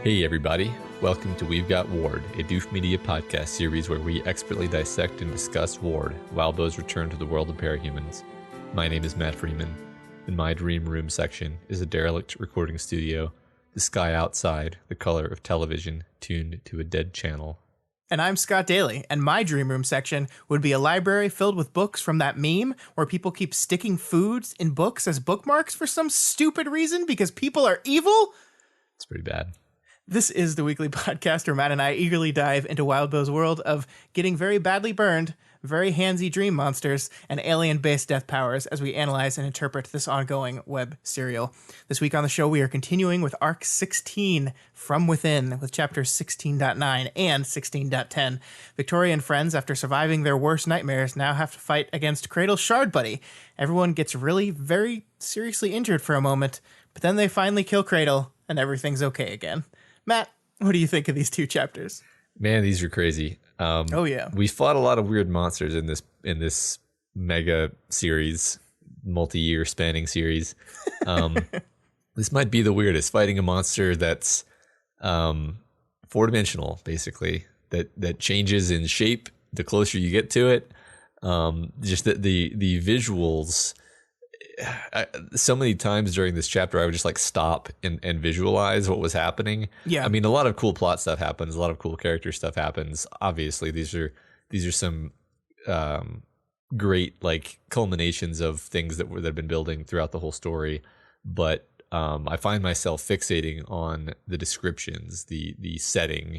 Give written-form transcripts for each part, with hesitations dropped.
Hey everybody, welcome to We've Got Ward, a Doof Media podcast series where we expertly dissect and discuss Ward, Wildbow's return to the world of parahumans. My name is Matt Freeman. In my dream room section is a derelict recording studio, the sky outside, the color of television, tuned to a dead channel. And I'm Scott Daly, and my dream room section would be a library filled with books from that meme where people keep sticking foods in books as bookmarks for some stupid reason because people are evil. It's pretty bad. This is the weekly podcast where Matt and I eagerly dive into Wildbow's world of getting very badly burned, very handsy dream monsters, and alien-based death powers as we analyze and interpret this ongoing web serial. This week on the show, we are continuing with Arc 16, From Within, with chapters 16.9 and 16.10. Victoria and friends, after surviving their worst nightmares, now have to fight against Cradle's Shard Buddy. Everyone gets really, very seriously injured for a moment, but then they finally kill Cradle, and everything's okay again. Matt, what do you think of these two chapters? Man, these are crazy. Oh yeah, we fought a lot of weird monsters in this mega series, multi-year spanning series. This might be the weirdest, fighting a monster that's four-dimensional, basically, that changes in shape the closer you get to it. Just the visuals. So many times during this chapter, I would just like stop and visualize what was happening. Yeah, I mean, a lot of cool plot stuff happens, a lot of cool character stuff happens. Obviously, these are some great like culminations of things that have been building throughout the whole story. But I find myself fixating on the descriptions, the setting,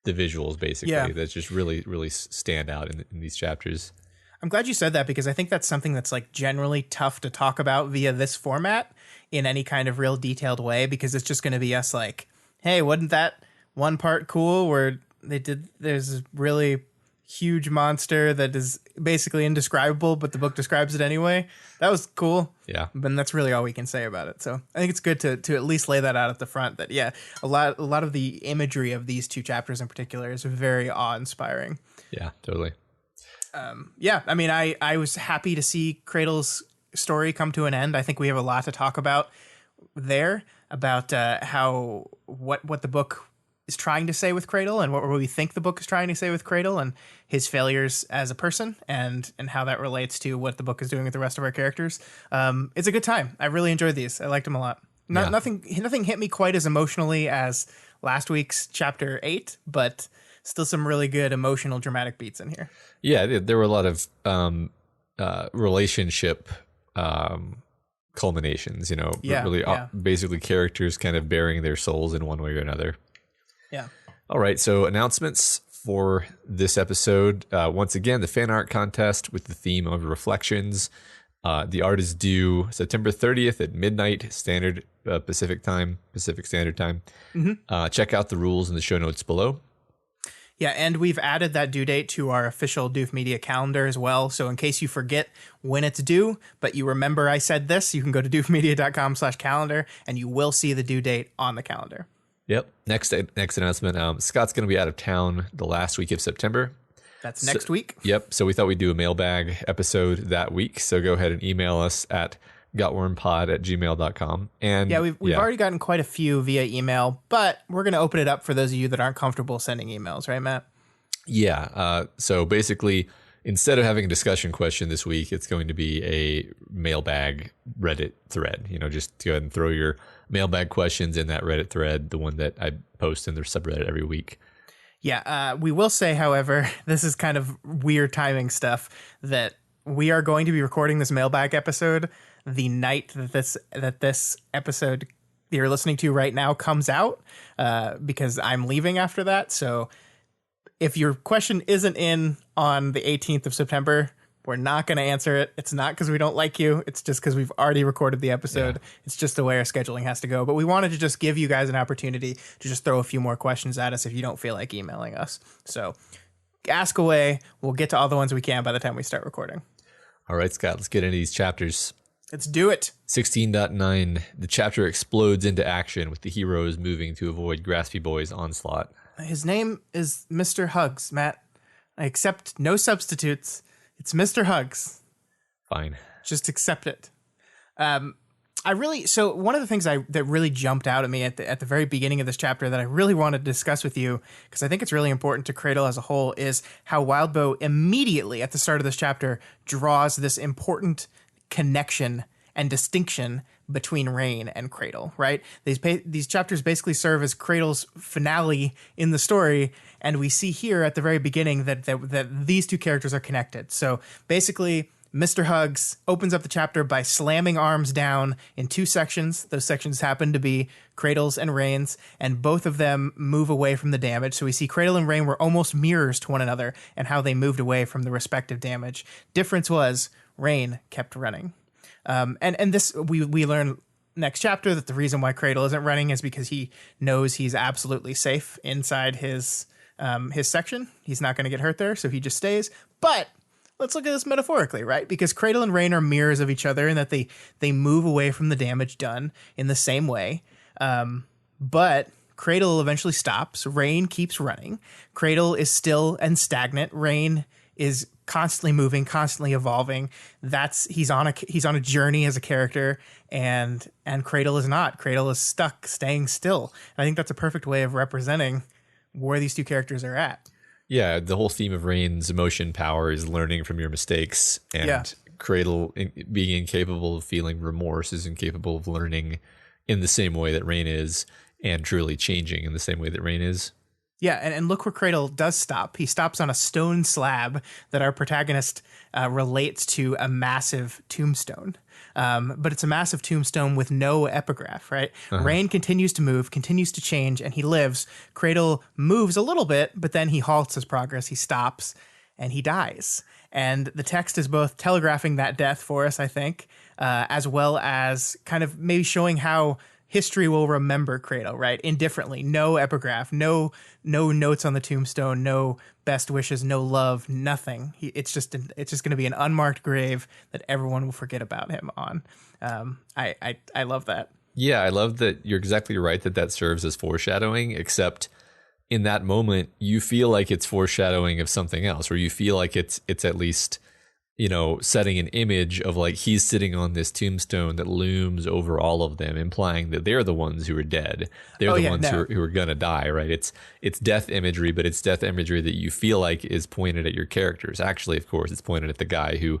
the visuals, basically. Yeah. That just really stand out in these chapters. I'm glad you said that because I think that's something that's like generally tough to talk about via this format in any kind of real detailed way, because it's just going to be us like, hey, wasn't that one part cool where there's a really huge monster that is basically indescribable, but the book describes it anyway. That was cool. Yeah. But that's really all we can say about it. So I think it's good to at least lay that out at the front that, yeah, a lot of the imagery of these two chapters in particular is very awe-inspiring. Yeah, totally. Yeah, I mean, I was happy to see Cradle's story come to an end. I think we have a lot to talk about there, about what the book is trying to say with Cradle and what we think the book is trying to say with Cradle and his failures as a person and how that relates to what the book is doing with the rest of our characters. It's a good time. I really enjoyed these. I liked them a lot. Nothing hit me quite as emotionally as last week's chapter 8, but still some really good emotional dramatic beats in here. Yeah, there were a lot of relationship culminations, basically characters kind of bearing their souls in one way or another. Yeah. All right, so announcements for this episode. Once again, the fan art contest with the theme of reflections. The art is due September 30th at midnight Pacific Standard Time. Mm-hmm. Check out the rules in the show notes below. Yeah, and we've added that due date to our official Doof Media calendar as well. So in case you forget when it's due, but you remember I said this, you can go to doofmedia.com/calendar and you will see the due date on the calendar. Yep. Next announcement. Scott's going to be out of town the last week of September. That's next week. Yep. So we thought we'd do a mailbag episode that week. So go ahead and email us at gotwormpod@gmail.com. And yeah, we've already gotten quite a few via email, but we're going to open it up for those of you that aren't comfortable sending emails, right, Matt? Yeah. So basically, instead of having a discussion question this week, it's going to be a mailbag Reddit thread. Just go ahead and throw your mailbag questions in that Reddit thread, the one that I post in the subreddit every week. Yeah. We will say, however, this is kind of weird timing stuff, that we are going to be recording this mailbag episode the night that this episode you're listening to right now comes out, because I'm leaving after that. So if your question isn't in on the 18th of September, We're not going to answer it. It's not because we don't like you. It's just because we've already recorded the episode. Yeah. It's just the way our scheduling has to go. But we wanted to just give you guys an opportunity to just throw a few more questions at us if you don't feel like emailing us. So ask away. We'll get to all the ones we can by the time we start recording. All right, Scott, let's get into these chapters. Let's do it. 16.9, the chapter explodes into action with the heroes moving to avoid Graspy Boy's onslaught. His name is Mr. Hugs, Matt. I accept no substitutes. It's Mr. Hugs. Fine. Just accept it. So one of the things that really jumped out at me at the very beginning of this chapter that I really wanted to discuss with you, because I think it's really important to Cradle as a whole, is how Wildbow immediately at the start of this chapter draws this important connection and distinction between Rain and Cradle, right? These chapters basically serve as Cradle's finale in the story, and we see here at the very beginning that these two characters are connected. So basically, Mr. Hugs opens up the chapter by slamming arms down in two sections. Those sections happen to be Cradle's and Rain's, and both of them move away from the damage. So we see Cradle and Rain were almost mirrors to one another and how they moved away from the respective damage. Difference was Rain kept running. And this we learn next chapter that the reason why Cradle isn't running is because he knows he's absolutely safe inside his section. He's not going to get hurt there, so he just stays. But let's look at this metaphorically, right? Because Cradle and Rain are mirrors of each other in that they move away from the damage done in the same way. But Cradle eventually stops. Rain keeps running. Cradle is still and stagnant. Rain is constantly moving, constantly evolving. He's on a journey as a character, and Cradle is not. Cradle is stuck, staying still. And I think that's a perfect way of representing where these two characters are at. Yeah, the whole theme of Rain's emotion power is learning from your mistakes, and Cradle being incapable of feeling remorse is incapable of learning in the same way that Rain is, and truly changing in the same way that Rain is. Yeah, and look where Cradle does stop. He stops on a stone slab that our protagonist relates to a massive tombstone. But it's a massive tombstone with no epigraph, right? Uh-huh. Rain continues to move, continues to change, and he lives. Cradle moves a little bit, but then he halts his progress. He stops, and he dies. And the text is both telegraphing that death for us, I think, as well as kind of maybe showing how history will remember Cradle, right? Indifferently, no epigraph, no notes on the tombstone, no best wishes, no love, nothing. It's just going to be an unmarked grave that everyone will forget about him on. I love that. Yeah, I love that. You're exactly right that serves as foreshadowing, except in that moment you feel like it's foreshadowing of something else, or you feel like it's at least, setting an image of like he's sitting on this tombstone that looms over all of them, implying that they're the ones who are dead. They're who are gonna die, right? It's death imagery, but it's death imagery that you feel like is pointed at your characters. Actually, of course, it's pointed at the guy who,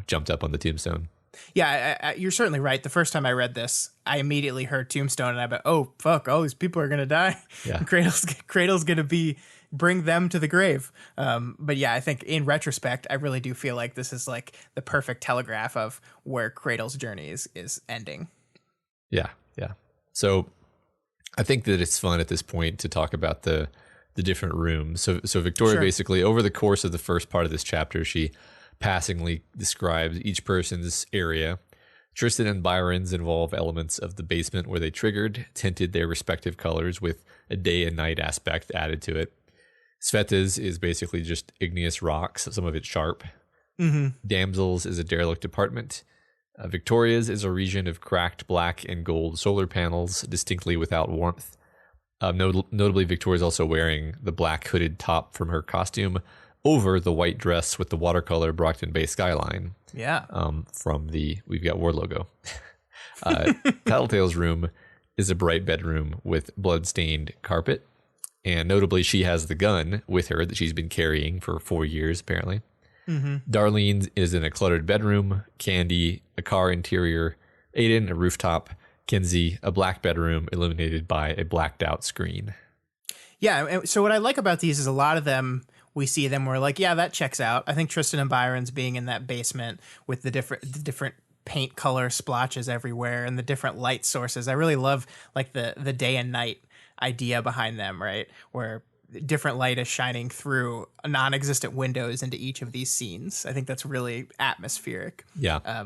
jumped up on the tombstone. Yeah, you're certainly right. The first time I read this, I immediately heard tombstone, and I bet, oh fuck, all these people are gonna die. Yeah. Cradle's gonna bring them to the grave. But yeah, I think in retrospect, I really do feel like this is like the perfect telegraph of where Cradle's journey is ending. Yeah. So I think that it's fun at this point to talk about the different rooms. So Victoria basically over the course of the first part of this chapter, she passingly describes each person's area. Tristan and Byron's involve elements of the basement where they tinted their respective colors with a day and night aspect added to it. Sveta's is basically just igneous rocks, some of it sharp. Mm-hmm. Damsel's is a derelict apartment. Victoria's is a region of cracked black and gold solar panels, distinctly without warmth. Notably, Victoria's also wearing the black hooded top from her costume over the white dress with the watercolor Brockton Bay skyline. Yeah. From the We've Got War logo. Tattletale's room is a bright bedroom with blood-stained carpet. And notably, she has the gun with her that she's been carrying for 4 years, apparently. Mm-hmm. Darlene is in a cluttered bedroom. Candy, a car interior. Aiden, a rooftop. Kinsey, a black bedroom illuminated by a blacked out screen. Yeah, so what I like about these is a lot of them, we see them, we're like, yeah, that checks out. I think Tristan and Byron's being in that basement with the different paint color splotches everywhere and the different light sources. I really love like the day and night idea behind them, right? Where different light is shining through non-existent windows into each of these scenes. I think that's really atmospheric. Yeah.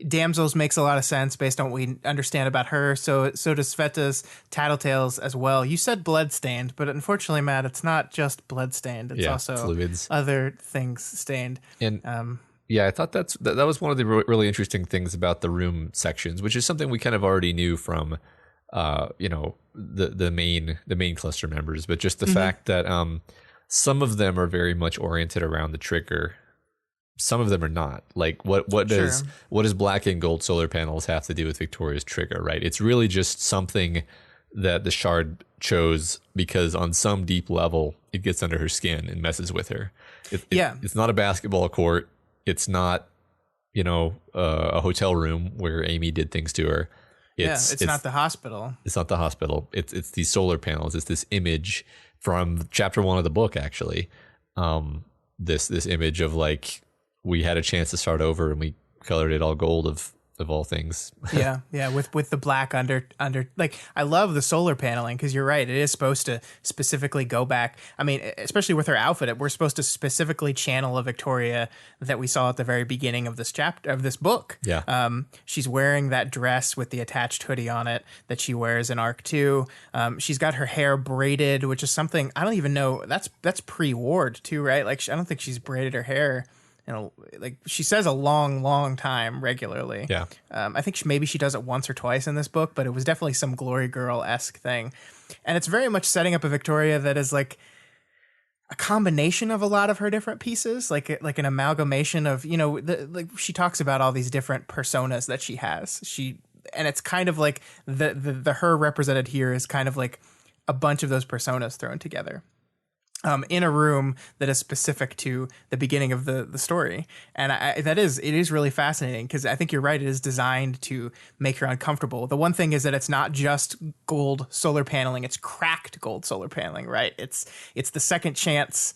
Damsels makes a lot of sense based on what we understand about her. So does Sveta's Tattletales as well. You said bloodstained, but unfortunately, Matt, it's not just bloodstained. It's also fluids, other things stained. And I thought that was one of the really interesting things about the room sections, which is something we kind of already knew from, the main cluster members, but just the fact that some of them are very much oriented around the trigger. Some of them are not. Like what does black and gold solar panels have to do with Victoria's trigger, right? It's really just something that the Shard chose because on some deep level it gets under her skin and messes with her. It's not a basketball court. It's not, a hotel room where Amy did things to her. It's not the hospital. It's not the hospital. It's these solar panels. It's this image from chapter 1 of the book, actually. This image of like, we had a chance to start over and we colored it all gold of all things. yeah with the black under. Like, I love the solar paneling because you're right, it is supposed to specifically go back. I mean, especially with her outfit, we're supposed to specifically channel a Victoria that we saw at the very beginning of this chapter of this book. She's wearing that dress with the attached hoodie on it that she wears in Arc 2. She's got her hair braided, which is something I don't even know. That's pre-Ward too, right? Like, I don't think she's braided her hair. Like, she says a long time regularly. I think maybe she does it once or twice in this book, but it was definitely some Glory Girl-esque thing. And it's very much setting up a Victoria that is like a combination of a lot of her different pieces, like an amalgamation of, like she talks about all these different personas that she has. And it's kind of like the her represented here is kind of like a bunch of those personas thrown together. In a room that is specific to the beginning of the story. And it is really fascinating because I think you're right. It is designed to make her uncomfortable. The one thing is that it's not just gold solar paneling. It's cracked gold solar paneling, right? It's the second chance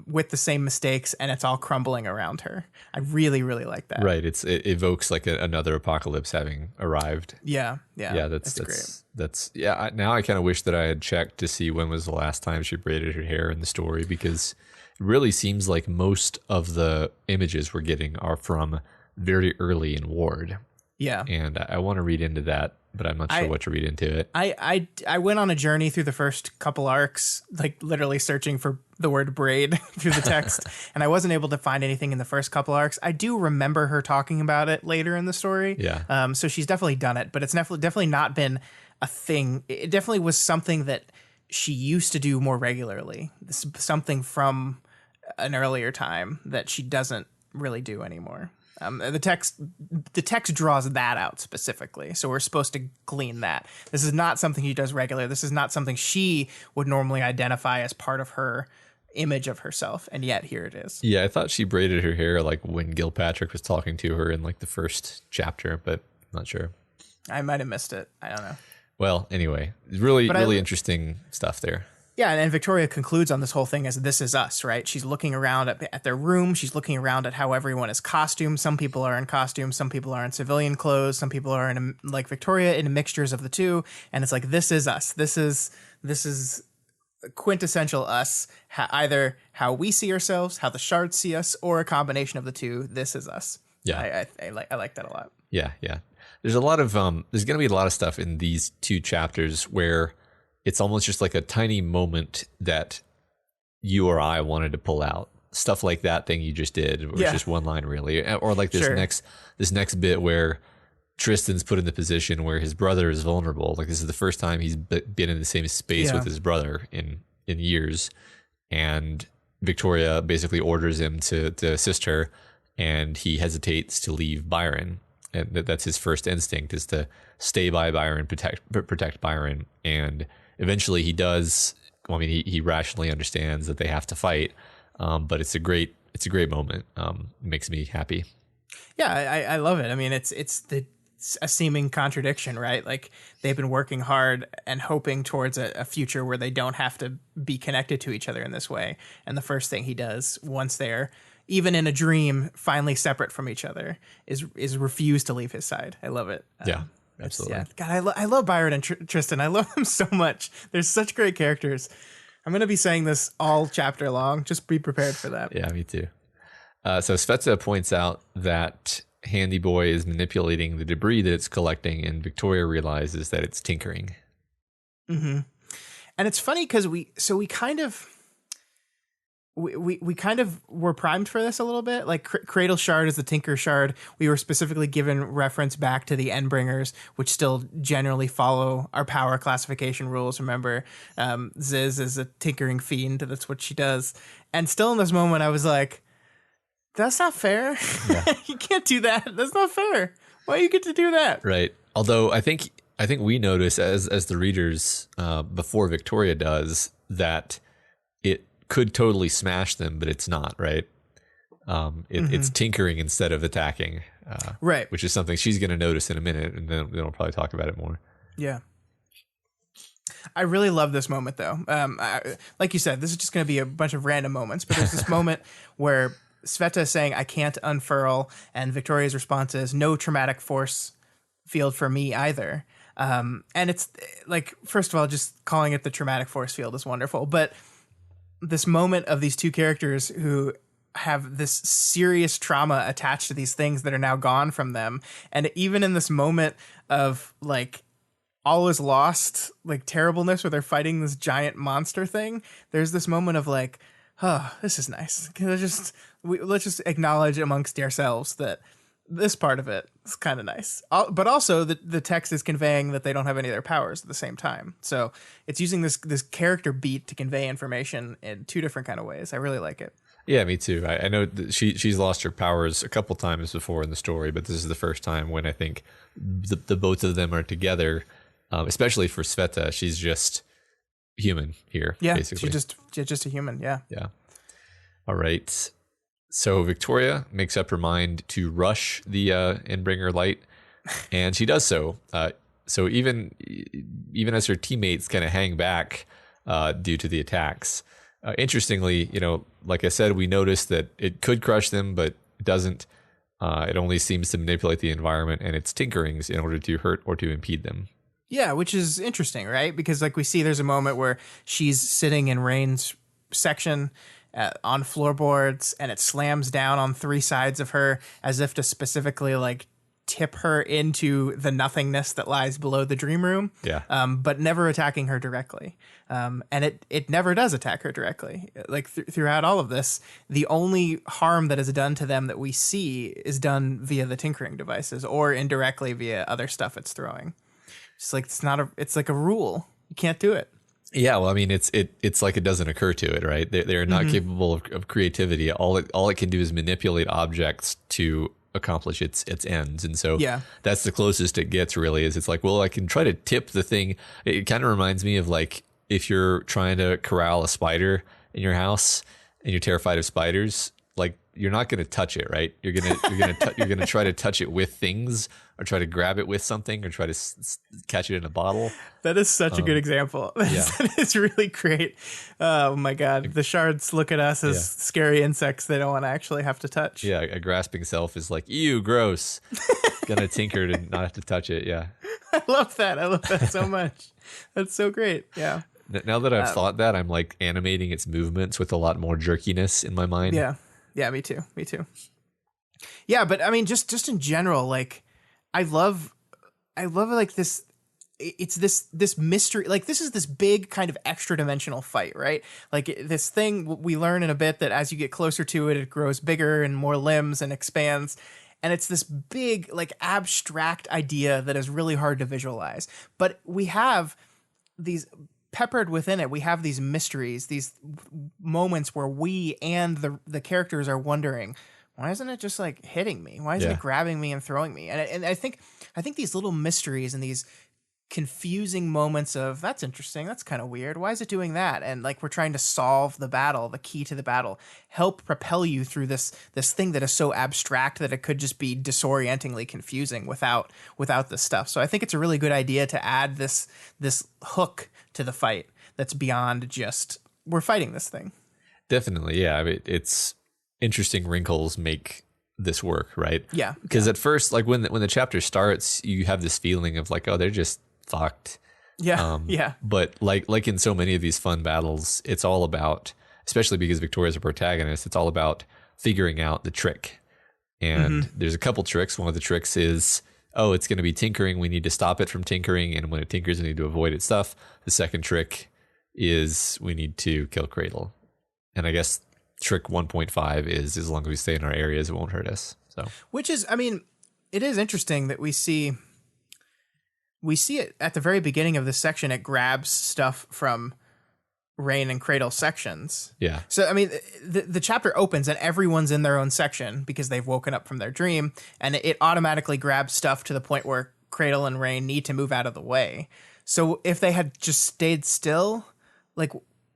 with the same mistakes, and it's all crumbling around her. I really, really like that. Right. It evokes like another apocalypse having arrived. Yeah. That's great. Now I kind of wish that I had checked to see when was the last time she braided her hair in the story, because it really seems like most of the images we're getting are from very early in Ward. Yeah. And I want to read into that, but I'm not sure what to read into it. I went on a journey through the first couple arcs, like literally searching for the word braid through the text, and I wasn't able to find anything in the first couple arcs. I do remember her talking about it later in the story. Yeah. So she's definitely done it, but it's definitely not been a thing. It definitely was something that she used to do more regularly. This is something from an earlier time that she doesn't really do anymore. The text draws that out specifically, so we're supposed to glean that. This is not something she does regularly. This is not something she would normally identify as part of her image of herself, and yet here it is. Yeah, I thought she braided her hair like when Gilpatrick was talking to her in like the first chapter, but I'm not sure. I might have missed it. I don't know. Well, anyway, really interesting stuff there. Yeah, and Victoria concludes on this whole thing as this is us, right? She's looking around at their room. She's looking around at how everyone is costumed. Some people are in costume. Some people are in civilian clothes. Some people are in, like Victoria, in mixtures of the two. And it's like, this is us. This is quintessential us, either how we see ourselves, how the Shards see us, or a combination of the two. This is us. Yeah. I like that a lot. Yeah. There's a lot of there's going to be a lot of stuff in these two chapters where it's almost just like a tiny moment that you or I wanted to pull out. Stuff like that thing you just did, was just one line really, or like this next bit where Tristan's put in the position where his brother is vulnerable. Like, this is the first time he's been in the same space with his brother in years, and Victoria basically orders him to assist her, and he hesitates to leave Byron. And that's his first instinct, is to stay by Byron, protect Byron. And eventually he does. Well, I mean, he rationally understands that they have to fight. But it's a great moment. It makes me happy. Yeah, I love it. I mean, it's a seeming contradiction, right? Like, they've been working hard and hoping towards a future where they don't have to be connected to each other in this way. And the first thing he does once they're, even in a dream, finally separate from each other, is refuse to leave his side. I love it. Yeah, absolutely. God, I love Byron and Tristan. I love them so much. They're such great characters. I'm going to be saying this all chapter long. Just be prepared for that. Yeah, me too. So Sveta points out that Handy Boy is manipulating the debris that it's collecting, and Victoria realizes that it's tinkering. Mm-hmm. And it's funny because we kind of were primed for this a little bit. Like Cradle Shard is the Tinker Shard. We were specifically given reference back to the Endbringers, which still generally follow our power classification rules. Remember, Ziz is a tinkering fiend. That's what she does. And still in this moment, I was like, that's not fair. Yeah. You can't do that. That's not fair. Why do you get to do that? Right. Although I think we notice as the readers before Victoria does that it could totally smash them, but it's not, right? It's tinkering instead of attacking. Right. Which is something she's going to notice in a minute, and then we'll probably talk about it more. Yeah. I really love this moment, though. Like you said, this is just going to be a bunch of random moments, but there's this moment where Sveta is saying, I can't unfurl, and Victoria's response is, no traumatic force field for me either. And it's like, first of all, just calling it the traumatic force field is wonderful. But this moment of these two characters who have this serious trauma attached to these things that are now gone from them. And even in this moment of like, all is lost, like terribleness where they're fighting this giant monster thing, there's this moment of like, oh, this is nice. Let's just acknowledge amongst ourselves that this part of it is kind of nice. But also the text is conveying that they don't have any of their powers at the same time. So it's using this character beat to convey information in two different kind of ways. I really like it. Yeah, me too. I know that she's lost her powers a couple times before in the story, but this is the first time when I think the both of them are together, especially for Sveta. She's just human here, basically. She's just a human, yeah. Yeah. All right. So Victoria makes up her mind to rush the Endbringer light, and she does so. So even as her teammates kind of hang back due to the attacks. Interestingly, like I said, we noticed that it could crush them, but it doesn't. It only seems to manipulate the environment and its tinkerings in order to hurt or to impede them. Yeah, which is interesting, right? Because like we see there's a moment where she's sitting in Rain's section on floorboards, and it slams down on three sides of her as if to specifically like tip her into the nothingness that lies below the dream room. Yeah. But never attacking her directly. And it never does attack her directly. Like throughout all of this, the only harm that is done to them that we see is done via the tinkering devices or indirectly via other stuff it's throwing. It's like it's like a rule. You can't do it. Yeah, well, I mean, it's like it doesn't occur to it, right? They're not capable of creativity. All it can do is manipulate objects to accomplish its ends, and so that's the closest it gets. Really, is it's like, well, I can try to tip the thing. It kind of reminds me of like if you're trying to corral a spider in your house and you're terrified of spiders. Like you're not going to touch it, right? You're gonna try to touch it with things, or try to grab it with something, or try to catch it in a bottle. That is such a good example. That is really great. Oh my God. The shards look at us as scary insects they don't want to actually have to touch. Yeah, a grasping self is like, ew, gross. Gonna tinker to not have to touch it, yeah. I love that so much. That's so great, yeah. Now that I've thought that, I'm like animating its movements with a lot more jerkiness in my mind. Yeah, me too. Yeah, but I mean, just in general, like, I love like this. It's this mystery. Like this is this big kind of extra dimensional fight, right? Like this thing we learn in a bit that as you get closer to it, it grows bigger and more limbs and expands. And it's this big, like abstract idea that is really hard to visualize. But we have these peppered within it. We have these mysteries, these moments where we and the characters are wondering, why isn't it just like hitting me? Why isn't it grabbing me and throwing me? And I think these little mysteries and these confusing moments of, that's interesting, that's kind of weird, why is it doing that? And like we're trying to solve the battle, the key to the battle, help propel you through this thing that is so abstract that it could just be disorientingly confusing without this stuff. So I think it's a really good idea to add this hook to the fight that's beyond just we're fighting this thing. Definitely, yeah. I mean, it's interesting wrinkles make this work, right? Yeah. Because at first, like when the chapter starts, you have this feeling of like, oh, they're just fucked. Yeah. Yeah. But like in so many of these fun battles, it's all about, especially because Victoria's a protagonist, it's all about figuring out the trick. And there's a couple tricks. One of the tricks is, oh, it's going to be tinkering. We need to stop it from tinkering. And when it tinkers, we need to avoid its stuff. The second trick is we need to kill Cradle. And I guess trick 1.5 is, as long as we stay in our areas, it won't hurt us. So, which is, I mean, it is interesting that we see it at the very beginning of this section. It grabs stuff from Rain and Cradle sections. Yeah. So, I mean, the chapter opens and everyone's in their own section because they've woken up from their dream, and it automatically grabs stuff to the point where Cradle and Rain need to move out of the way. So if they had just stayed still, like,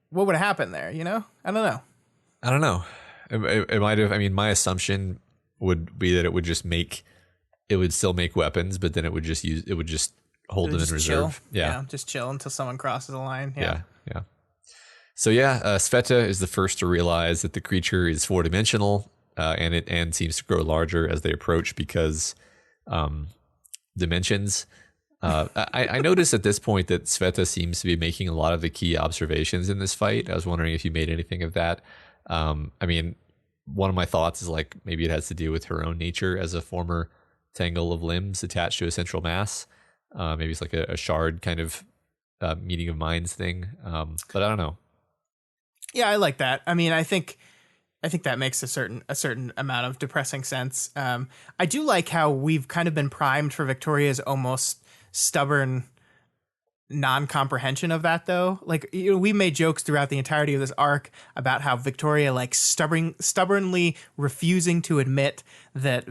what would have happened there? You know? I don't know. It might have, I mean, my assumption would be that it would still make weapons, but then it would just hold them in reserve. Yeah. Just chill until someone crosses the line. Yeah. So Sveta is the first to realize that the creature is 4-dimensional, and seems to grow larger as they approach because dimensions. I noticed at this point that Sveta seems to be making a lot of the key observations in this fight. I was wondering if you made anything of that. I mean, one of my thoughts is like maybe it has to do with her own nature as a former tangle of limbs attached to a central mass. Maybe it's like a shard kind of meeting of minds thing. But I don't know. Yeah, I like that. I mean, I think that makes a certain amount of depressing sense. I do like how we've kind of been primed for Victoria's almost stubborn non-comprehension of that, though. Like, you know, we made jokes throughout the entirety of this arc about how Victoria, like, stubbornly refusing to admit that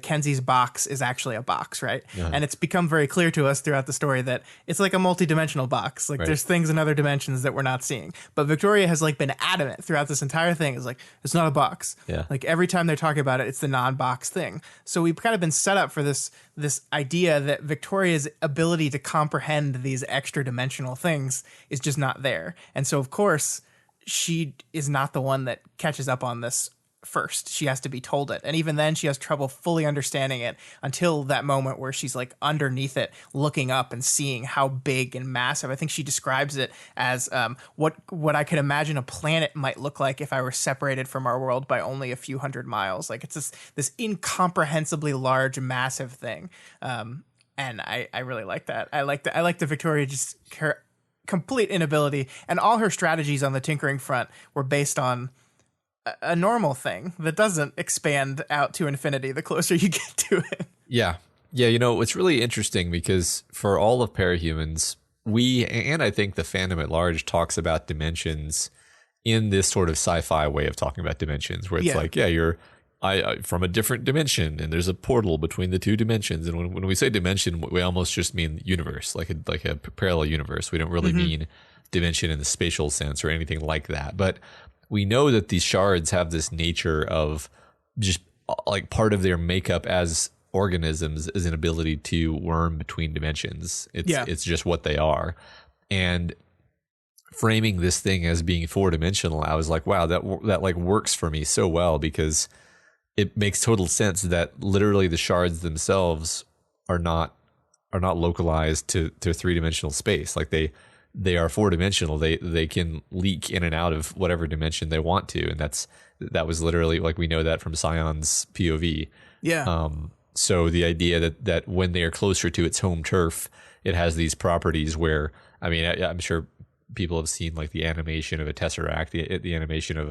Kenzie's box is actually a box, right? Uh-huh. And it's become very clear to us throughout the story that it's like a multi-dimensional box. Like, there's things in other dimensions that we're not seeing. But Victoria has, like, been adamant throughout this entire thing. It's like, it's not a box. Yeah. Like, every time they're talking about it, it's the non-box thing. So we've kind of been set up for this idea that Victoria's ability to comprehend these extra dimensional things is just not there. And so, of course, she is not the one that catches up on this first. She has to be told it. And even then she has trouble fully understanding it until that moment where she's like underneath it, looking up and seeing how big and massive. I think she describes it as what I could imagine a planet might look like if I were separated from our world by only a few hundred miles. Like, it's this incomprehensibly large, massive thing. And I really like that. I like the Victoria, just her complete inability, and all her strategies on the tinkering front were based on a normal thing that doesn't expand out to infinity the closer you get to it. Yeah. You know, it's really interesting because for all of Parahumans, and I think the fandom at large talks about dimensions in this sort of sci-fi way of talking about dimensions, where it's like, you're from a different dimension, and there's a portal between the two dimensions. And when we say dimension, we almost just mean universe, like a parallel universe. We don't really mean dimension in the spatial sense or anything like that. But we know that these shards have this nature of just like part of their makeup as organisms is an ability to worm between dimensions. It's just what they are. And framing this thing as being 4-dimensional, I was like, wow, that like works for me so well, because it makes total sense that literally the shards themselves are not localized to 3-dimensional space. Like they are 4-dimensional. They can leak in and out of whatever dimension they want to, and that was literally, like, we know that from Scion's POV. Yeah. So the idea that when they are closer to its home turf, it has these properties where, I mean, I'm sure people have seen like the animation of a tesseract, the animation of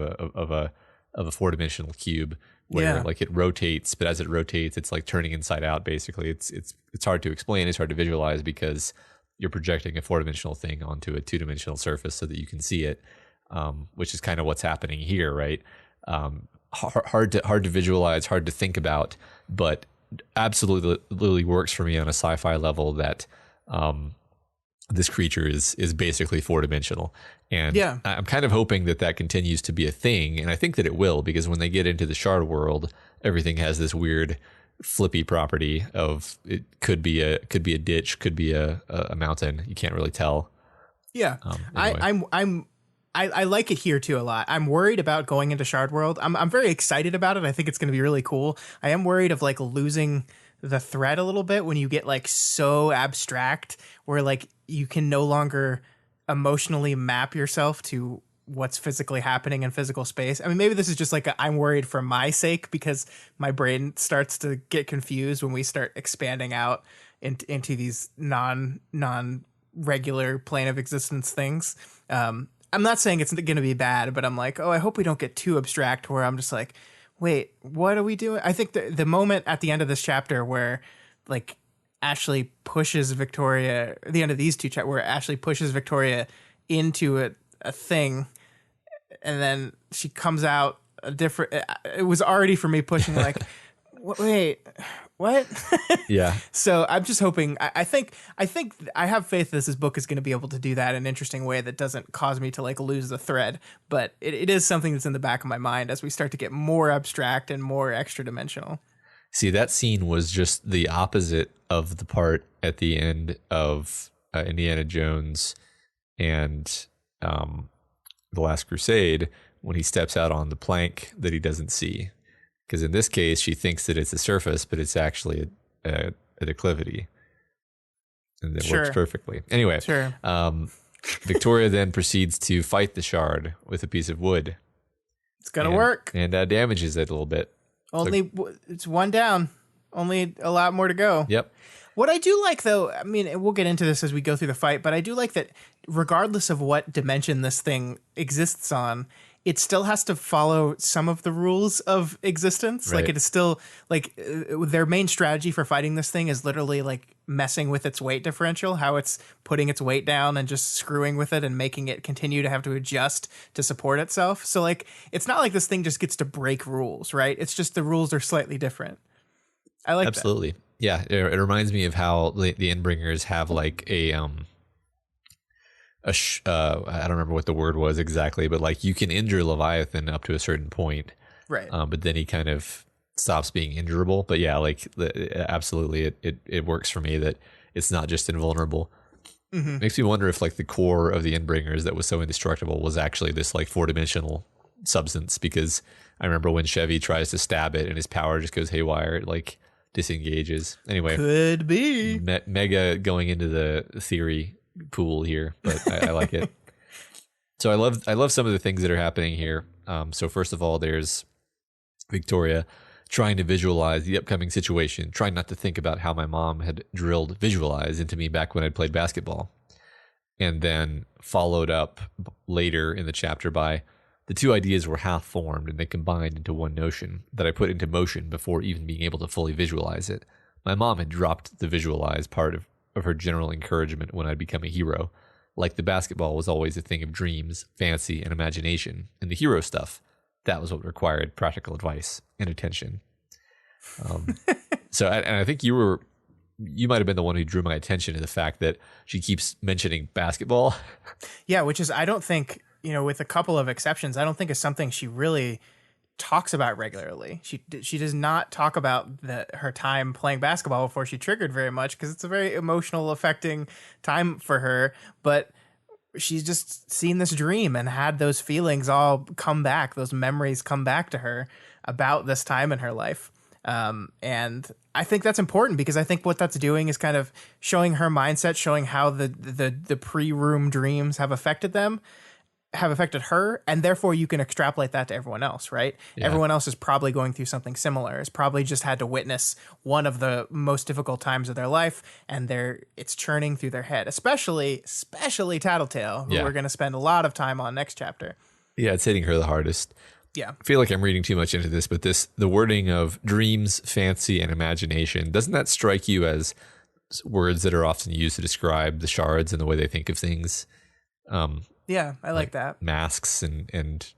a 4-dimensional cube, where like it rotates, but as it rotates, it's like turning inside out. Basically, it's hard to explain. It's hard to visualize because you're projecting a 4-dimensional thing onto a 2-dimensional surface so that you can see it, which is kind of what's happening here, right? Hard to visualize, hard to think about, but absolutely works for me on a sci-fi level that this creature is basically 4-dimensional. And I'm kind of hoping that continues to be a thing, and I think that it will, because when they get into the shard world, everything has this weird flippy property of it could be a ditch, could be a mountain. You can't really tell. Yeah. Anyway. I like it here too a lot. I'm worried about going into Shard World. I'm very excited about it. I think it's going to be really cool. I am worried of like losing the thread a little bit when you get like so abstract where like you can no longer emotionally map yourself to what's physically happening in physical space. I mean, maybe this is just like I'm worried for my sake because my brain starts to get confused when we start expanding out into these non regular plane of existence things. I'm not saying it's going to be bad, but I'm like, oh, I hope we don't get too abstract where I'm just like, wait, what are we doing? I think the moment at the end of this chapter where like Ashley pushes Victoria, the end of these two chapters, where Ashley pushes Victoria into a thing, and then she comes out a different. It was already for me pushing like, wait, what? Yeah. So I'm just hoping. I think I have faith this book is going to be able to do that in an interesting way that doesn't cause me to like lose the thread. But it is something that's in the back of my mind as we start to get more abstract and more extra dimensional. See, that scene was just the opposite of the part at the end of Indiana Jones and The Last Crusade when he steps out on the plank that he doesn't see. Because in this case, she thinks that it's a surface, but it's actually a declivity. And it works perfectly. Anyway, Victoria then proceeds to fight the shard with a piece of wood. It's going to work. And damages it a little bit. It's one down. Only a lot more to go. Yep. What I do like, though, I mean, we'll get into this as we go through the fight, but I do like that regardless of what dimension this thing exists on, it still has to follow some of the rules of existence. Right. Like it is still like their main strategy for fighting this thing is literally like messing with its weight differential, how it's putting its weight down and just screwing with it and making it continue to have to adjust to support itself. So like, it's not like this thing just gets to break rules, right? It's just the rules are slightly different. I like Absolutely. That. Yeah. It reminds me of how the Endbringers have like I don't remember what the word was exactly, but like you can injure Leviathan up to a certain point, right? But then he kind of stops being injurable. But yeah, like absolutely, it works for me that it's not just invulnerable. Mm-hmm. Makes me wonder if like the core of the Endbringers that was so indestructible was actually this like 4-dimensional substance. Because I remember when Chevy tries to stab it and his power just goes haywire, it like disengages. Anyway, could be mega going into the theory pool here, but I like it. So I love some of the things that are happening here. So first of all, there's Victoria trying to visualize the upcoming situation, trying not to think about how my mom had drilled visualize into me back when I'd played basketball. And then followed up later in the chapter by the two ideas were half formed and they combined into one notion that I put into motion before even being able to fully visualize it. My mom had dropped the visualize part of her general encouragement when I'd become a hero. Like the basketball was always a thing of dreams, fancy, and imagination. And the hero stuff, that was what required practical advice and attention. So I think you might have been the one who drew my attention to the fact that she keeps mentioning basketball. Yeah, which is, I don't think, with a couple of exceptions, I don't think is something she really talks about regularly. She does not talk about her time playing basketball before she triggered very much because it's a very emotional, affecting time for her. But she's just seen this dream and had those feelings all come back, those memories come back to her about this time in her life. And I think that's important because I think what that's doing is kind of showing her mindset, showing how the pre-room dreams have affected her, and therefore you can extrapolate that to everyone else, right? Yeah. Everyone else is probably going through something similar. Has probably just had to witness one of the most difficult times of their life, and it's churning through their head, especially Tattletale, who we're going to spend a lot of time on next chapter. Yeah, it's hitting her the hardest. Yeah. I feel like I'm reading too much into this, but the wording of dreams, fancy, and imagination, doesn't that strike you as words that are often used to describe the shards and the way they think of things? Yeah, I like that. Masks and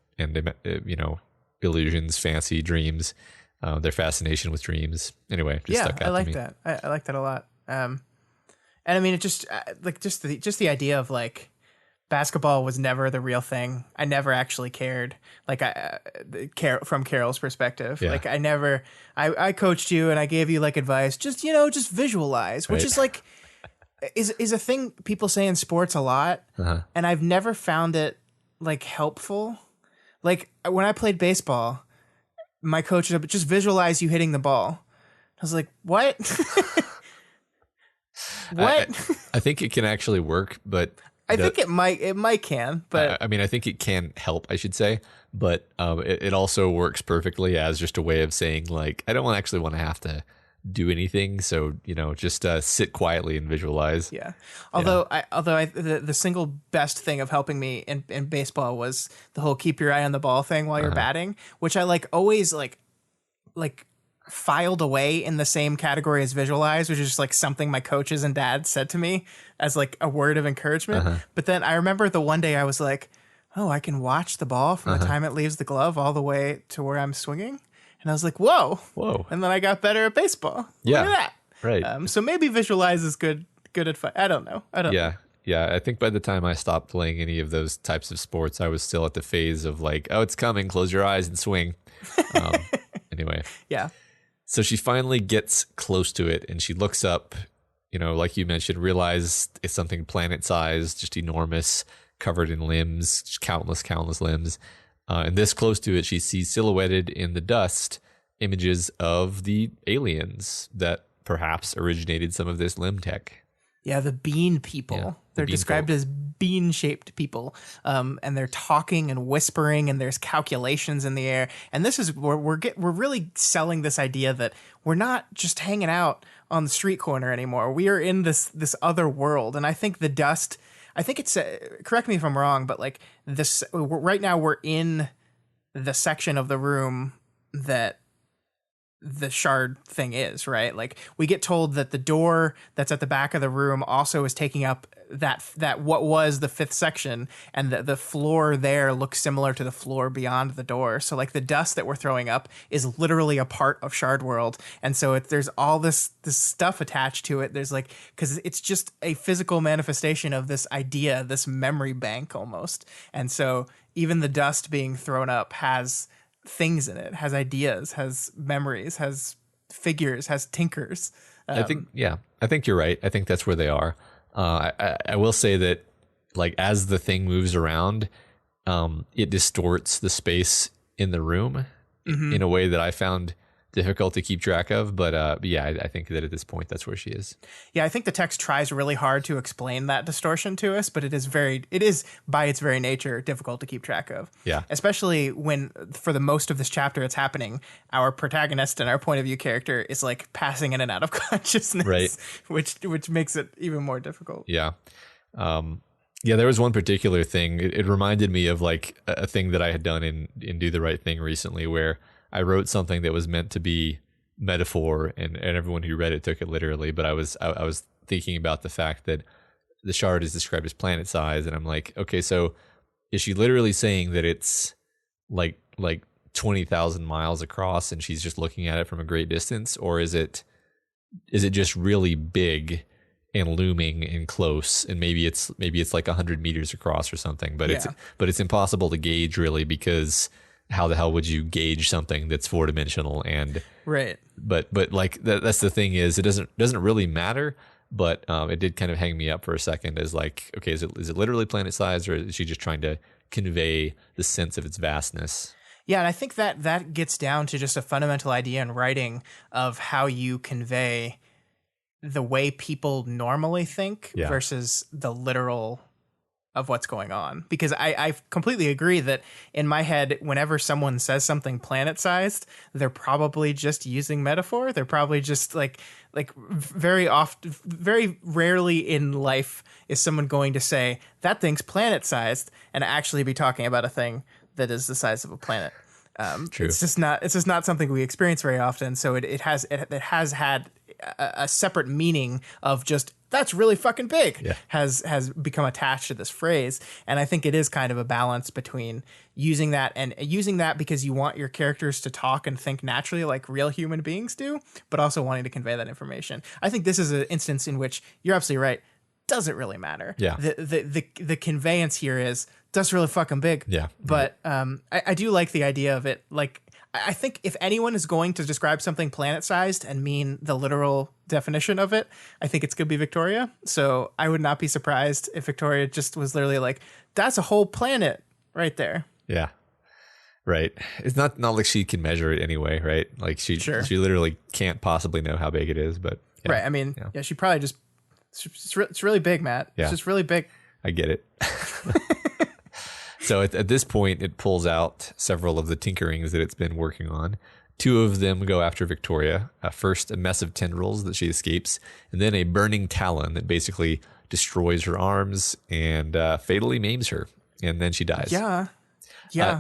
illusions, fancy dreams, their fascination with dreams. Anyway, just stuck out to me. I like that. I like that a lot. And I mean, it just the idea of like basketball was never the real thing. I never actually cared. Like from Carol's perspective, like I coached you and I gave you like advice. Just visualize, which is like. Is a thing people say in sports a lot, and I've never found it like helpful. Like when I played baseball, my coach said, "Just visualize you hitting the ball," I was like, what? What? I think it can actually work, but I think it might can, but I mean, I think it can help, I should say, but it also works perfectly as just a way of saying, like, I don't actually want to have to do anything, so just sit quietly and visualize. yeah. The single best thing of helping me in baseball was the whole keep your eye on the ball thing while you're batting, which I always filed away in the same category as visualize, which is just something my coaches and dad said to me as a word of encouragement. But then I remember the one day I was like, oh, I can watch the ball from the time it leaves the glove all the way to where I'm swinging. And I was like, whoa. And then I got better at baseball. Yeah. Look at that. Right. So maybe visualize is good advice. I don't know. Yeah. I think by the time I stopped playing any of those types of sports, I was still at the phase of oh, it's coming. Close your eyes and swing. Anyway. Yeah. So she finally gets close to it and she looks up, like you mentioned, realize it's something planet-sized, just enormous, covered in limbs, just countless limbs. And this close to it, she sees silhouetted in the dust images of the aliens that perhaps originated some of this limb tech. Yeah, the bean people. Yeah, they're described as bean-shaped people, and they're talking and whispering, and there's calculations in the air. And this is where we're really selling this idea that we're not just hanging out on the street corner anymore. We are in this other world. And I think the dust. I think it's correct me if I'm wrong, but this right now we're in the section of the room that the shard thing is, right? We get told that the door that's at the back of the room also is taking up that what was the fifth section, and the floor there looks similar to the floor beyond the door. So the dust that we're throwing up is literally a part of Shard World, and so there's all this stuff attached to it. There's because it's just a physical manifestation of this idea, this memory bank almost, and so even the dust being thrown up has things in it, has ideas, has memories, has figures, has tinkers. I think you're right. I think that's where they are. I will say that as the thing moves around, it distorts the space in the room in a way that I found difficult to keep track of. But yeah, I think that at this point, that's where she is. Yeah, I think the text tries really hard to explain that distortion to us, but it is by its very nature difficult to keep track of. Yeah. Especially when, for the most of this chapter it's happening, our protagonist and our point of view character is passing in and out of consciousness, right? Which makes it even more difficult. Yeah. Yeah, there was one particular thing. It reminded me of a thing that I had done in Do the Right Thing recently, where I wrote something that was meant to be metaphor, and everyone who read it took it literally. But I was thinking about the fact that the shard is described as planet size, and I'm like, okay, so is she literally saying that it's like 20,000 miles across, and she's just looking at it from a great distance, or is it just really big and looming and close, and maybe it's 100 meters across or something, but it's impossible to gauge really, because how the hell would you gauge something that's four-dimensional? And right, but that's the thing, is it doesn't really matter, but it did kind of hang me up for a second as okay, is it literally planet size, or is she just trying to convey the sense of its vastness? Yeah, and I think that gets down to just a fundamental idea in writing of how you convey the way people normally think versus the literal of what's going on. Because I completely agree that in my head, whenever someone says something planet-sized, they're probably just using metaphor. They're probably just very often, very rarely in life is someone going to say that thing's planet-sized and actually be talking about a thing that is the size of a planet. True. It's just not something we experience very often. So it has had a separate meaning of just, that's really fucking big, has become attached to this phrase. And I think it is kind of a balance between using that because you want your characters to talk and think naturally like real human beings do, but also wanting to convey that information. I think this is an instance in which you're absolutely right. Doesn't really matter. Yeah. The conveyance here is, that's really fucking big. Yeah. But I do like the idea of it. I think if anyone is going to describe something planet-sized and mean the literal definition of it, I think it's going to be Victoria. So I would not be surprised if Victoria just was literally that's a whole planet right there. Yeah. Right. It's not like she can measure it anyway, right? Like she literally can't possibly know how big it is, but yeah. Right. I mean, yeah, she probably just it's really big, Matt. Yeah. It's just really big. I get it. So at this point, it pulls out several of the tinkerings that it's been working on. Two of them go after Victoria. First, a mess of tendrils that she escapes, and then a burning talon that basically destroys her arms and fatally maims her, and then she dies. Yeah.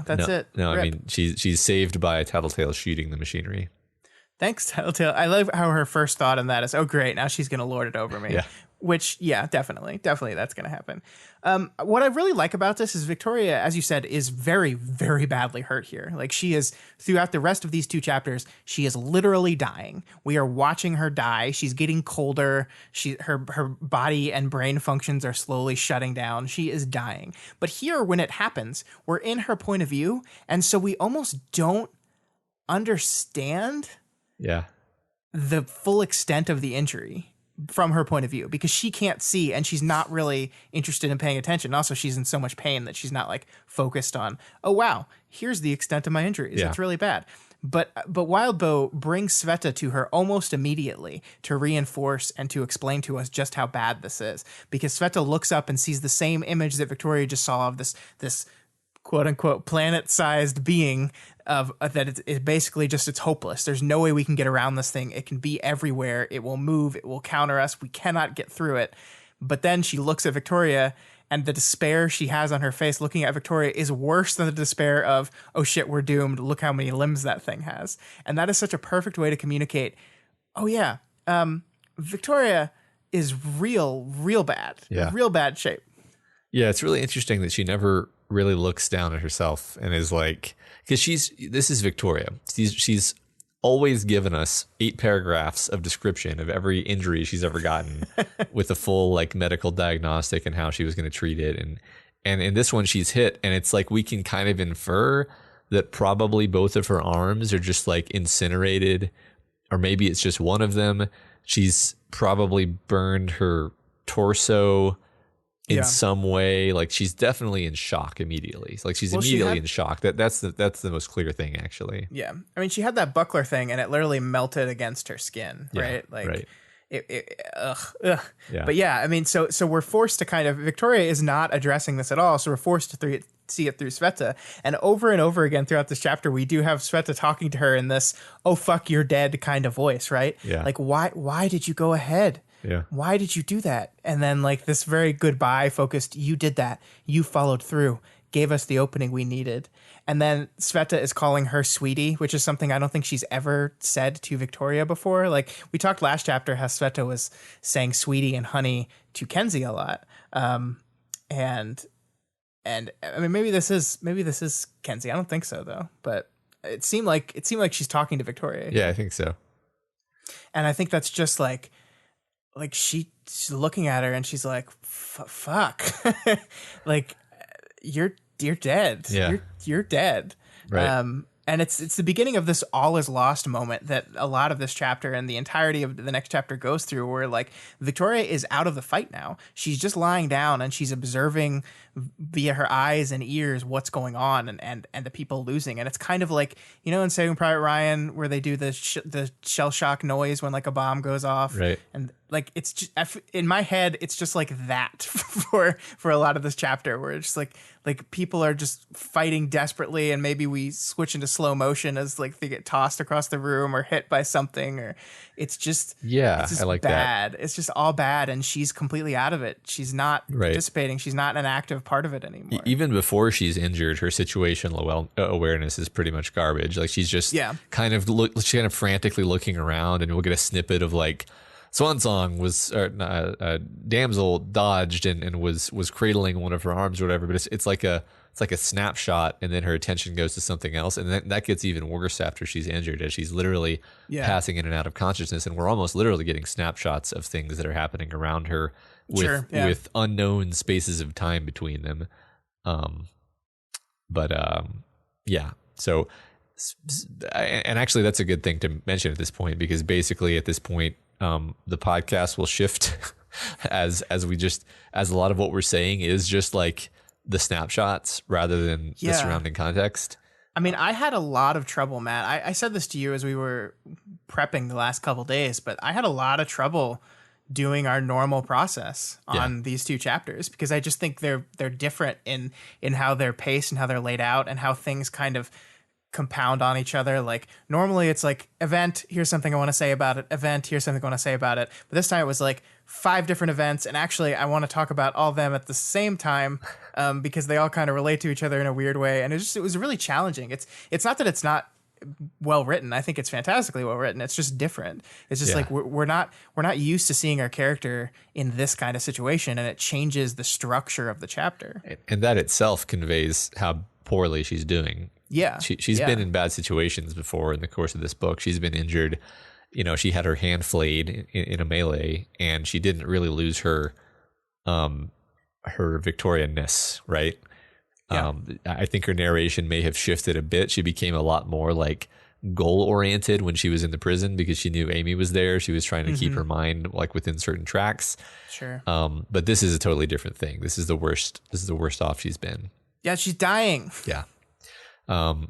That's it. No, Rip. I mean, she's saved by Tattletale shooting the machinery. Thanks, Tattletale. I love how her first thought on that is, oh, great, now she's going to lord it over me. Yeah. Which, yeah, definitely that's going to happen. What I really like about this is Victoria, as you said, is very, very badly hurt here. Like she is, throughout the rest of these 2 chapters, she is literally dying. We are watching her die. She's getting colder. Her body and brain functions are slowly shutting down. She is dying. But here, when it happens, we're in her point of view, and so we almost don't understand the full extent of the injury from her point of view, because she can't see and she's not really interested in paying attention. Also, she's in so much pain that she's not like focused on, oh wow, here's the extent of my injuries. It's really bad. But Wildbow brings Sveta to her almost immediately to reinforce and to explain to us just how bad this is, because Sveta looks up and sees the same image that Victoria just saw of this quote unquote planet-sized being of that it's basically just, it's hopeless. There's no way we can get around this thing. It can be everywhere. It will move. It will counter us. We cannot get through it. But then she looks at Victoria, and the despair she has on her face looking at Victoria is worse than the despair of, oh shit, we're doomed. Look how many limbs that thing has. And that is such a perfect way to communicate, oh yeah, Victoria is real bad. Yeah. Real bad shape. Yeah, it's really interesting that she never really looks down at herself and is like, because this is Victoria. She's always given us 8 paragraphs of description of every injury she's ever gotten with a full like medical diagnostic and how she was going to treat it. And in this one she's hit, and it's like we can kind of infer that probably both of her arms are just like incinerated, or maybe it's just one of them. She's probably burned her torso in some way. Like she's definitely in shock immediately. Like she's immediately in shock. That's the most clear thing, actually. Yeah. I mean, she had that buckler thing and it literally melted against her skin, right? Like right. Ugh. Yeah. But yeah, I mean, so we're forced to kind of, Victoria is not addressing this at all. So we're forced to see it through Sveta. And over again throughout this chapter, we do have Sveta talking to her in this, oh, fuck, you're dead kind of voice, right? Yeah. Like, why did you go ahead? Yeah. Why did you do that? And then like this very goodbye focused, you did that. You followed through, gave us the opening we needed. And then Sveta is calling her sweetie, which is something I don't think she's ever said to Victoria before. Like we talked last chapter how Sveta was saying sweetie and honey to Kenzie a lot. And I mean, maybe this is Kenzie. I don't think so though, but it seemed like she's talking to Victoria. Yeah, I think so. And I think that's just like she's looking at her and she's like, fuck, like you're dead. Yeah. You're dead. Right. And it's the beginning of this all is lost moment that a lot of this chapter and the entirety of the next chapter goes through, where like Victoria is out of the fight now. She's just lying down and she's observing via her eyes and ears what's going on and the people losing. And it's kind of like, you know, in Saving Private Ryan where they do the shell shock noise when like a bomb goes off. Right. And like, it's just, in my head, it's just like that for a lot of this chapter, where it's just like people are just fighting desperately, and maybe we switch into slow motion as like they get tossed across the room or hit by something, or it's just I like bad. that. It's just all bad, and she's completely out of it. She's not participating. She's not an active part of it anymore. Even before she's injured, her situational awareness is pretty much garbage. Like she's just kind of frantically looking around, and we'll get a snippet of like Swan Song was damsel dodged and was cradling one of her arms or whatever, but it's like a snapshot, and then her attention goes to something else, and then that gets even worse after she's injured, as she's literally passing in and out of consciousness, and we're almost literally getting snapshots of things that are happening around her with unknown spaces of time between them. So, and actually that's a good thing to mention at this point, because basically at this point, the podcast will shift as a lot of what we're saying is just like the snapshots rather than the surrounding context. I mean, I had a lot of trouble, Matt. I said this to you as we were prepping the last couple days, but I had a lot of trouble doing our normal process on these two chapters because I just think they're different in how they're paced and how they're laid out and how things kind of compound on each other. Like normally it's like event, here's something I want to say about it, event, here's something I want to say about it, but this time it was like 5 different events, and actually I want to talk about all of them at the same time because they all kind of relate to each other in a weird way, and it was really challenging. It's not that it's not well written. I think it's fantastically well written. It's just different. It's just like we're not used to seeing our character in this kind of situation, and it changes the structure of the chapter. And that itself conveys how poorly she's doing. Yeah. She's been in bad situations before in the course of this book. She's been injured. You know, she had her hand flayed in a melee, and she didn't really lose her Victorian-ness, right? Yeah. I think her narration may have shifted a bit. She became a lot more like goal-oriented when she was in the prison because she knew Amy was there. She was trying to keep her mind like within certain tracks. Sure. But this is a totally different thing. This is the worst off she's been. Yeah, she's dying. Yeah.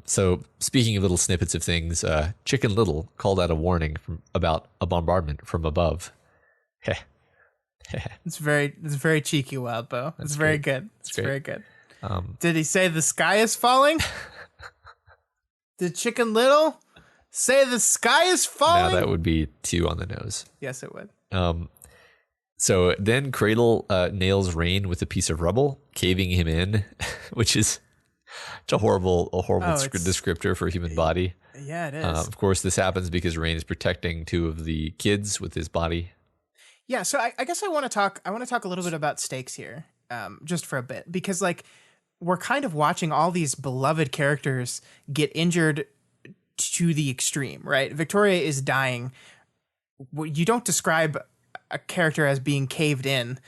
So speaking of little snippets of things, Chicken Little called out a warning about a bombardment from above. It's very cheeky, Wildbow. It's very good. It's very good. Did he say the sky is falling? Did Chicken Little say the sky is falling? No, that would be 2 on the nose. Yes, it would. So then Cradle nails Rain with a piece of rubble, caving him in, which is a horrible descriptor for a human body. Yeah, it is. Of course, this happens because Rain is protecting 2 of the kids with his body. Yeah, so I guess I want to talk a little bit about stakes here, just for a bit, because like we're kind of watching all these beloved characters get injured to the extreme, right? Victoria is dying. You don't describe a character as being caved in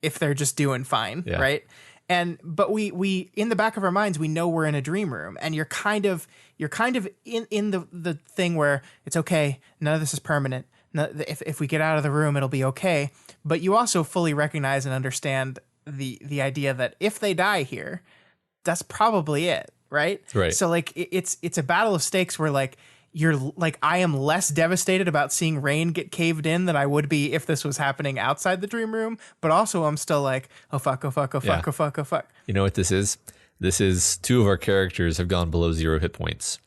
if they're just doing fine, right? But we in the back of our minds we know we're in a dream room, and you're kind of in the thing where it's okay, none of this is permanent. If we get out of the room, it'll be okay. But you also fully recognize and understand the idea that if they die here, that's probably it, right? Right. So like it's a battle of stakes where like you're like I am less devastated about seeing Rain get caved in than I would be if this was happening outside the dream room. But also I'm still like, oh fuck, oh fuck, oh fuck, oh fuck, oh fuck. You know what this is? This is 2 of our characters have gone below 0 hit points.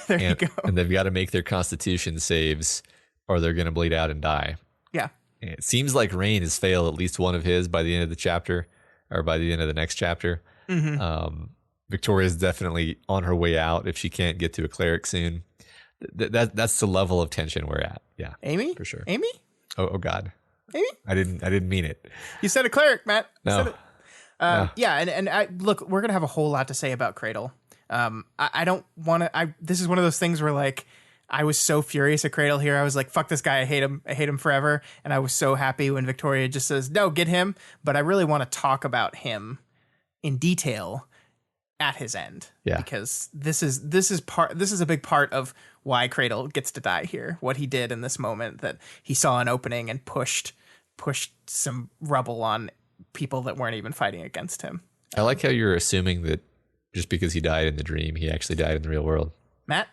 You go. And they've got to make their Constitution saves, or they're going to bleed out and die. Yeah. And it seems like Rain has failed at least one of his by the end of the chapter, or by the end of the next chapter. Victoria's definitely on her way out if she can't get to a cleric soon. That's the level of tension we're at. Yeah. Amy? For sure. Amy? Oh God. Amy? I didn't mean it. You said a cleric, Matt. No. No. Yeah, and I look, we're gonna have a whole lot to say about Cradle. I don't want to. This is one of those things where like I was so furious at Cradle here. I was like, "Fuck this guy! I hate him forever." And I was so happy when Victoria just says, "No, get him." But I really want to talk about him in detail at his end, because this is a big part of why Cradle gets to die here. What he did in this moment, that he saw an opening and pushed some rubble on people that weren't even fighting against him. I like how you're assuming that just because he died in the dream, he actually died in the real world. Matt,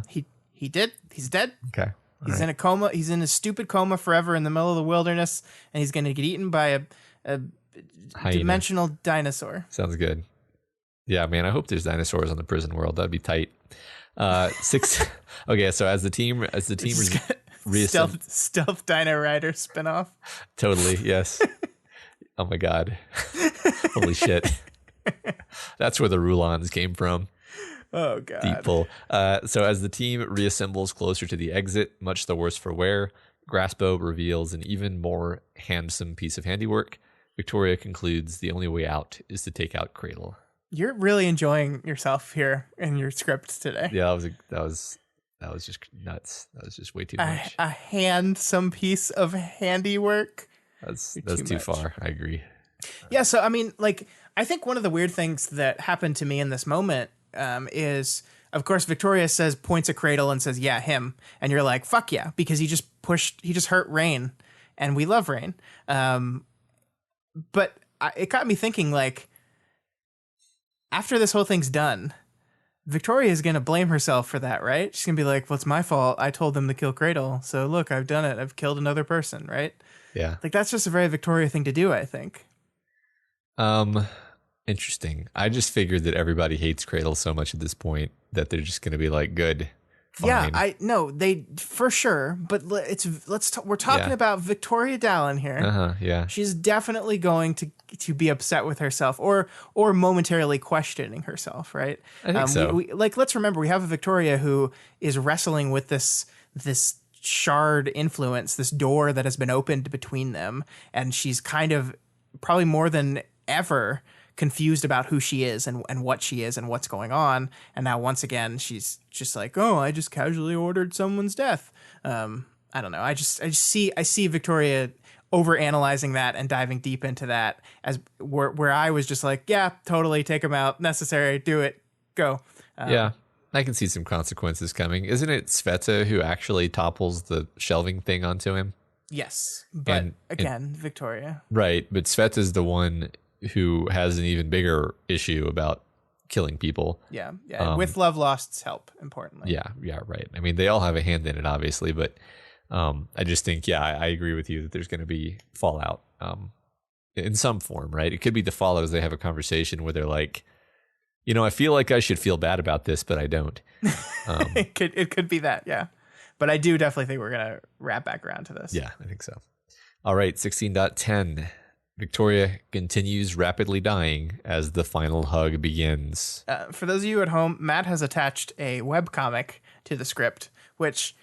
he did. He's dead. Okay. He's in a coma. He's in a stupid coma forever in the middle of the wilderness, and he's going to get eaten by a dimensional dinosaur. Sounds good. Yeah, man, I hope there's dinosaurs on the prison world. That'd be tight. 6. Okay, so as the team stealth Dino Rider spinoff. Totally, yes. Oh my God. Holy shit. That's where the Rulons came from. Oh God. Deep pull. So as the team reassembles closer to the exit, much the worse for wear, Grassbow reveals an even more handsome piece of handiwork. Victoria concludes the only way out is to take out Cradle. You're really enjoying yourself here in your script today. Yeah, that was just nuts. That was just way too much. A handsome piece of handiwork. That's too far. I agree. Yeah, so I mean, like, I think one of the weird things that happened to me in this moment is, of course, Victoria points at Cradle and says, "Yeah, him," and you're like, "Fuck yeah," because he just hurt Rain, and we love Rain. But it got me thinking, like, after this whole thing's done, Victoria is going to blame herself for that, right? She's going to be like, well, it's my fault. I told them to kill Cradle. So look, I've done it. I've killed another person, right? Yeah. Like, that's just a very Victoria thing to do, I think. Interesting. I just figured that everybody hates Cradle so much at this point that they're just going to be like, good. Fine. Yeah, I no, they for sure. But we're talking about Victoria Dallin here. Yeah. She's definitely going to be upset with herself, or momentarily questioning herself, right? I think so. Let's remember, we have a Victoria who is wrestling with this shard influence, this door that has been opened between them, and she's kind of probably more than ever confused about who she is and what she is and what's going on. And now once again, she's just like, oh, I just casually ordered someone's death. I don't know. I see Victoria overanalyzing that and diving deep into that as where I was just like, yeah, totally, take him out. Necessary. Do it. Go. Yeah. I can see some consequences coming. Isn't it Sveta who actually topples the shelving thing onto him? Yes. But Victoria. Right. But Sveta's the one who has an even bigger issue about killing people. Yeah. With Love Lost's help, importantly. Yeah, right. I mean, they all have a hand in it, obviously, but I just think, I agree with you that there's going to be fallout in some form, right? It could be the follows. They have a conversation where they're like, I feel like I should feel bad about this, but I don't. It could be that, yeah. But I do definitely think we're going to wrap back around to this. Yeah, I think so. All right, 16.10. Victoria continues rapidly dying as the final hug begins. For those of you at home, Matt has attached a webcomic to the script, which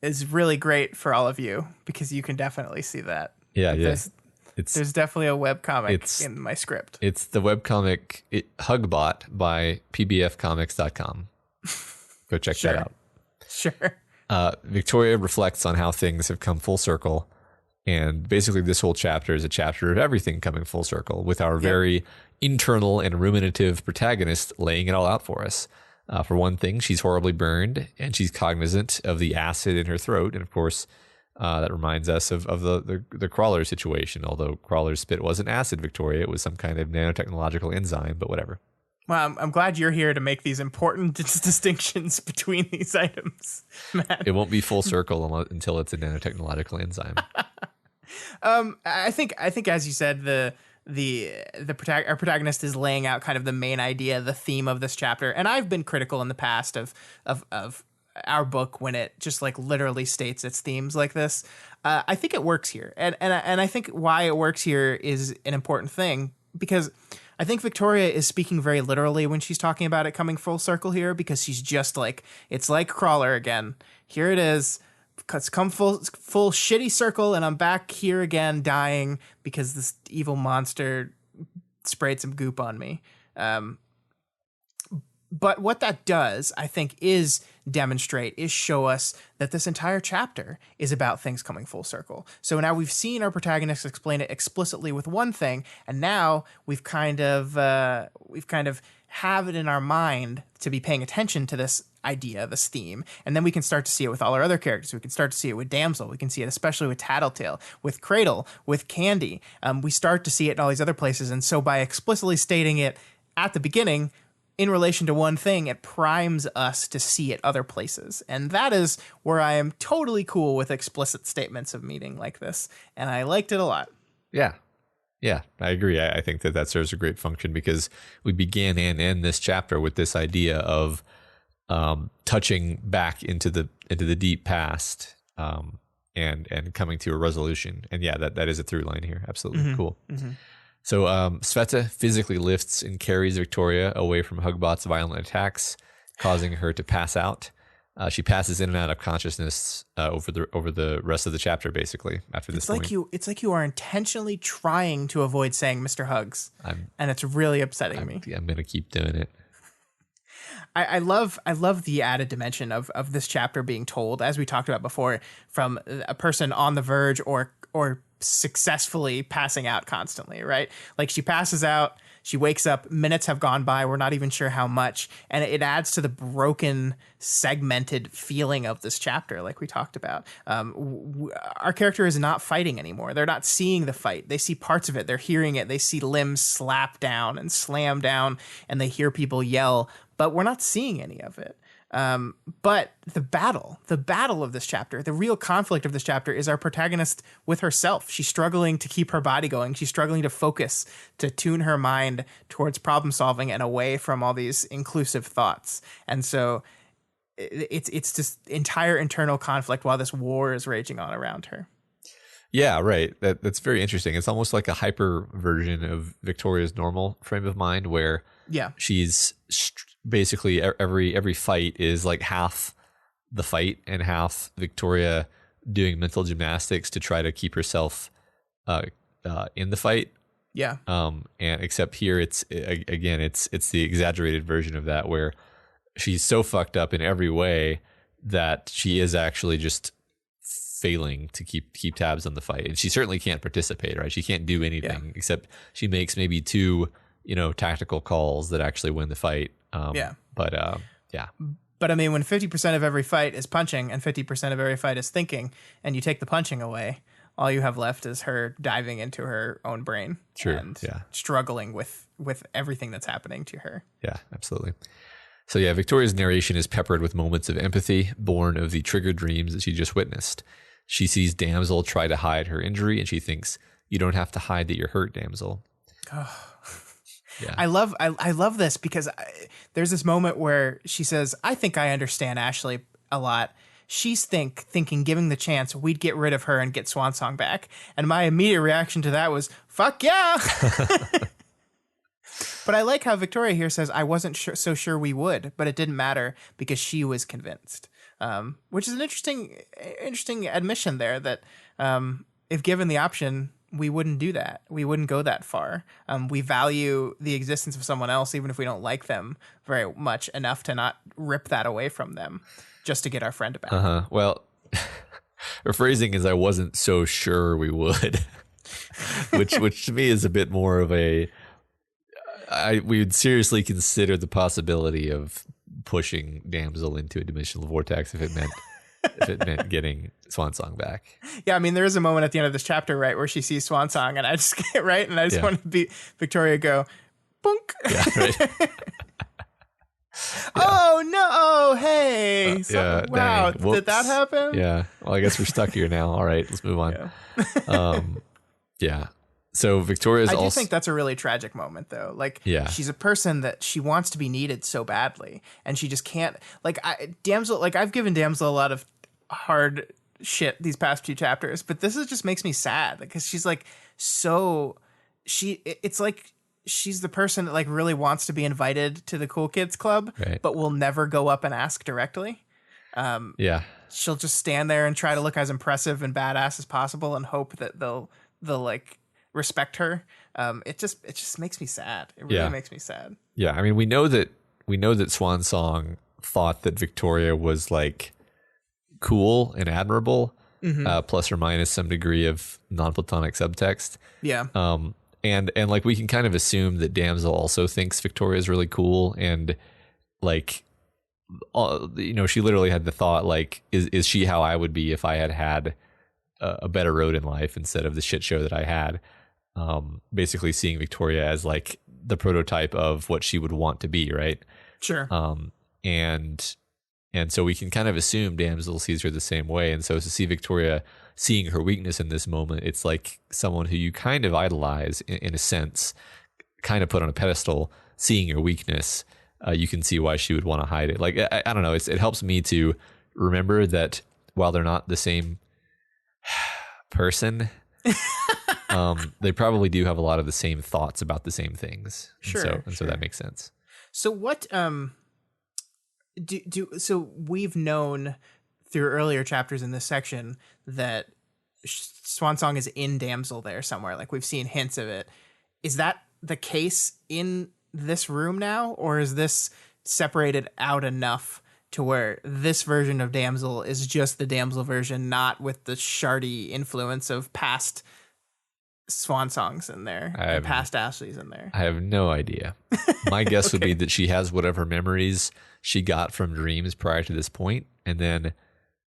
is really great for all of you because you can definitely see that. Yeah. There's definitely a webcomic in my script. It's the webcomic Hugbot by pbfcomics.com. Go check that out. Sure. Victoria reflects on how things have come full circle. And basically this whole chapter is a chapter of everything coming full circle with our very internal and ruminative protagonist laying it all out for us. For one thing, she's horribly burned and she's cognizant of the acid in her throat. And of course, that reminds us of the Crawler situation, although Crawler's spit wasn't acid, Victoria. It was some kind of nanotechnological enzyme, but whatever. Well, I'm glad you're here to make these important distinctions between these items, Matt. It won't be full circle until it's a nanotechnological enzyme. I think as you said, our protagonist is laying out kind of the main idea, the theme of this chapter. And I've been critical in the past of our book when it just like literally states its themes like this. I think it works here, and I think why it works here is an important thing because I think Victoria is speaking very literally when she's talking about it coming full circle here, because she's just like, it's like Crawler again. Here it is. It's come full shitty circle, and I'm back here again dying because this evil monster sprayed some goop on me. But what that does, I think, is show us that this entire chapter is about things coming full circle. So now we've seen our protagonist explain it explicitly with one thing, and now we've kind of have it in our mind to be paying attention to this idea, this theme, and then we can start to see it with all our other characters. We can start to see it with Damsel. We can see it especially with Tattletale, with Cradle, with Candy. We start to see it in all these other places, and so by explicitly stating it at the beginning, in relation to one thing, it primes us to see it other places. And that is where I am totally cool with explicit statements of meaning like this. And I liked it a lot. Yeah, I agree. I think that serves a great function because we began and end this chapter with this idea of touching back into the deep past and coming to a resolution. And yeah, that is a through line here. Absolutely. Mm-hmm. Cool. Mm-hmm. So Sveta physically lifts and carries Victoria away from Hugbot's violent attacks, causing her to pass out. She passes in and out of consciousness over the rest of the chapter, basically. After this point, it's like you are intentionally trying to avoid saying Mr. Hugs, and it's really upsetting me. I'm gonna keep doing it. I love the added dimension of this chapter being told, as we talked about before, from a person on the verge or successfully passing out constantly, right? Like she passes out, she wakes up, minutes have gone by, we're not even sure how much, and it adds to the broken, segmented feeling of this chapter, like we talked about. Our character is not fighting anymore. They're not seeing the fight. They see parts of it. They're hearing it. They see limbs slap down and slam down, and they hear people yell, but we're not seeing any of it. But the battle of this chapter, the real conflict of this chapter is our protagonist with herself. She's struggling to keep her body going. She's struggling to focus, to tune her mind towards problem solving and away from all these inclusive thoughts. And so it's this entire internal conflict while this war is raging on around her. Yeah, right. That's very interesting. It's almost like a hyper version of Victoria's normal frame of mind, where she's basically every fight is like half the fight and half Victoria doing mental gymnastics to try to keep herself in the fight. Yeah. And except here, it's the exaggerated version of that, where she's so fucked up in every way that she is actually just failing to keep tabs on the fight. And she certainly can't participate, right? She can't do anything except she makes maybe 2, tactical calls that actually win the fight. But I mean, when 50% of every fight is punching and 50% of every fight is thinking, and you take the punching away, all you have left is her diving into her own brain. True. And struggling with everything that's happening to her. Yeah, absolutely. So yeah, Victoria's narration is peppered with moments of empathy born of the triggered dreams that she just witnessed. She sees Damsel try to hide her injury, and she thinks, "You don't have to hide that you're hurt, Damsel." Oh. Yeah. I love this because there's this moment where she says, "I think I understand Ashley a lot." She's thinking, given the chance, we'd get rid of her and get Swansong back. And my immediate reaction to that was, "Fuck yeah!" But I like how Victoria here says, "I wasn't so sure we would, but it didn't matter because she was convinced," which is an interesting admission there. That if given the option, we wouldn't do that. We wouldn't go that far. We value the existence of someone else, even if we don't like them very much enough to not rip that away from them just to get our friend back. Well, her phrasing is, "I wasn't so sure we would," which to me is a bit more of a. We would seriously consider the possibility of pushing Damsel into a dimensional vortex if it meant getting Swansong back. Yeah, I mean, there is a moment at the end of this chapter, right, where she sees Swansong, and I just get right, and I just want to be Victoria go, "Bunk." Yeah, right. Oh no! Hey, wow! Did that happen? Yeah. Well, I guess we're stuck here now. All right, let's move on. Yeah. So Victoria's I do think that's a really tragic moment, though. Like, she's a person that she wants to be needed so badly, and she just can't. Like, Damsel. Like, I've given Damsel a lot of hard shit these past few chapters, but this just makes me sad because she's like it's like she's the person that like really wants to be invited to the cool kids club, but will never go up and ask directly. She'll just stand there and try to look as impressive and badass as possible and hope that they'll like respect her. It just makes me sad. It really makes me sad. Yeah, I mean, we know that Swansong thought that Victoria was like cool and admirable, plus or minus some degree of non-platonic subtext. Yeah. And like we can kind of assume that Damsel also thinks Victoria is really cool, and like, she literally had the thought like, is she how I would be if I had a better road in life instead of the shit show that I had? Basically seeing Victoria as like the prototype of what she would want to be, right? Sure. And so we can kind of assume Damsel sees her the same way. And so to see Victoria seeing her weakness in this moment, it's like someone who you kind of idolize in a sense, kind of put on a pedestal, seeing your weakness, you can see why she would want to hide it. Like, I don't know. It helps me to remember that while they're not the same person, they probably do have a lot of the same thoughts about the same things. Sure. So that makes sense. So what, so we've known through earlier chapters in this section that Swansong is in Damsel there somewhere. Like we've seen hints of it. Is that the case in this room now, or is this separated out enough to where this version of Damsel is just the Damsel version, not with the shardy influence of past Swansongs in there and past Ashleys in there? I have no idea. My guess would be that she has whatever memories she got from dreams prior to this point, and then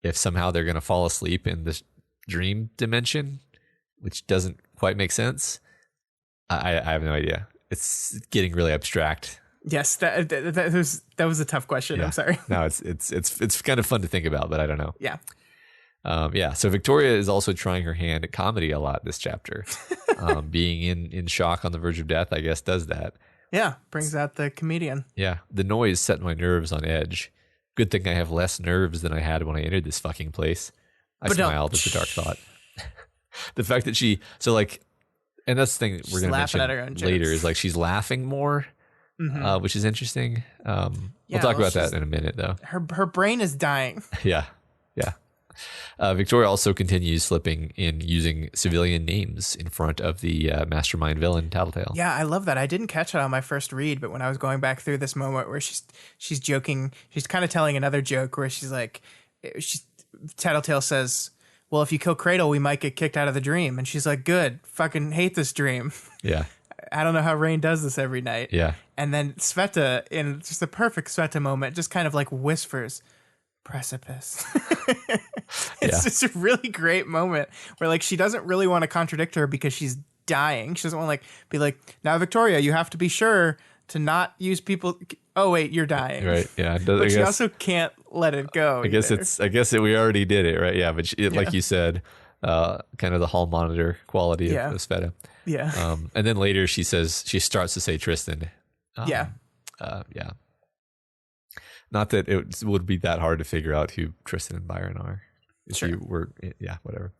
if somehow they're going to fall asleep in this dream dimension, which doesn't quite make sense, I have no idea. It's getting really abstract Yes, that was a tough question. Yeah. I'm sorry. No, it's kind of fun to think about, but I don't know. Yeah. Yeah. So Victoria is also trying her hand at comedy a lot this chapter. Being in shock on the verge of death, I guess, does that. Yeah, brings out the comedian. Yeah. The noise set my nerves on edge. Good thing I have less nerves than I had when I entered this fucking place. I smiled at the dark thought. The fact that and that's the thing we're going to mention later is like she's laughing more, which is interesting. We'll talk about that in a minute, though. Her brain is dying. Yeah. Yeah. Victoria also continues slipping in using civilian names in front of the mastermind villain, Tattletale. Yeah, I love that. I didn't catch it on my first read, but when I was going back through this moment where she's joking, she's kind of telling another joke where Tattletale says, well, if you kill Cradle, we might get kicked out of the dream. And she's like, good, fucking hate this dream. Yeah. I don't know how Rain does this every night. Yeah. And then Sveta, in just the perfect Sveta moment, just kind of like whispers, precipice. It's just a really great moment where like she doesn't really want to contradict her because she's dying. She doesn't want to like be like, now Victoria, you have to be sure to not use people. Oh wait, you're dying. Right. Yeah. But she also can't let it go. I guess we already did it, right? Yeah. But like you said, kind of the hall monitor quality of Sveta. Yeah. And then later she starts to say Tristan. Yeah. Not that it would be that hard to figure out who Tristan and Byron are. If you were, whatever.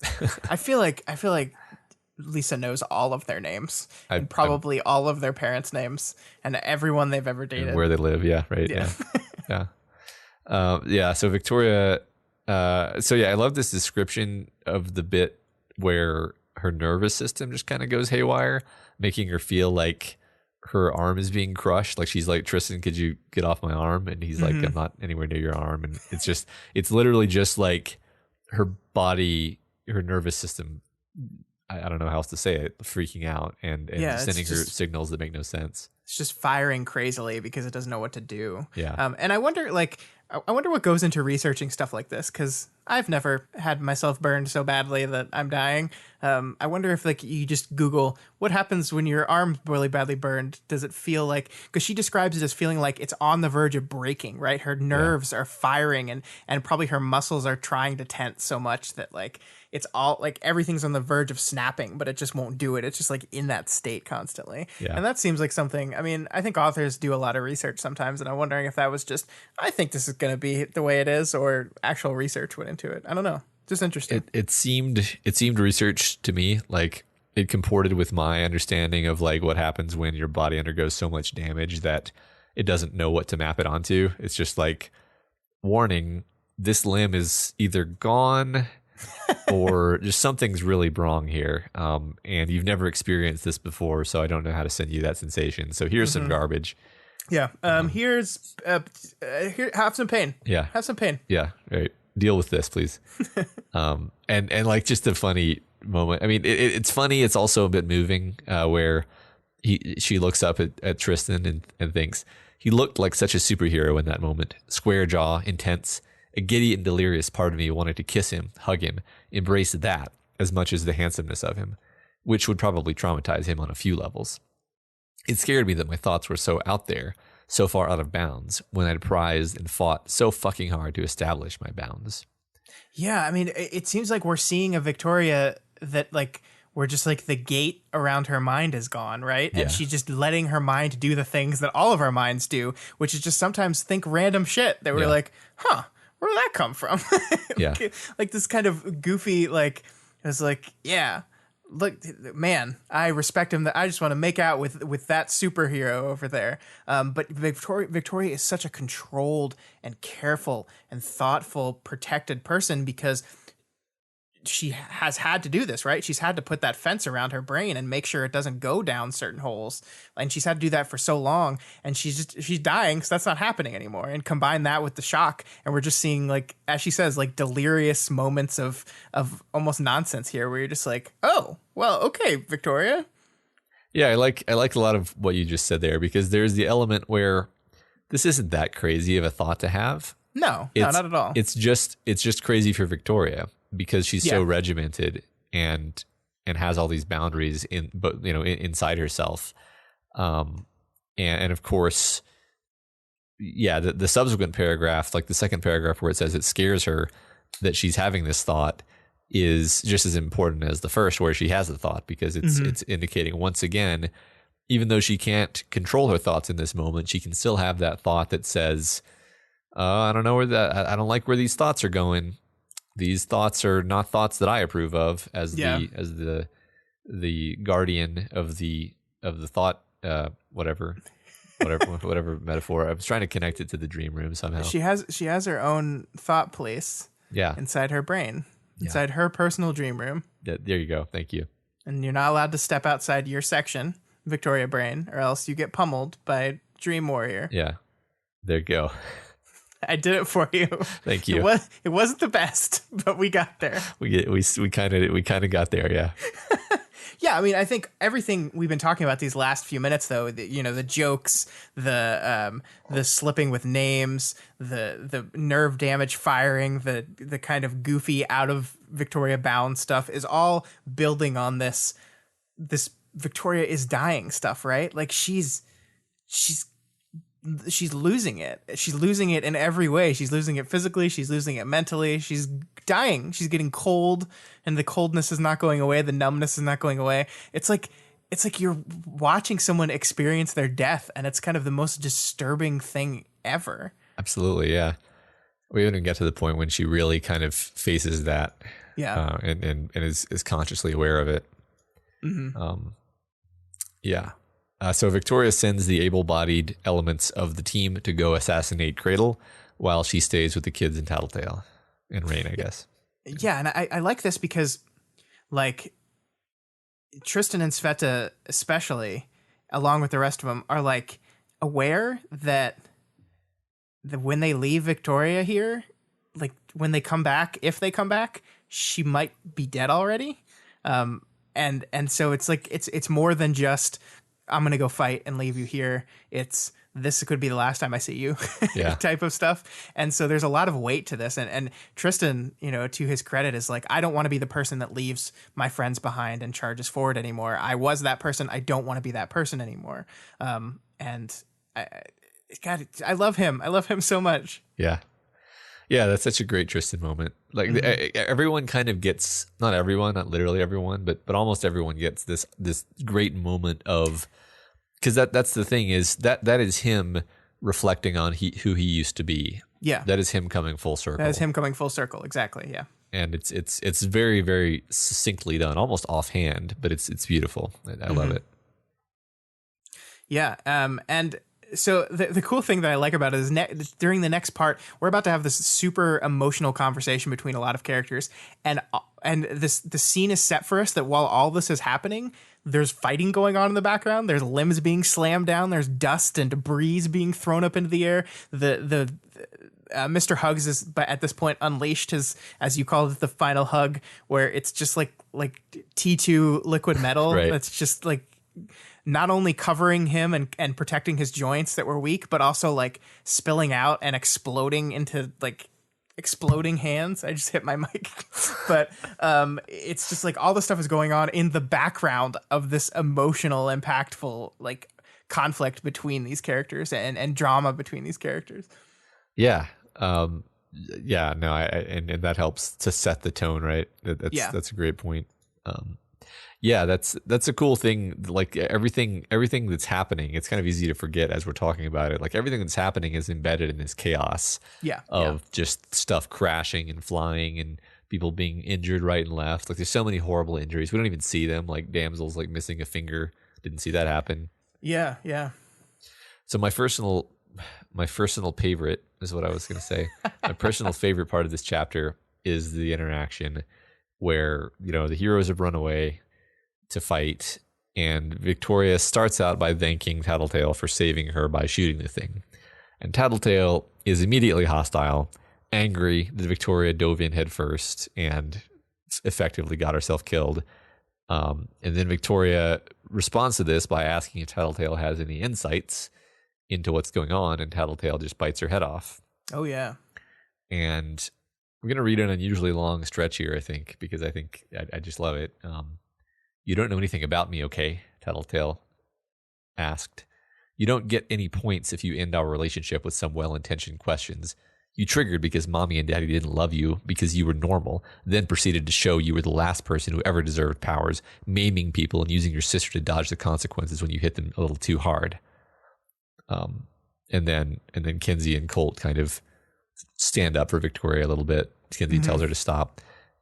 I feel like Lisa knows all of their names and probably all of their parents' names and everyone they've ever dated. And where they live. Yeah. Right. Yeah. Yeah. So Victoria. I love this description of the bit where her nervous system just kind of goes haywire, making her feel like her arm is being crushed. Like she's like, Tristan, could you get off my arm? And he's like, I'm not anywhere near your arm. And it's literally just like her body, her nervous system, I don't know how else to say it, freaking out and sending her signals that make no sense. It's just firing crazily because it doesn't know what to do. Yeah. And I wonder what goes into researching stuff like this, because I've never had myself burned so badly that I'm dying. I wonder if like you just Google what happens when your arm's really badly burned. Does it feel like, because she describes it as feeling like it's on the verge of breaking, right? Her nerves are firing and probably her muscles are trying to tense so much that like it's all like everything's on the verge of snapping, but it just won't do it. It's just like in that state constantly. Yeah. And that seems like something, I mean, I think authors do a lot of research sometimes, and I'm wondering if that was just, I think this is going to be the way it is, or actual research went into it. I don't know. Just interesting. It seemed research to me, like it comported with my understanding of like what happens when your body undergoes so much damage that it doesn't know what to map it onto. It's just like, warning, this limb is either gone or just something's really wrong here. And you've never experienced this before, so I don't know how to send you that sensation. So here's some garbage. Yeah. Here, have some pain. Yeah. Have some pain. Yeah. Right. Deal with this, please. And like just a funny moment. I mean, it's funny. It's also a bit moving, where she looks up at Tristan and thinks he looked like such a superhero in that moment. Square jaw, intense. A giddy and delirious part of me wanted to kiss him, hug him, embrace that as much as the handsomeness of him, which would probably traumatize him on a few levels. It scared me that my thoughts were so out there, so far out of bounds, when I'd prized and fought so fucking hard to establish my bounds. Yeah, I mean, it seems like we're seeing a Victoria that like, where just like the gate around her mind is gone, right? And she's just letting her mind do the things that all of our minds do, which is just sometimes think random shit that we're like, huh, where did that come from? Like this kind of goofy, like, it's like, yeah, look, man, I respect him. That I just want to make out with that superhero over there. But Victoria is such a controlled and careful and thoughtful, protected person because she has had to do this, right? She's had to put that fence around her brain and make sure it doesn't go down certain holes. And she's had to do that for so long, and she's dying because that's not happening anymore. And combine that with the shock, and we're just seeing, like, as she says, like delirious moments of almost nonsense here, where you're just like, oh, well, okay, Victoria. Yeah, I like a lot of what you just said there, because there's the element where this isn't that crazy of a thought to have. No, not at all. It's just crazy for Victoria, because she's so regimented and has all these boundaries inside herself. And of course, yeah, the subsequent paragraph, like the second paragraph where it says it scares her that she's having this thought, is just as important as the first where she has the thought, because it's indicating once again, even though she can't control her thoughts in this moment, she can still have that thought that says, I don't know I don't like where these thoughts are going. These thoughts are not thoughts that I approve of as the guardian of the thought, whatever metaphor. I was trying to connect it to the dream room somehow. She has her own thought place. Yeah. Inside her brain, inside her personal dream room. Yeah, there you go. Thank you. And you're not allowed to step outside your section, Victoria Brain, or else you get pummeled by Dream Warrior. Yeah. There you go. I did it for you. Thank you. It wasn't the best, but we got there. We kind of got there. Yeah. Yeah, I mean, I think everything we've been talking about these last few minutes, though, the jokes, the slipping with names, the nerve damage firing, the kind of goofy out of Victoria bound stuff is all building on this Victoria is dying stuff, right? Like she's losing it. She's losing it in every way. She's losing it physically. She's losing it mentally. She's dying. She's getting cold, and the coldness is not going away. The numbness is not going away. It's like you're watching someone experience their death, and it's kind of the most disturbing thing ever. Absolutely, yeah. We haven't even get to the point when she really kind of faces that, and is consciously aware of it. Mm-hmm. Yeah. So Victoria sends the able-bodied elements of the team to go assassinate Cradle while she stays with the kids in Tattletale and Rain, I guess. Yeah, and I like this because, like, Tristan and Sveta especially, along with the rest of them, are, like, aware that when they leave Victoria here, like, when they come back, if they come back, she might be dead already. And so it's like, it's more than just, I'm going to go fight and leave you here. It's, this could be the last time I see you type of stuff. And so there's a lot of weight to this. And Tristan, to his credit, is like, I don't want to be the person that leaves my friends behind and charges forward anymore. I was that person. I don't want to be that person anymore. And I love him. I love him so much. Yeah. Yeah, that's such a great Tristan moment. Like everyone kind of gets, not everyone, not literally everyone, but almost everyone gets this great moment of, because that's the thing is that is him reflecting on who he used to be. Yeah, that is him coming full circle. That is him coming full circle. Exactly. Yeah, and it's very, very succinctly done, almost offhand, but it's beautiful. I love it. Yeah, and. So the cool thing that I like about it is during the next part, we're about to have this super emotional conversation between a lot of characters, and the scene is set for us that while all this is happening, there's fighting going on in the background. There's limbs being slammed down. There's dust and debris being thrown up into the air. The Mr. Hugs is at this point unleashed his, as you called it, the final hug, where it's just like T2 liquid metal. Right. That's just like not only covering him and protecting his joints that were weak, but also like spilling out and exploding into like exploding hands. I just hit my mic. But it's just like all the stuff is going on in the background of this emotional, impactful like conflict between these characters and drama between these characters. Yeah. Yeah, no, and that helps to set the tone, right? That's a great point. Yeah, that's a cool thing. Like everything that's happening, it's kind of easy to forget as we're talking about it. Like everything that's happening is embedded in this chaos of just stuff crashing and flying and people being injured right and left. Like there's so many horrible injuries. We don't even see them. Like damsels like missing a finger. Didn't see that happen. Yeah, yeah. So my personal favorite is what I was going to say. My personal favorite part of this chapter is the interaction where, the heroes have run away to fight, and Victoria starts out by thanking Tattletale for saving her by shooting the thing. And Tattletale is immediately hostile, angry that Victoria dove in head first and effectively got herself killed. And then Victoria responds to this by asking if Tattletale has any insights into what's going on, and Tattletale just bites her head off. Oh, yeah. And we're going to read an unusually long stretch here, I think, because I think I just love it. You don't know anything about me, okay? Tattletale asked. You don't get any points if you end our relationship with some well-intentioned questions. You triggered because mommy and daddy didn't love you because you were normal, then proceeded to show you were the last person who ever deserved powers, maiming people and using your sister to dodge the consequences when you hit them a little too hard. And then Kinsey and Colt kind of stand up for Victoria a little bit. Kinsey tells her to stop.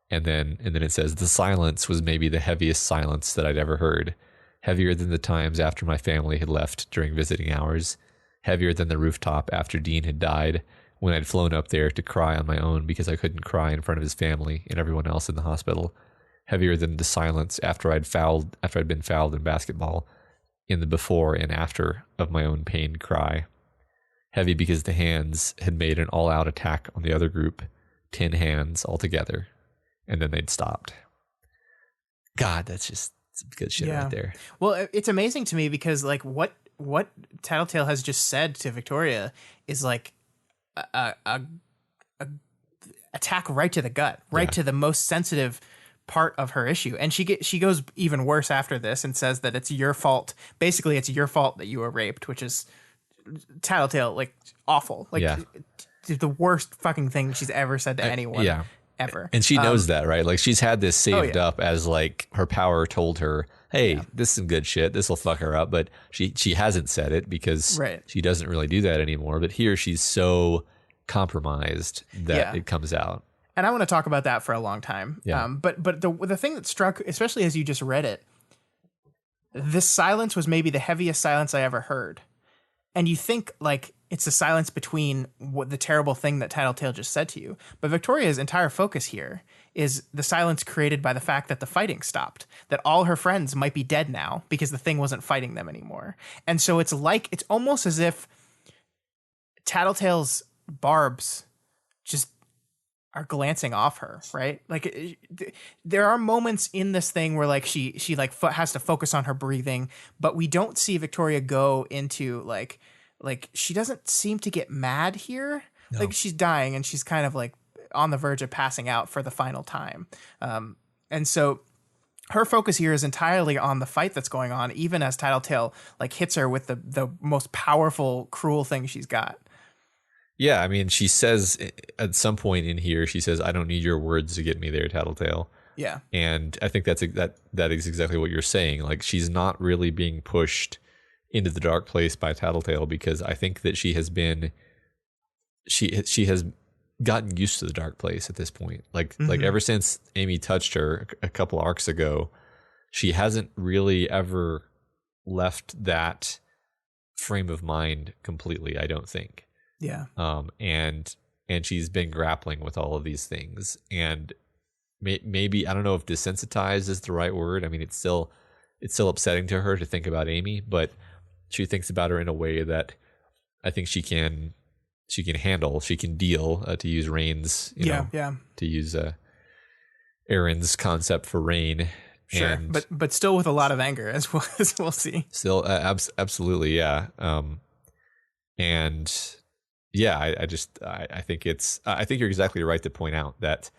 And then it says, the silence was maybe the heaviest silence that I'd ever heard. Heavier than the times after my family had left during visiting hours. Heavier than the rooftop after Dean had died, when I'd flown up there to cry on my own because I couldn't cry in front of his family and everyone else in the hospital. Heavier than the silence after I'd been fouled in basketball, in the before and after of my own pained cry. Heavy because the hands had made an all-out attack on the other group, 10 hands altogether, and then they'd stopped. God, that's just some good shit right there. Well, it's amazing to me because like what Tattletale has just said to Victoria is like a attack right to the gut, right to the most sensitive part of her issue. And she goes even worse after this and says that it's your fault. Basically, it's your fault that you were raped, which is Tattletale, like awful. Like the worst fucking thing she's ever said to anyone. Ever. And she knows that, right? Like she's had this saved up as like her power told her, hey, this is some good shit. This will fuck her up. But she hasn't said it because she doesn't really do that anymore. But here she's so compromised that it comes out. And I want to talk about that for a long time. But the thing that struck, especially as you just read it, this silence was maybe the heaviest silence I ever heard. And you think like it's the silence between what the terrible thing that Tattletale just said to you. But Victoria's entire focus here is the silence created by the fact that the fighting stopped, that all her friends might be dead now because the thing wasn't fighting them anymore. And so it's almost as if Tattletale's barbs just are glancing off her, right? Like there are moments in this thing where like she like has to focus on her breathing, but we don't see Victoria go into like she doesn't seem to get mad here. No. Like she's dying and she's kind of like on the verge of passing out for the final time. And so her focus here is entirely on the fight that's going on, even as Tattletale like hits her with the most powerful, cruel thing she's got. Yeah, I mean, she says at some point in here, she says, I don't need your words to get me there, Tattletale. Yeah. And I think that is exactly what you're saying. Like, she's not really being pushed into the dark place by Tattletale because I think that she has gotten used to the dark place at this point. Like ever since Amy touched her a couple arcs ago, she hasn't really ever left that frame of mind completely, I don't think. Yeah. And she's been grappling with all of these things, and maybe I don't know if desensitized is the right word. I mean, it's still upsetting to her to think about Amy, but she thinks about her in a way that I think she can handle. She can deal. To use Rain's, to use Aaron's concept for Rain. Sure, and but still with a lot of anger, as we'll see. Still, absolutely, yeah. And. Yeah, I think I think you're exactly right to point out that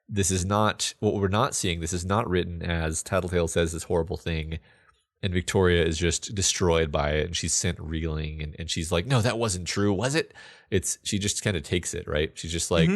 this is not what we're not seeing. This is not written as Tattletale says this horrible thing, and Victoria is just destroyed by it, and she's sent reeling, and she's like, no, that wasn't true, was it? She just kind of takes it, right? She's just like,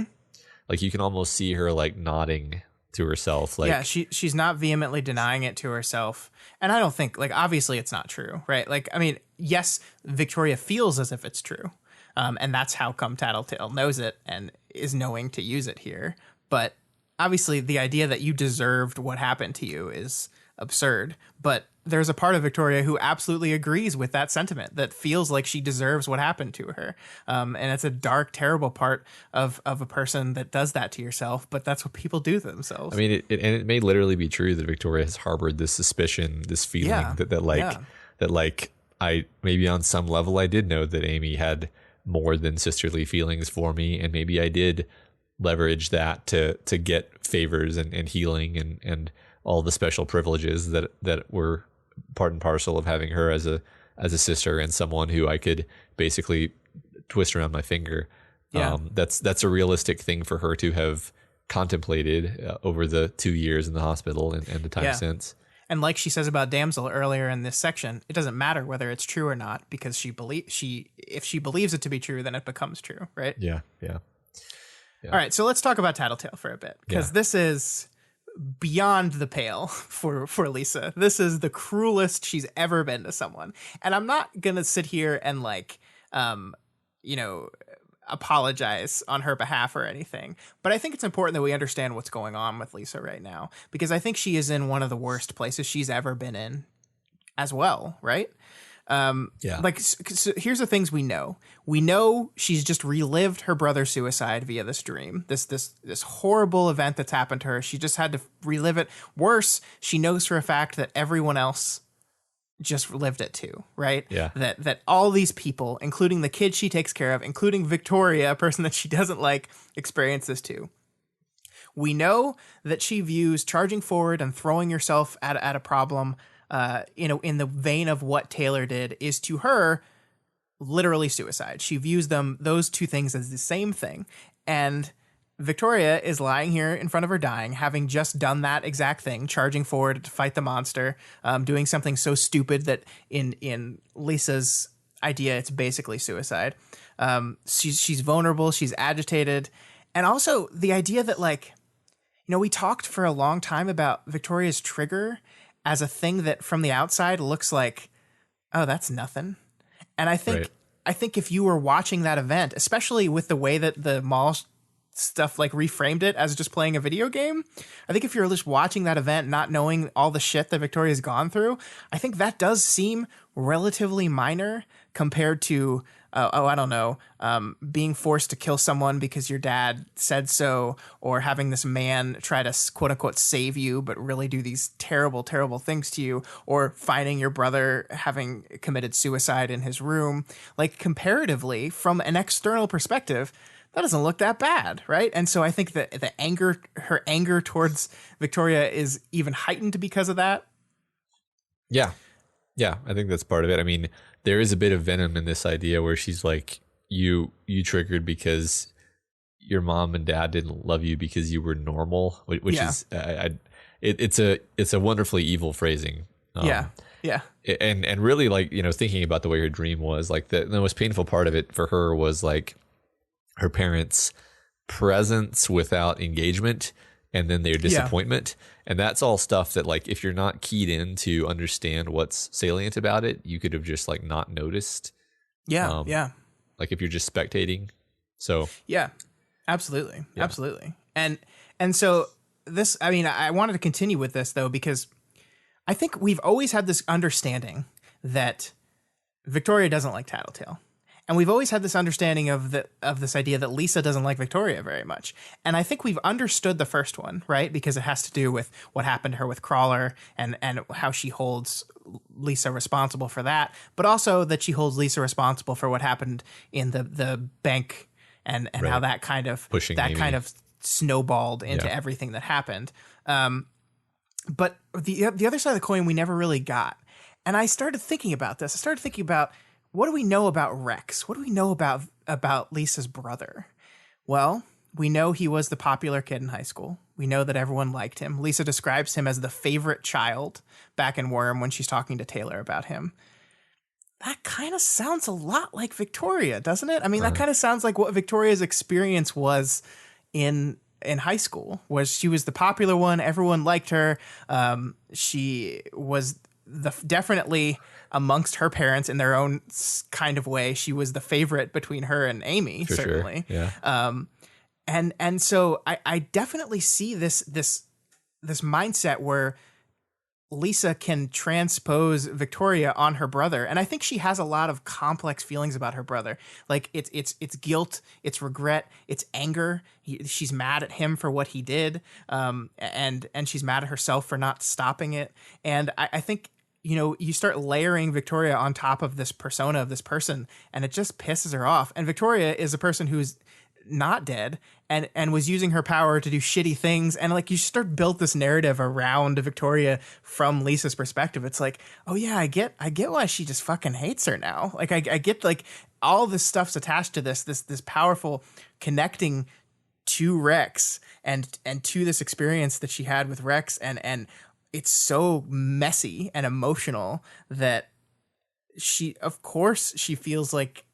like you can almost see her like nodding to herself, like yeah, she's not vehemently denying it to herself, and I don't think like obviously it's not true, right? Like I mean, yes, Victoria feels as if it's true. And that's how come Tattletale knows it and is knowing to use it here. But obviously the idea that you deserved what happened to you is absurd. But there's a part of Victoria who absolutely agrees with that sentiment, that feels like she deserves what happened to her. And it's a dark, terrible part of a person that does that to yourself. But that's what people do to themselves. I mean, it may literally be true that Victoria has harbored this suspicion, this feeling that I maybe on some level I did know that Amy had more than sisterly feelings for me, and maybe I did leverage that to get favors and healing and all the special privileges that were part and parcel of having her as a sister and someone who I could basically twist around my finger. Yeah. That's a realistic thing for her to have contemplated over the 2 years in the hospital and the time since. And like she says about Damsel earlier in this section, it doesn't matter whether it's true or not, because if she believes it to be true, then it becomes true, right? Yeah. All right, so let's talk about Tattletale for a bit, because this is beyond the pale for Lisa. This is the cruelest she's ever been to someone. And I'm not going to sit here and apologize on her behalf or anything. But I think it's important that we understand what's going on with Lisa right now, because I think she is in one of the worst places she's ever been in as well, right? So here's the things we know. We know she's just relived her brother's suicide via this dream. This horrible event that's happened to her. She just had to relive it. Worse, she knows for a fact that everyone else just lived it too, right? Yeah. That all these people, including the kid she takes care of, including Victoria, a person that she doesn't like, experience this too. We know that she views charging forward and throwing yourself at a problem in the vein of what Taylor did is, to her, literally suicide. She views those two things as the same thing. And Victoria is lying here in front of her dying, having just done that exact thing, charging forward to fight the monster, doing something so stupid that in Lisa's idea, it's basically suicide. She's vulnerable. She's agitated. And also the idea that, we talked for a long time about Victoria's trigger as a thing that from the outside looks like, oh, that's nothing. And I think if you were watching that event, especially with the way that the mall stuff reframed it as just playing a video game, I think if you're just watching that event, not knowing all the shit that Victoria's gone through, I think that does seem relatively minor compared to, being forced to kill someone because your dad said so, or having this man try to quote unquote save you, but really do these terrible, terrible things to you, or finding your brother having committed suicide in his room. Comparatively, from an external perspective, that doesn't look that bad, right? And so I think that her anger towards Victoria is even heightened because of that. Yeah, I think that's part of it. I mean, there is a bit of venom in this idea where she's like, you triggered because your mom and dad didn't love you because you were normal, which is it's a wonderfully evil phrasing. And really, thinking about the way her dream was, the most painful part of it for her was her parents' presence without engagement, and then their disappointment. And that's all stuff that, if you're not keyed in to understand what's salient about it, you could have just not noticed. If you're just spectating. So absolutely. And so this, I wanted to continue with this though, because I think we've always had this understanding that Victoria doesn't like Tattletale. And we've always had this understanding of this idea that Lisa doesn't like Victoria very much. And I think we've understood the first one, right? Because it has to do with what happened to her with Crawler and how she holds Lisa responsible for that. But also that she holds Lisa responsible for what happened in the bank and how that kind of kind of snowballed into everything that happened. But the other side of the coin we never really got. And I started thinking about this. I started thinking about, what do we know about Rex? What do we know about Lisa's brother? Well, we know he was the popular kid in high school. We know that everyone liked him. Lisa describes him as the favorite child back in Worm when she's talking to Taylor about him. That kind of sounds a lot like Victoria, doesn't it? I mean, that kind of sounds like what Victoria's experience was in high school, was she was the popular one. Everyone liked her. She was definitely amongst her parents in their own kind of way. She was the favorite between her and Amy, for certainly. Sure. Yeah. And so I definitely see this mindset where Lisa can transpose Victoria on her brother. And I think she has a lot of complex feelings about her brother. It's guilt, it's regret, it's anger. She's mad at him for what he did. And she's mad at herself for not stopping it. And I think, you start layering Victoria on top of this persona of this person, and it just pisses her off. And Victoria is a person who's not dead and was using her power to do shitty things. And you start build this narrative around Victoria from Lisa's perspective. It's like, oh yeah, I get why she just fucking hates her now. I get all this stuff's attached to this powerful connecting to Rex and to this experience that she had with Rex and it's so messy and emotional that of course she feels like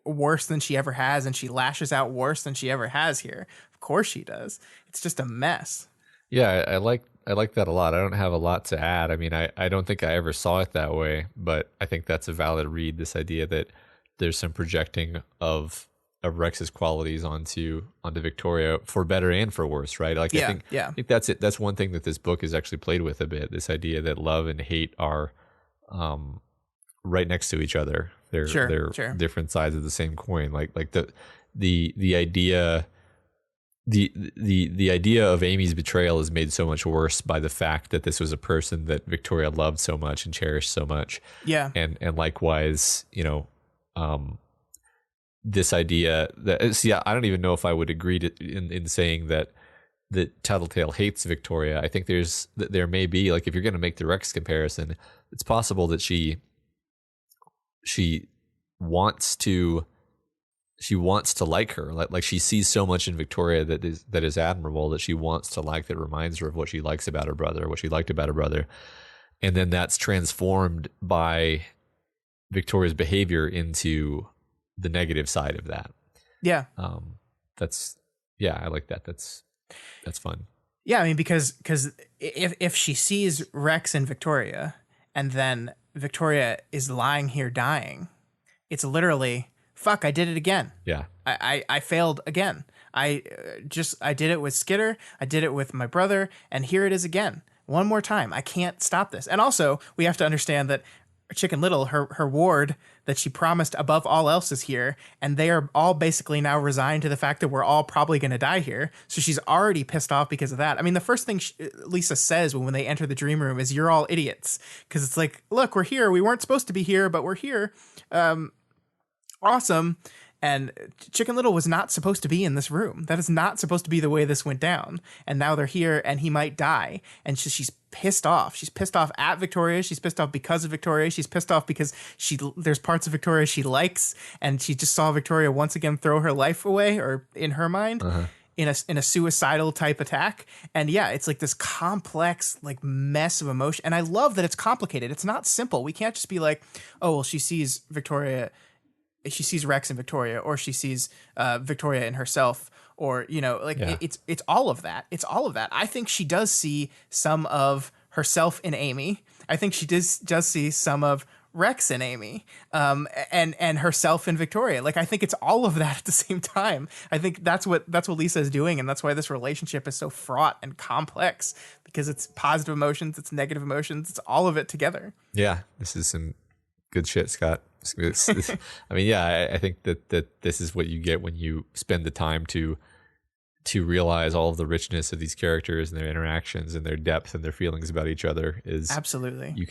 worse than she ever has, and she lashes out worse than she ever has here. Of course she does. It's just a mess. Yeah, I like that a lot. I don't have a lot to add. I mean, I don't think I ever saw it that way, but I think that's a valid read, this idea that there's some projecting of Rex's qualities onto Victoria for better and for worse, right? Like I think that's it. That's one thing that this book is actually played with a bit. This idea that love and hate are right next to each other. They're different sides of the same coin. Like the idea the idea of Amy's betrayal is made so much worse by the fact that this was a person that Victoria loved so much and cherished so much. Yeah. And likewise, this idea that, see, I don't even know if I would agree in saying that Tattletale hates Victoria. I think there may be, like, if you're going to make the Rex comparison, it's possible that she wants to like her, like she sees so much in Victoria that is admirable, that she wants to like, that reminds her of what she likes about her brother, what she liked about her brother, and then that's transformed by Victoria's behavior into the negative side of that. Yeah. I like that. That's fun. Yeah, I mean, because if she sees Rex and Victoria, and then Victoria is lying here dying, it's literally, fuck, I did it again. Yeah. I failed again. I did it with Skitter. I did it with my brother. And here it is again. One more time. I can't stop this. And also, we have to understand that Chicken Little, her ward that she promised above all else, is here. And they are all basically now resigned to the fact that we're all probably going to die here. So she's already pissed off because of that. I mean, the first thing Lisa says when they enter the dream room is, "You're all idiots." Because it's like, look, we're here. We weren't supposed to be here, but we're here. Awesome. And Chicken Little was not supposed to be in this room. That is not supposed to be the way this went down. And now they're here, and he might die. And she's pissed off. She's pissed off at Victoria. She's pissed off because of Victoria. She's pissed off because there's parts of Victoria she likes, and she just saw Victoria once again throw her life away, or in her mind. In a suicidal type attack. And yeah, it's like this complex, like, mess of emotion. And I love that it's complicated. It's not simple. We can't just be like, oh, well, she sees Rex and Victoria, or she sees Victoria in herself, or, it's all of that. It's all of that. I think she does see some of herself in Amy. I think she does see some of Rex and Amy, and herself in Victoria. Like, I think it's all of that at the same time. I think that's what Lisa is doing, and that's why this relationship is so fraught and complex, because it's positive emotions, it's negative emotions, it's all of it together. Yeah, this is some good shit, Scott. I mean, yeah, I think that this is what you get when you spend the time to realize all of the richness of these characters and their interactions and their depth and their feelings about each other. Is absolutely, you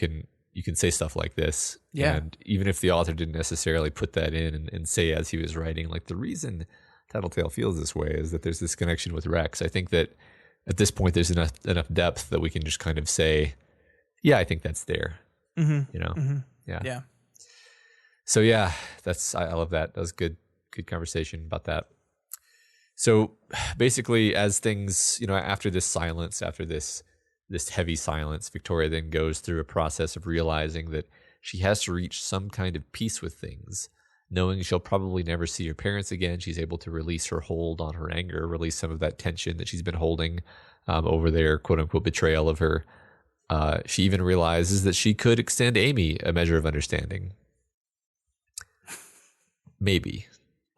can say stuff like this. Yeah. And even if the author didn't necessarily put that in and say as he was writing, like, the reason Tattletale feels this way is that there's this connection with Rex. I think that at this point there's enough depth that we can just kind of say, yeah, I think that's there. Mm-hmm. Mm-hmm. Yeah. So yeah, I love that. That was good conversation about that. So basically, as things, after this silence, after this heavy silence, Victoria then goes through a process of realizing that she has to reach some kind of peace with things. Knowing she'll probably never see her parents again, she's able to release her hold on her anger, release some of that tension that she's been holding over their quote-unquote betrayal of her. She even realizes that she could extend Amy a measure of understanding. Maybe.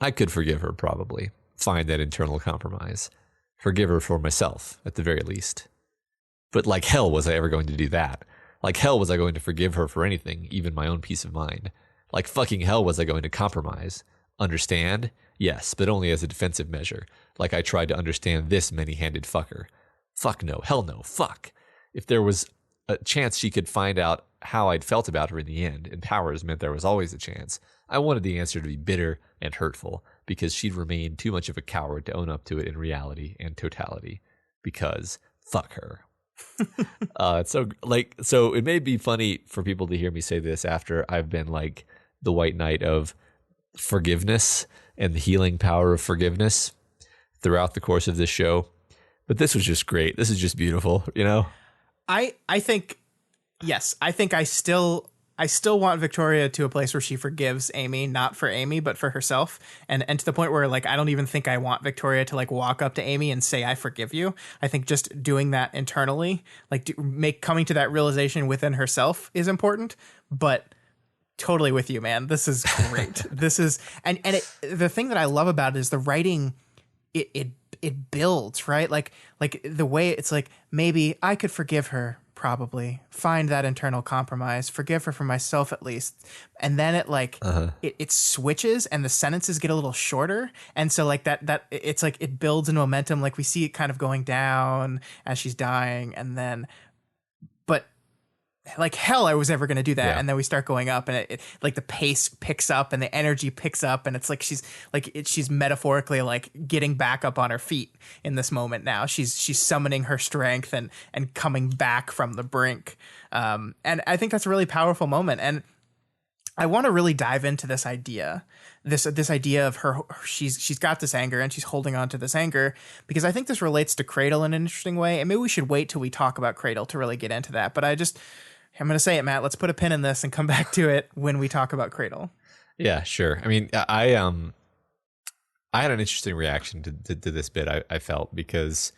I could forgive her, probably. Find that internal compromise. Forgive her for myself, at the very least. But like hell was I ever going to do that. Like hell was I going to forgive her for anything, even my own peace of mind. Like fucking hell was I going to compromise. Understand? Yes, but only as a defensive measure. Like I tried to understand this many-handed fucker. Fuck no. Hell no. Fuck. If there was a chance she could find out how I'd felt about her in the end, and powers meant there was always a chance, I wanted the answer to be bitter and hurtful, because she'd remained too much of a coward to own up to it in reality and totality. Because fuck her. So it may be funny for people to hear me say this after I've been like the white knight of forgiveness and the healing power of forgiveness throughout the course of this show. But this was just great. This is just beautiful, I think yes, I think I still want Victoria to a place where she forgives Amy, not for Amy, but for herself. And to the point where like I don't even think I want Victoria to like walk up to Amy and say I forgive you. I think just doing that internally, like coming to that realization within herself is important, but totally with you, man. This is great. This is the thing that I love about it is the writing. It builds, right? Like the way it's like, maybe I could forgive her, probably find that internal compromise, forgive her for myself at least. And then it like it switches and the sentences get a little shorter. And so like that it's like it builds in momentum. Like we see it kind of going down as she's dying, and then but like hell I was ever going to do that. Yeah. And then we start going up, and it like the pace picks up and the energy picks up, and it's like she's metaphorically like getting back up on her feet in this moment. Now she's summoning her strength and coming back from the brink. And I think that's a really powerful moment. And I want to really dive into this idea, this idea of her. She's got this anger and she's holding on to this anger, because I think this relates to Cradle in an interesting way. And maybe we should wait till we talk about Cradle to really get into that. But I'm going to say it, Matt. Let's put a pin in this and come back to it when we talk about Cradle. Yeah, sure. I mean, I had an interesting reaction to this bit. I felt because,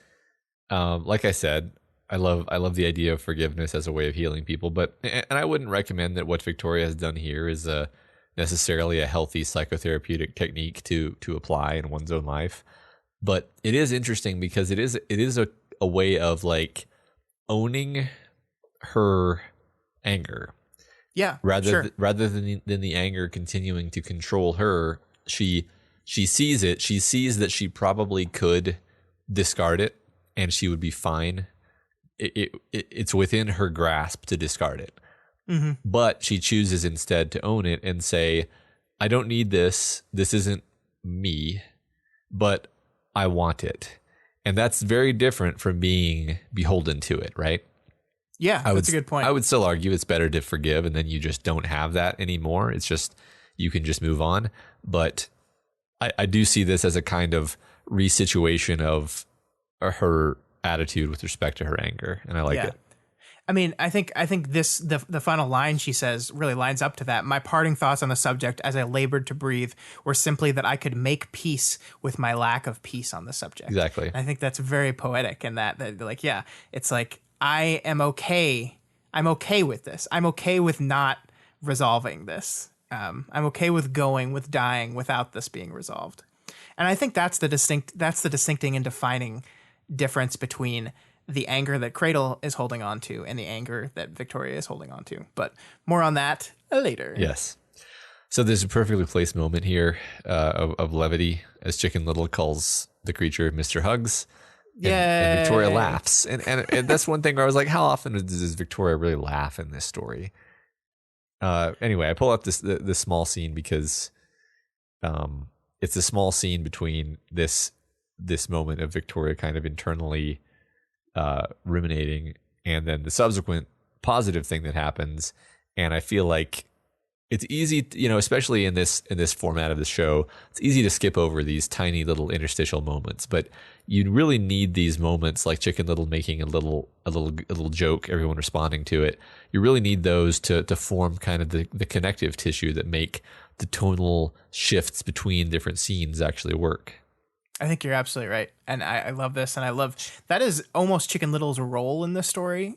like I said, I love the idea of forgiveness as a way of healing people. And I wouldn't recommend that what Victoria has done here is necessarily a healthy psychotherapeutic technique to apply in one's own life. But it is interesting because it is a way of like owning her anger. Yeah. Rather than the anger continuing to control her, she sees it. She sees that she probably could discard it and she would be fine. It's within her grasp to discard it. Mm-hmm. But she chooses instead to own it and say, I don't need this. This isn't me, but I want it. And that's very different from being beholden to it, right? Yeah, that's a good point. I would still argue it's better to forgive and then you just don't have that anymore. It's just, you can just move on. But I do see this as a kind of resituation of her attitude with respect to her anger. And I like it. I mean, I think this the final line she says really lines up to that. My parting thoughts on the subject as I labored to breathe were simply that I could make peace with my lack of peace on the subject. Exactly. And I think that's very poetic in that like, yeah, it's like, I am okay. I'm okay with this. I'm okay with not resolving this. I'm okay with dying without this being resolved. And I think that's the distincting and defining difference between the anger that Cradle is holding on to and the anger that Victoria is holding on to. But more on that later. Yes. So there's a perfectly placed moment here of levity as Chicken Little calls the creature Mr. Hugs. And Victoria laughs. And that's one thing where I was like, how often does Victoria really laugh in this story? Anyway, I pull up this small scene because it's a small scene between this moment of Victoria kind of internally ruminating and then the subsequent positive thing that happens. And I feel like it's easy, especially in this format of the show, it's easy to skip over these tiny little interstitial moments, but you really need these moments like Chicken Little making a little joke, everyone responding to it. You really need those to form kind of the connective tissue that make the tonal shifts between different scenes actually work. I think you're absolutely right. And I love this. And I love that is almost Chicken Little's role in this story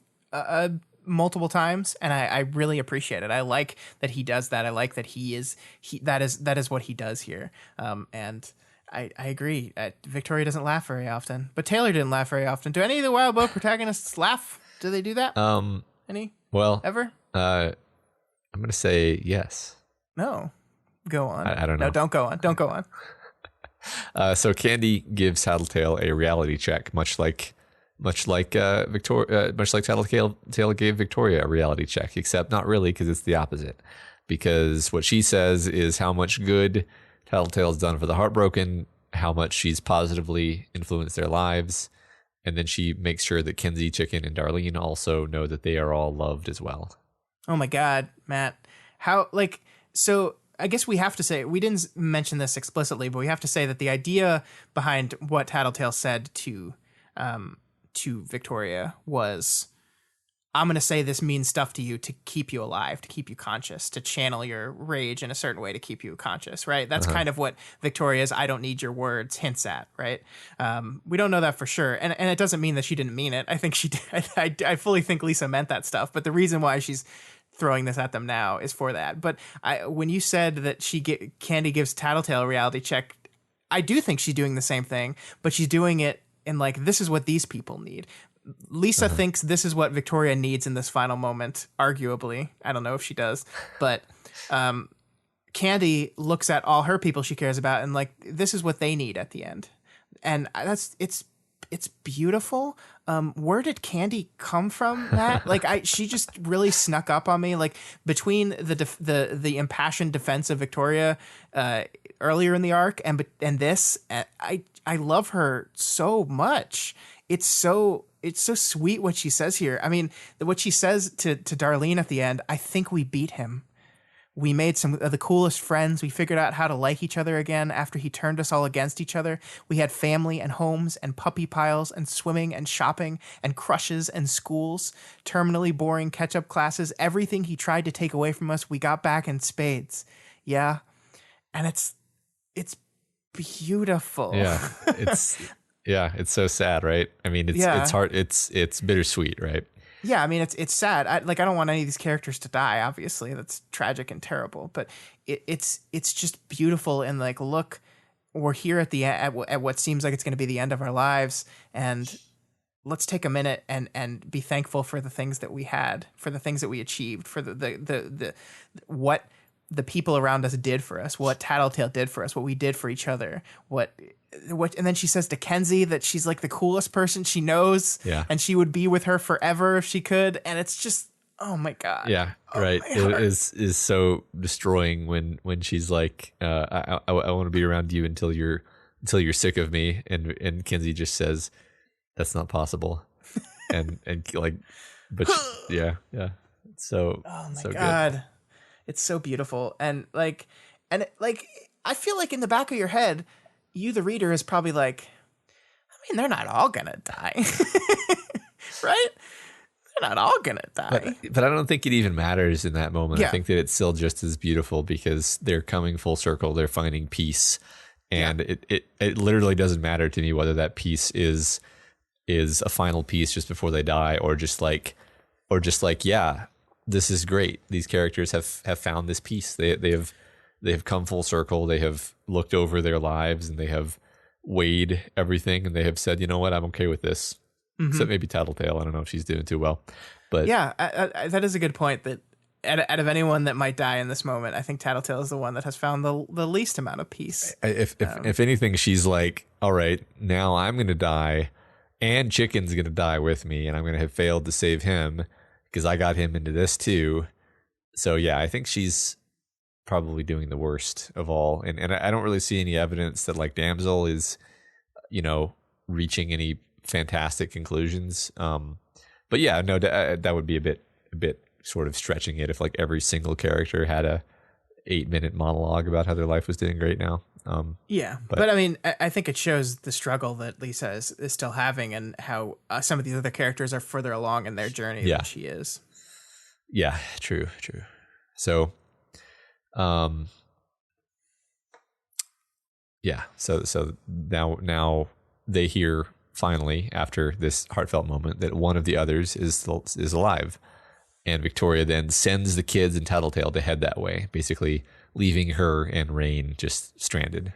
multiple times. And I really appreciate it. I like that he does that. I like that that is what he does here. And I agree. Victoria doesn't laugh very often, but Taylor didn't laugh very often. Do any of the Wild Boar protagonists laugh? Do they do that? Any? Well, ever? I'm going to say yes. No. Go on. I don't know. No, don't go on. Don't go on. So Candy gives Tattletale a reality check, much like Tattletale gave Victoria a reality check, except not really, because it's the opposite. Because what she says is how much good Tattletale's done for the heartbroken, how much she's positively influenced their lives, and then she makes sure that Kinsey, Chicken, and Darlene also know that they are all loved as well. Oh my God, Matt! So I guess we have to say, we didn't mention this explicitly, but we have to say that the idea behind what Tattletale said to Victoria was I'm going to say this mean stuff to you to keep you alive, to keep you conscious, to channel your rage in a certain way to keep you conscious, right? That's kind of what Victoria's "I don't need your words" hints at, right? We don't know that for sure. And it doesn't mean that she didn't mean it. I think she did. I fully think Lisa meant that stuff. But the reason why she's throwing this at them now is for that. But when you said that Candy gives Tattletale a reality check, I do think she's doing the same thing, but she's doing it in like, this is what these people need. Lisa thinks this is what Victoria needs in this final moment, arguably. I don't know if she does, but Candy looks at all her people she cares about and like, this is what they need at the end. And it's beautiful. Where did Candy come from, Matt? Like she just really snuck up on me. Like between the impassioned defense of Victoria earlier in the arc and this, I love her so much. It's so sweet what she says here. I mean, what she says to Darlene at the end, I think we beat him. We made some of the coolest friends. We figured out how to like each other again after he turned us all against each other. We had family and homes and puppy piles and swimming and shopping and crushes and schools, terminally boring catch-up classes. Everything he tried to take away from us, we got back in spades. Yeah. And it's beautiful. Yeah. It's so sad, right? I mean, it's hard. It's bittersweet, right? Yeah, I mean, it's sad. I don't want any of these characters to die. Obviously, that's tragic and terrible. But it's just beautiful. And like, look, we're here at the at what seems like it's going to be the end of our lives, and let's take a minute and be thankful for the things that we had, for the things that we achieved, for the what the people around us did for us, what Tattletale did for us, what we did for each other, what, and then she says to Kenzie that she's like the coolest person she knows, and she would be with her forever if she could, and it's just, oh my god, right. It is so destroying when she's like, I want to be around you until you're sick of me, and Kenzie just says that's not possible, and like, but yeah, so oh my so god. Good. It's so beautiful. And I feel like in the back of your head, you, the reader, is probably like, I mean, they're not all going to die. Right? They're not all going to die. But I don't think it even matters in that moment. Yeah. I think that it's still just as beautiful because they're coming full circle. They're finding peace. And it literally doesn't matter to me whether that peace is a final piece just before they die or just like, yeah, this is great. These characters have found this peace. They have come full circle. They have looked over their lives and they have weighed everything and they have said, you know what, I'm okay with this. Except maybe Tattletale. I don't know if she's doing too well. But yeah, that is a good point. That out of anyone that might die in this moment, I think Tattletale is the one that has found the least amount of peace. If anything, she's like, all right, now I'm going to die, and Chicken's going to die with me, and I'm going to have failed to save him. Because I got him into this too. So yeah, I think she's probably doing the worst of all. And I don't really see any evidence that like Damsel is, reaching any fantastic conclusions. But yeah, no, that would be a bit sort of stretching it if like every single character had a 8-minute monologue about how their life was doing great now. But I mean, I think it shows the struggle that Lisa is still having and how some of these other characters are further along in their journey than she is. Yeah, true. So, so now they hear finally after this heartfelt moment that one of the others is alive, and Victoria then sends the kids and Tattletale to head that way, basically leaving her and Rain just stranded.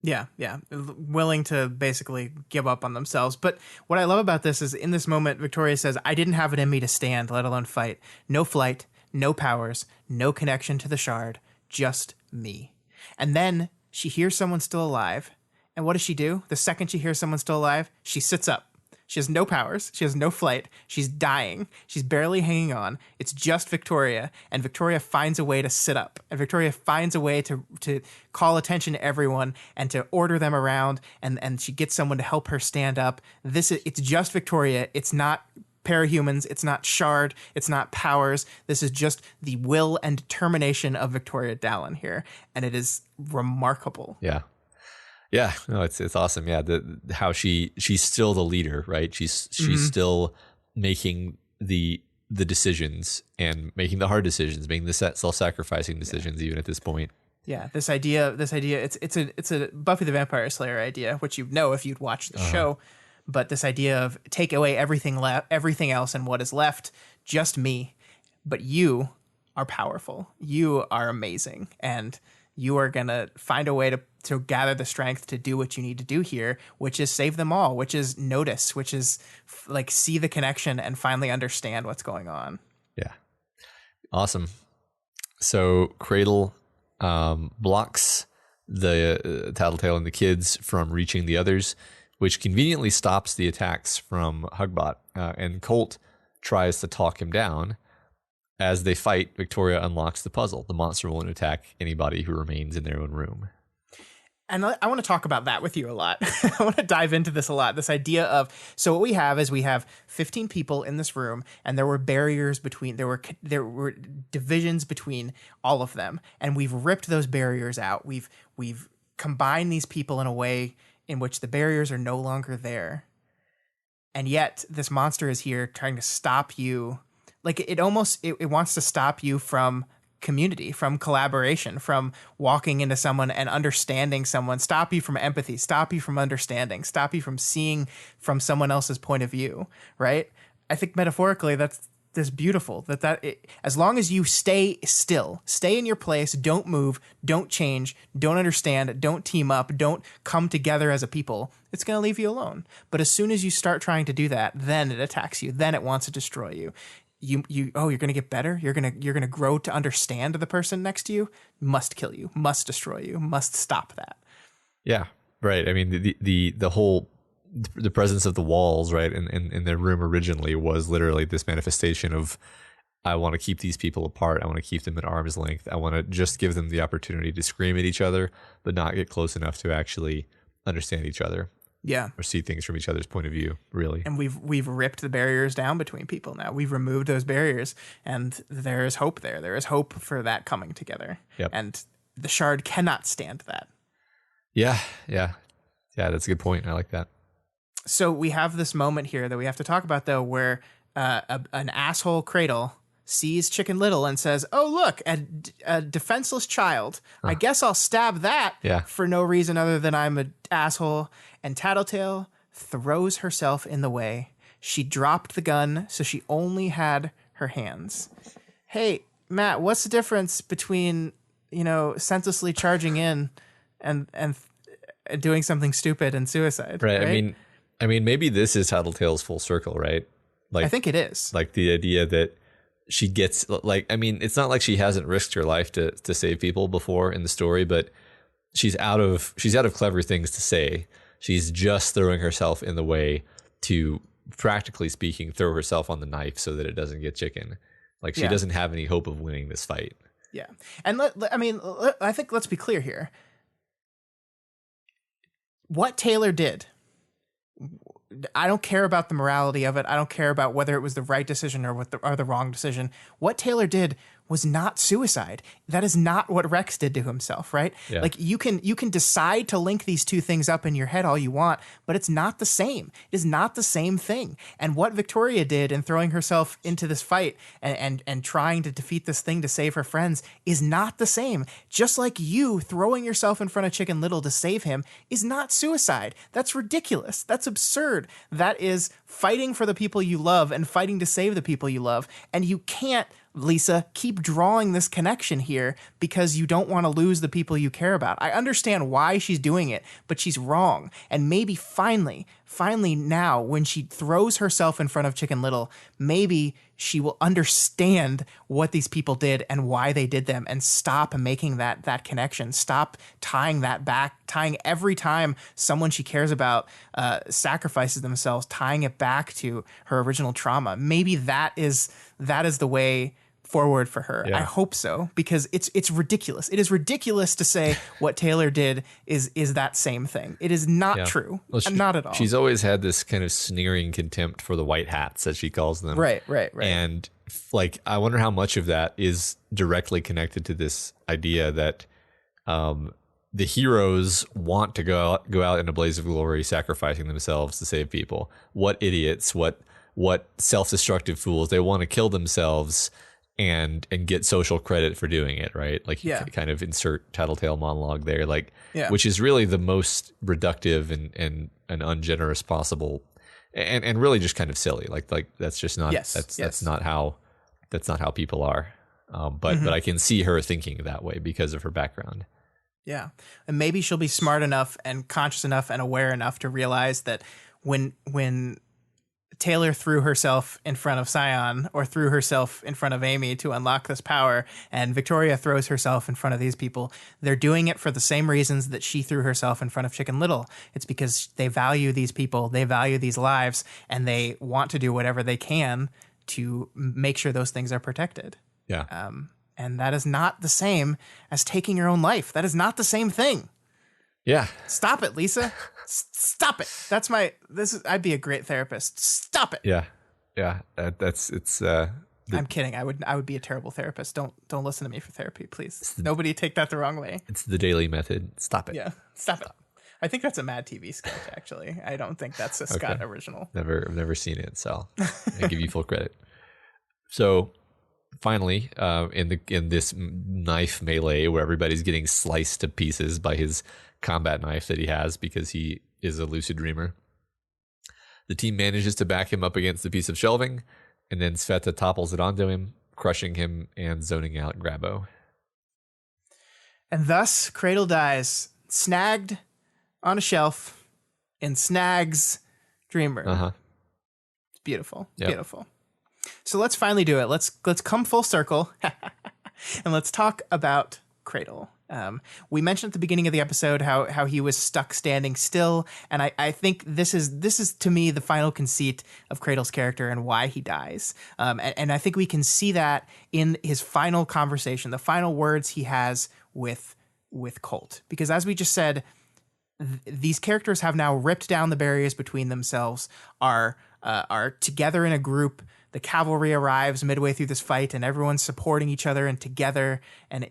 Yeah, willing to basically give up on themselves. But what I love about this is in this moment, Victoria says, I didn't have it in me to stand, let alone fight. No flight, no powers, no connection to the shard, just me. And then she hears someone still alive. And what does she do? The second she hears someone still alive, she sits up. She has no powers. She has no flight. She's dying. She's barely hanging on. It's just Victoria. And Victoria finds a way to sit up. And Victoria finds a way to call attention to everyone and to order them around. And she gets someone to help her stand up. It's just Victoria. It's not parahumans. It's not Shard. It's not powers. This is just the will and determination of Victoria Dallin here. And it is remarkable. Yeah, no, it's awesome. Yeah, how she's still the leader, right? She's still making the the decisions and making the hard decisions, making the self-sacrificing decisions, even at this point. Yeah, this idea, it's a Buffy the Vampire Slayer idea, which you know if you'd watched the show. But this idea of take away everything else, and what is left, just me. But you are powerful. You are amazing, and you are gonna find a way to gather the strength to do what you need to do here, which is save them all, which is notice, which is like see the connection and finally understand what's going on. Yeah, awesome. So Cradle blocks the Tattletale and the kids from reaching the others, which conveniently stops the attacks from Hugbot. And Colt tries to talk him down. As they fight, Victoria unlocks the puzzle. The monster won't attack anybody who remains in their own room. And I want to talk about that with you a lot. I want to dive into this a lot. This idea of, so what we have 15 people in this room, and there were barriers between, there were divisions between all of them, and we've ripped those barriers out. We've combined these people in a way in which the barriers are no longer there. And yet this monster is here trying to stop you. Like it wants to stop you from community, from collaboration, from walking into someone and understanding someone, stop you from empathy, stop you from understanding, stop you from seeing from someone else's point of view, right? I think metaphorically that's beautiful, as long as you stay still, stay in your place, don't move, don't change, don't understand, don't team up, don't come together as a people, it's going to leave you alone. But as soon as you start trying to do that, then it attacks you, then it wants to destroy you. You're going to get better. You're going to grow to understand the person next to you. Must kill you. Must destroy you. Must stop that. Yeah, right. I mean, the whole the presence of the walls, right, in their room originally was literally this manifestation of, I want to keep these people apart. I want to keep them at arm's length. I want to just give them the opportunity to scream at each other, but not get close enough to actually understand each other. Yeah. Or see things from each other's point of view, really. And we've ripped the barriers down between people now. We've removed those barriers, and there is hope there. There is hope for that coming together. Yep. And the Shard cannot stand that. Yeah, that's a good point. I like that. So we have this moment here that we have to talk about, though, where an asshole Cradle sees Chicken Little and says, "Oh, look, a defenseless child. I guess I'll stab that for no reason other than I'm an asshole." And Tattletale throws herself in the way. She dropped the gun, so she only had her hands. Hey, Matt, what's the difference between, senselessly charging in and doing something stupid and suicide? Right? I mean, maybe this is Tattletale's full circle, right? Like, I think it is. Like the idea that she gets, it's not like she hasn't risked her life to save people before in the story, but she's out of clever things to say. She's just throwing herself in the way to, practically speaking, throw herself on the knife so that it doesn't get chicken. Like, she doesn't have any hope of winning this fight. Yeah. And I think let's be clear here. What Taylor did, I don't care about the morality of it. I don't care about whether it was the right decision or the wrong decision. What Taylor did was not suicide. That is not what Rex did to himself, right? Yeah. Like you can decide to link these two things up in your head all you want, but it's not the same. It is not the same thing. And what Victoria did in throwing herself into this fight and trying to defeat this thing to save her friends is not the same. Just like you throwing yourself in front of Chicken Little to save him is not suicide. That's ridiculous. That's absurd. That is fighting for the people you love and fighting to save the people you love. And you can't, Lisa, keep drawing this connection here because you don't want to lose the people you care about. I understand why she's doing it, but she's wrong. And maybe finally now, when she throws herself in front of Chicken Little, maybe she will understand what these people did and why they did them and stop making that connection. Stop tying that back, tying every time someone she cares about sacrifices themselves, tying it back to her original trauma. Maybe that is the way forward for her. Yeah. I hope so, because it's ridiculous. It is ridiculous to say what Taylor did is that same thing. It is not true. Well, not at all. She's always had this kind of sneering contempt for the white hats, as she calls them. Right. And I wonder how much of that is directly connected to this idea that the heroes want to go out in a blaze of glory, sacrificing themselves to save people. What idiots, what what self-destructive fools. They want to kill themselves and get social credit for doing it, right? Like, you kind of insert tattletale monologue there, like, which is really the most reductive and ungenerous possible, and really just kind of silly. Like that's just not that's not how people are. But I can see her thinking that way because of her background. Yeah, and maybe she'll be smart enough and conscious enough and aware enough to realize that when Taylor threw herself in front of Scion, or threw herself in front of Amy to unlock this power, and Victoria throws herself in front of these people, they're doing it for the same reasons that she threw herself in front of Chicken Little. It's because they value these people, they value these lives, and they want to do whatever they can to make sure those things are protected. Yeah. And that is not the same as taking your own life. That is not the same thing. Yeah. Stop it, Lisa. Stop it. I'd be a great therapist. Stop it. Yeah. Yeah. I'm kidding. I would be a terrible therapist. Don't listen to me for therapy, please. Nobody take that the wrong way. It's the daily method. Stop it. Yeah. Stop it. I think that's a Mad TV sketch, actually. I don't think that's a Scott original. I've never seen it, so I give you full credit. So finally, in this knife melee where everybody's getting sliced to pieces by his combat knife that he has because he is a lucid dreamer, the team manages to back him up against a piece of shelving, and then Sveta topples it onto him, crushing him and zoning out Grabo. And thus, Cradle dies, snagged on a shelf in Snag's dream room. It's beautiful. Yep. Beautiful. So let's finally do it. Let's come full circle and let's talk about Cradle. We mentioned at the beginning of the episode how he was stuck standing still, and I think this is to me the final conceit of Cradle's character and why he dies. And I think we can see that in his final conversation, the final words he has with Colt, because as we just said, these characters have now ripped down the barriers between themselves, are together in a group. The cavalry arrives midway through this fight, and everyone's supporting each other and together and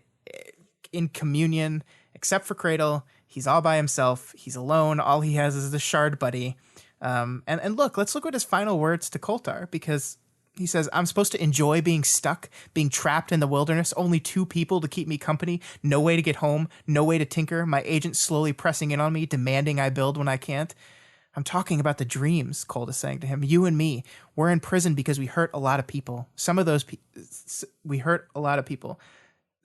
in communion, except for Cradle. He's all by himself. He's alone. All he has is the shard buddy. And let's look what his final words to Colt are, because he says, "I'm supposed to enjoy being stuck, being trapped in the wilderness, only 2 people to keep me company, no way to get home, no way to tinker, my agent slowly pressing in on me, demanding I build when I can't. I'm talking about the dreams," Colt is saying to him. "You and me, we're in prison because we hurt a lot of people. Some of those we hurt a lot of people.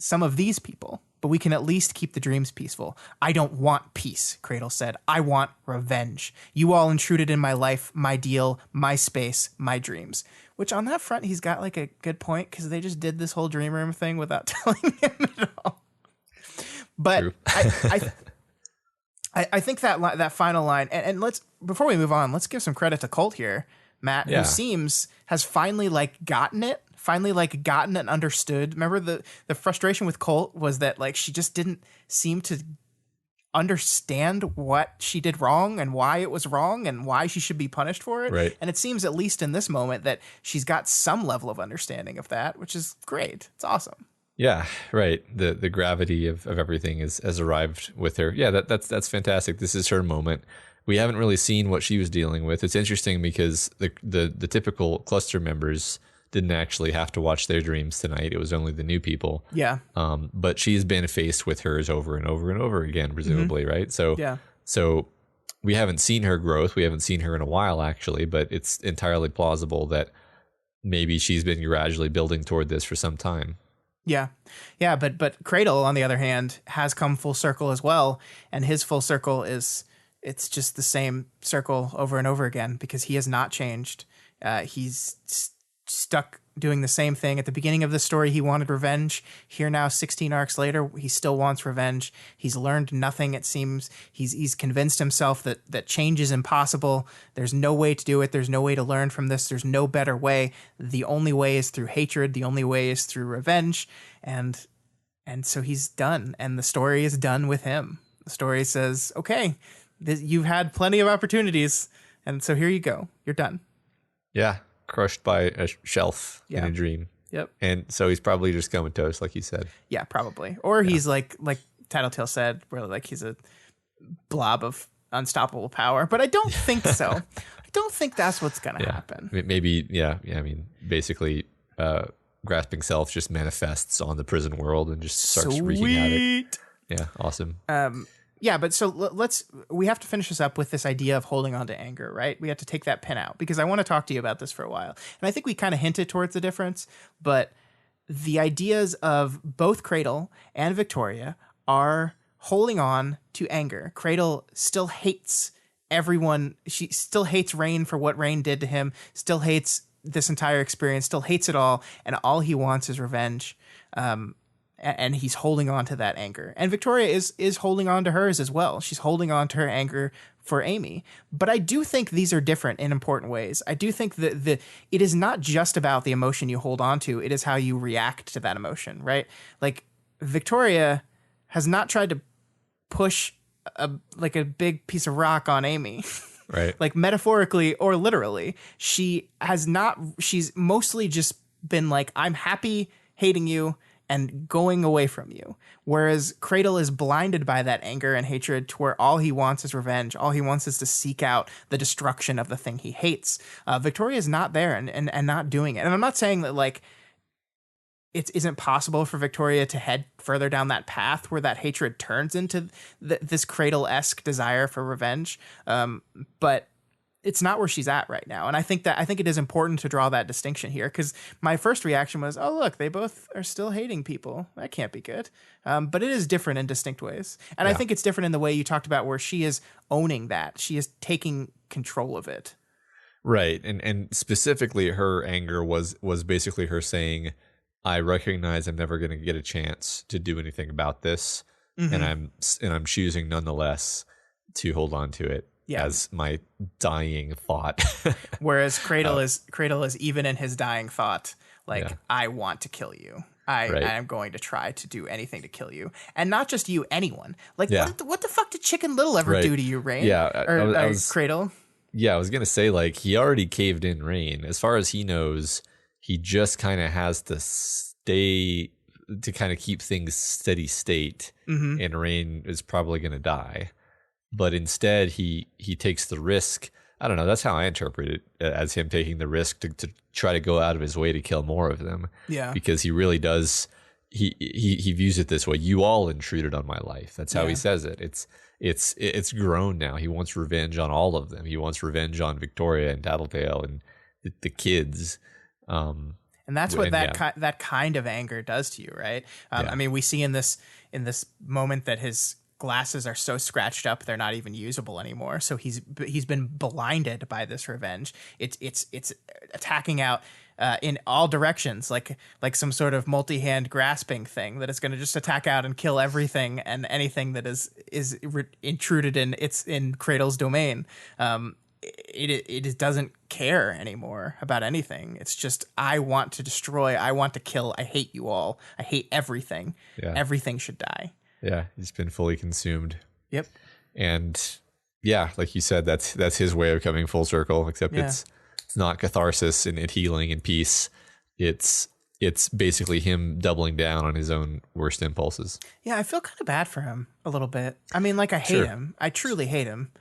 Some of these people, but we can at least keep the dreams peaceful. I don't want peace," Cradle said. "I want revenge. You all intruded in my life, my deal, my space, my dreams." Which on that front, he's got like a good point, because they just did this whole dream room thing without telling him at all. But I think that final line, and let's, before we move on, let's give some credit to Colt here, Matt, who has finally gotten it and understood. Remember the frustration with Colt was that she just didn't seem to understand what she did wrong and why it was wrong and why she should be punished for it. Right. And it seems, at least in this moment, that she's got some level of understanding of that, which is great. It's awesome. Yeah, right. The gravity of everything has arrived with her. Yeah, that's fantastic. This is her moment. We haven't really seen what she was dealing with. It's interesting because the typical cluster members didn't actually have to watch their dreams tonight. It was only the new people. Yeah. But she's been faced with hers over and over and over again, presumably, right? So yeah. So we haven't seen her growth. We haven't seen her in a while, actually, but it's entirely plausible that maybe she's been gradually building toward this for some time. Yeah. Yeah, but Cradle, on the other hand, has come full circle as well, and his full circle it's just the same circle over and over again, because he has not changed. He's stuck doing the same thing. At the beginning of the story, he wanted revenge. Here now, 16 arcs later, he still wants revenge. He's learned nothing, it seems. He's convinced himself that change is impossible. There's no way to do it. There's no way to learn from this. There's no better way. The only way is through hatred. The only way is through revenge. And so he's done. And the story is done with him. The story says, okay, you've had plenty of opportunities, and so here you go. You're done. Yeah. Crushed by a shelf in a dream. Yep. And so he's probably just comatose, like you said. Yeah, probably. Or he's like Tattletale said, where he's a blob of unstoppable power. But I don't think so. don't think that's what's going to happen. Maybe, I mean, basically, grasping self just manifests on the prison world and just starts wreaking havoc. Yeah, awesome. Yeah, but so we have to finish this up with this idea of holding on to anger, right? We have to take that pin out because I want to talk to you about this for a while. And I think we kind of hinted towards the difference, but the ideas of both Cradle and Victoria are holding on to anger. Cradle still hates everyone. She still hates Rain for what Rain did to him, still hates this entire experience, still hates it all, and all he wants is revenge. And he's holding on to that anger. And Victoria is holding on to hers as well. She's holding on to her anger for Amy. But I do think these are different in important ways. I do think that it is not just about the emotion you hold on to. It is how you react to that emotion, right? Like, Victoria has not tried to push a big piece of rock on Amy. Right. Like, metaphorically or literally. She's mostly just been like, I'm happy hating you and going away from you. Whereas Cradle is blinded by that anger and hatred to where all he wants is revenge. All he wants is to seek out the destruction of the thing he hates. Victoria is not there and not doing it. And I'm not saying that, like, it isn't possible for Victoria to head further down that path where that hatred turns into this Cradle-esque desire for revenge. But it's not where she's at right now. And I think it is important to draw that distinction here, because my first reaction was, oh, look, they both are still hating people. That can't be good. But it is different in distinct ways. And I think it's different in the way you talked about, where she is owning that. She is taking control of it. Right. And specifically her anger was basically her saying, I recognize I'm never going to get a chance to do anything about this. And I'm choosing nonetheless to hold on to it. Yeah. As my dying thought. Whereas Cradle is even in his dying thought, like, I want to kill you. I am going to try to do anything to kill you. And not just you, anyone. Like, what the fuck did Chicken Little ever do to you, Rain? Yeah. I was Cradle? Yeah, I was going to say, like, he already caved in Rain. As far as he knows, he just kind of has to stay to kind of keep things steady state. And Rain is probably going to die. But instead, he takes the risk. I don't know. That's how I interpret it, as him taking the risk to try to go out of his way to kill more of them. Yeah. Because he really does. He views it this way. You all intruded on my life. That's how he says it. It's grown now. He wants revenge on all of them. He wants revenge on Victoria and Tattletale and the kids. And that's what that kind of anger does to you, right? I mean, we see in this moment that his glasses are so scratched up they're not even usable anymore. So he's been blinded by this revenge. It's attacking out in all directions, like some sort of multi-hand grasping thing that is going to just attack out and kill everything and anything that is intruded in Cradle's domain. It doesn't care anymore about anything. It's just, I want to destroy, I want to kill, I hate you all, I hate everything. Everything should die. Yeah, he's been fully consumed. Yep. And yeah, like you said, that's his way of coming full circle, except it's not catharsis and healing and peace. It's basically him doubling down on his own worst impulses. Yeah, I feel kind of bad for him a little bit. I mean, like, I hate him. I truly hate him.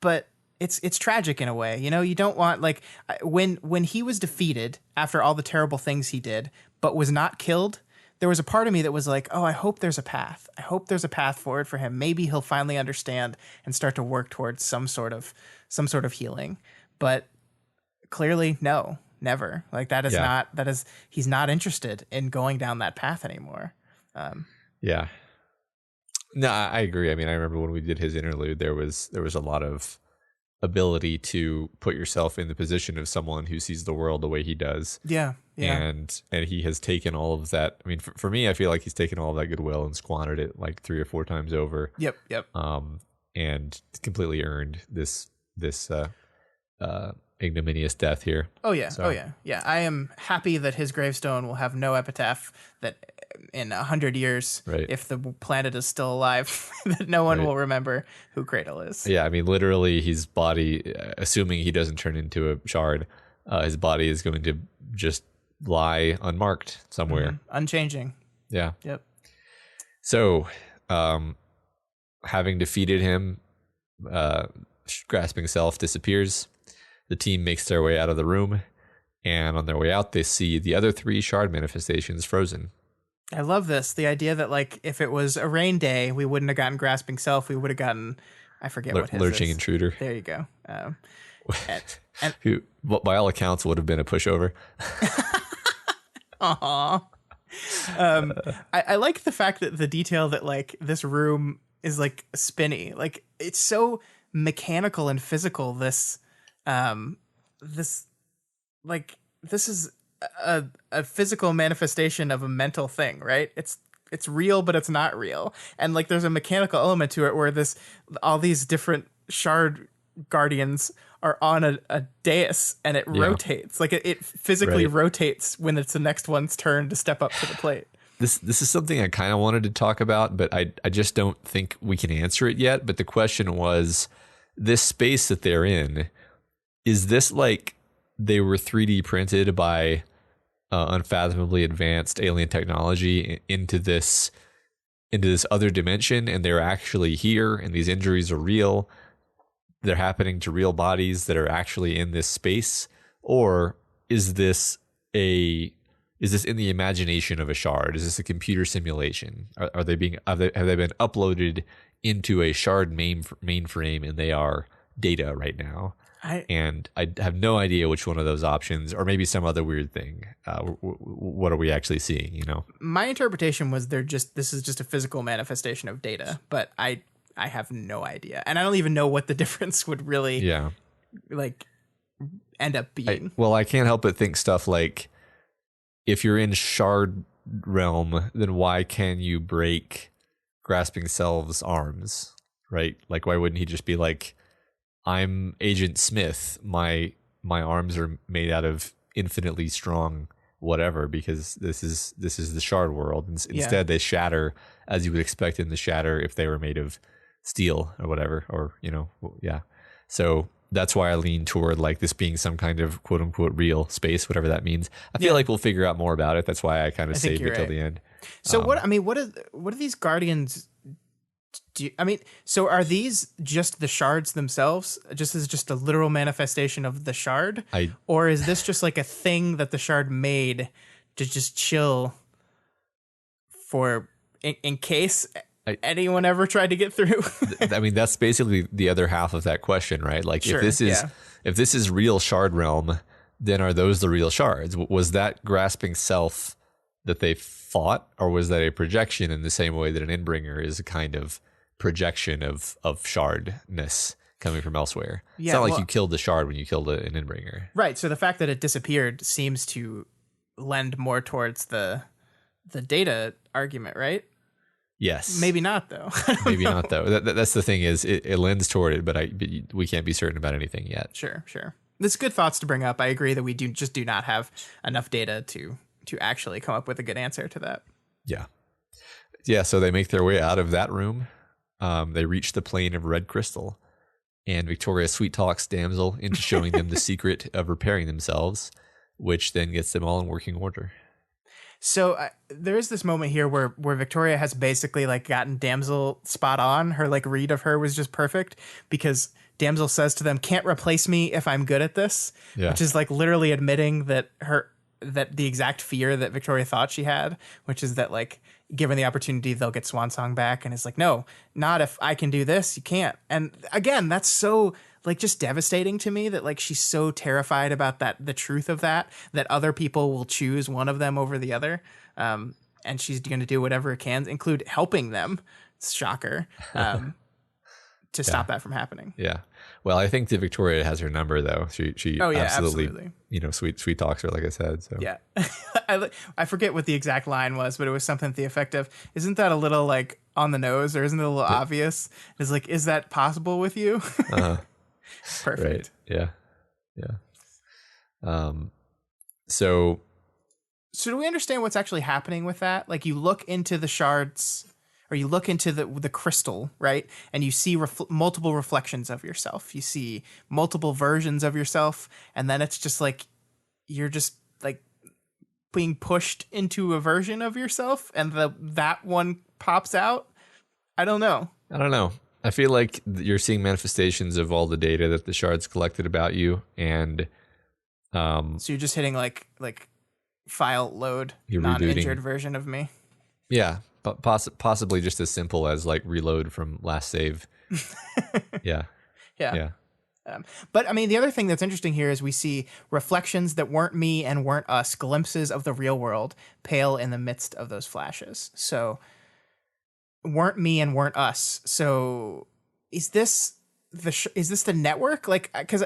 But it's tragic in a way. You know, you don't want, like, when he was defeated after all the terrible things he did, but was not killed, there was a part of me that was like, oh, I hope there's a path. I hope there's a path forward for him. Maybe he'll finally understand and start to work towards some sort of healing. But clearly, no, never. Like, he's not interested in going down that path anymore. Yeah. No, I agree. I mean, I remember when we did his interlude, there was a lot of ability to put yourself in the position of someone who sees the world the way he does. Yeah. And he has taken all of that. I mean, for me, I feel like he's taken all of that goodwill and squandered it like 3 or 4 times over. Yep. And completely earned this ignominious death here. Oh yeah. Yeah. I am happy that his gravestone will have no epitaph, that in 100 years, if the planet is still alive, that no one will remember who Cradle is. Yeah. I mean, literally his body, assuming he doesn't turn into a shard, his body is going to just lie unmarked somewhere. Unchanging. Yeah. Yep. So, having defeated him, grasping self disappears. The team makes their way out of the room, and on their way out, they see the other 3 shard manifestations frozen. I love this. The idea that, like, if it was a rain day, we wouldn't have gotten Grasping Self. We would have gotten, I forget what his Lurching is. Intruder. There you go. And Who, by all accounts, would have been a pushover. Aww. I like the fact that the detail that, like, this room is, like, spinny. Like, it's so mechanical and physical. This is a physical manifestation of a mental thing, right? It's real, but it's not real. And, like, there's a mechanical element to it where all these different shard guardians are on a dais, and it rotates. Like, it physically rotates when it's the next one's turn to step up to the plate. This is something I kind of wanted to talk about, but I just don't think we can answer it yet. But the question was, this space that they're in, is this like they were 3D printed by unfathomably advanced alien technology into this other dimension, and they're actually here, and these injuries are real? They're happening to real bodies that are actually in this space? Or is this in the imagination of a shard? Is this a computer simulation? Have they been uploaded into a shard mainframe, and they are data right now? And I have no idea which one of those options, or maybe some other weird thing. What are we actually seeing? My interpretation was this is just a physical manifestation of data, but I have no idea, and I don't even know what the difference would really like end up being. I can't help but think stuff like, if you're in shard realm, then why can you break Grasping Self's arms, right? Like, why wouldn't he just be like, I'm Agent Smith, my arms are made out of infinitely strong whatever, because this is the shard world. Instead, they shatter as you would expect them to shatter if they were made of steel or whatever, or so that's why I lean toward, like, this being some kind of quote unquote real space, whatever that means. I feel like we'll figure out more about it. That's why I kind of saved it till the end. So what do these guardians do? So are these just the shards themselves, just a literal manifestation of the shard, or is this just like a thing that the shard made to just chill for in case anyone ever tried to get through? That's basically the other half of that question, right? Like, if this is real shard realm, then are those the real shards? Was that Grasping Self that they fought, or was that a projection, in the same way that an Endbringer is a kind of projection of shardness coming from elsewhere? It's not like you killed the shard when you killed an Endbringer. Right. So the fact that it disappeared seems to lend more towards the data argument, right? Yes. Maybe not, though. Maybe not, though. That's the thing, is it lends toward it, but we can't be certain about anything yet. Sure. This is good thoughts to bring up. I agree that we do not have enough data to actually come up with a good answer to that. Yeah, so they make their way out of that room. They reach the plane of red crystal, and Victoria sweet talks Damsel into showing them the secret of repairing themselves, which then gets them all in working order. So there is this moment here where Victoria has basically, like, gotten Damsel spot on. Her, like, read of her was just perfect, because Damsel says to them, "Can't replace me if I'm good at this," which is, like, literally admitting that the exact fear that Victoria thought she had, which is that, like, given the opportunity, they'll get Swansong back, and it's like, no, not if I can do this, you can't. And again, that's so, like, just devastating to me, that, like, she's so terrified about the truth of that other people will choose one of them over the other. And she's going to do whatever it can, include helping them. Shocker. To stop that from happening. Yeah. Well, I think that Victoria has her number, though. She absolutely. Sweet talks her, like I said. So yeah. I forget what the exact line was, but it was something to the effect of, "Isn't that a little, like, on the nose, or isn't it a little obvious?" It's like, "Is that possible with you?" Perfect. Right. Yeah. So do we understand what's actually happening with that? Like, you look into the shards, or you look into the crystal, right? And you see multiple reflections of yourself. You see multiple versions of yourself. And then it's just like, you're just, like, being pushed into a version of yourself, and that one pops out. I don't know. I feel like you're seeing manifestations of all the data that the shards collected about you, and So you're just hitting like file load, you're non-injured rebooting. version of me. Yeah, possibly just as simple as like reload from last save. Yeah, Yeah. yeah, But I mean, the other thing that's interesting here is we see reflections that weren't me and weren't us, glimpses of the real world, pale in the midst of those flashes. So weren't me and weren't us. So is this is this the network? Like, because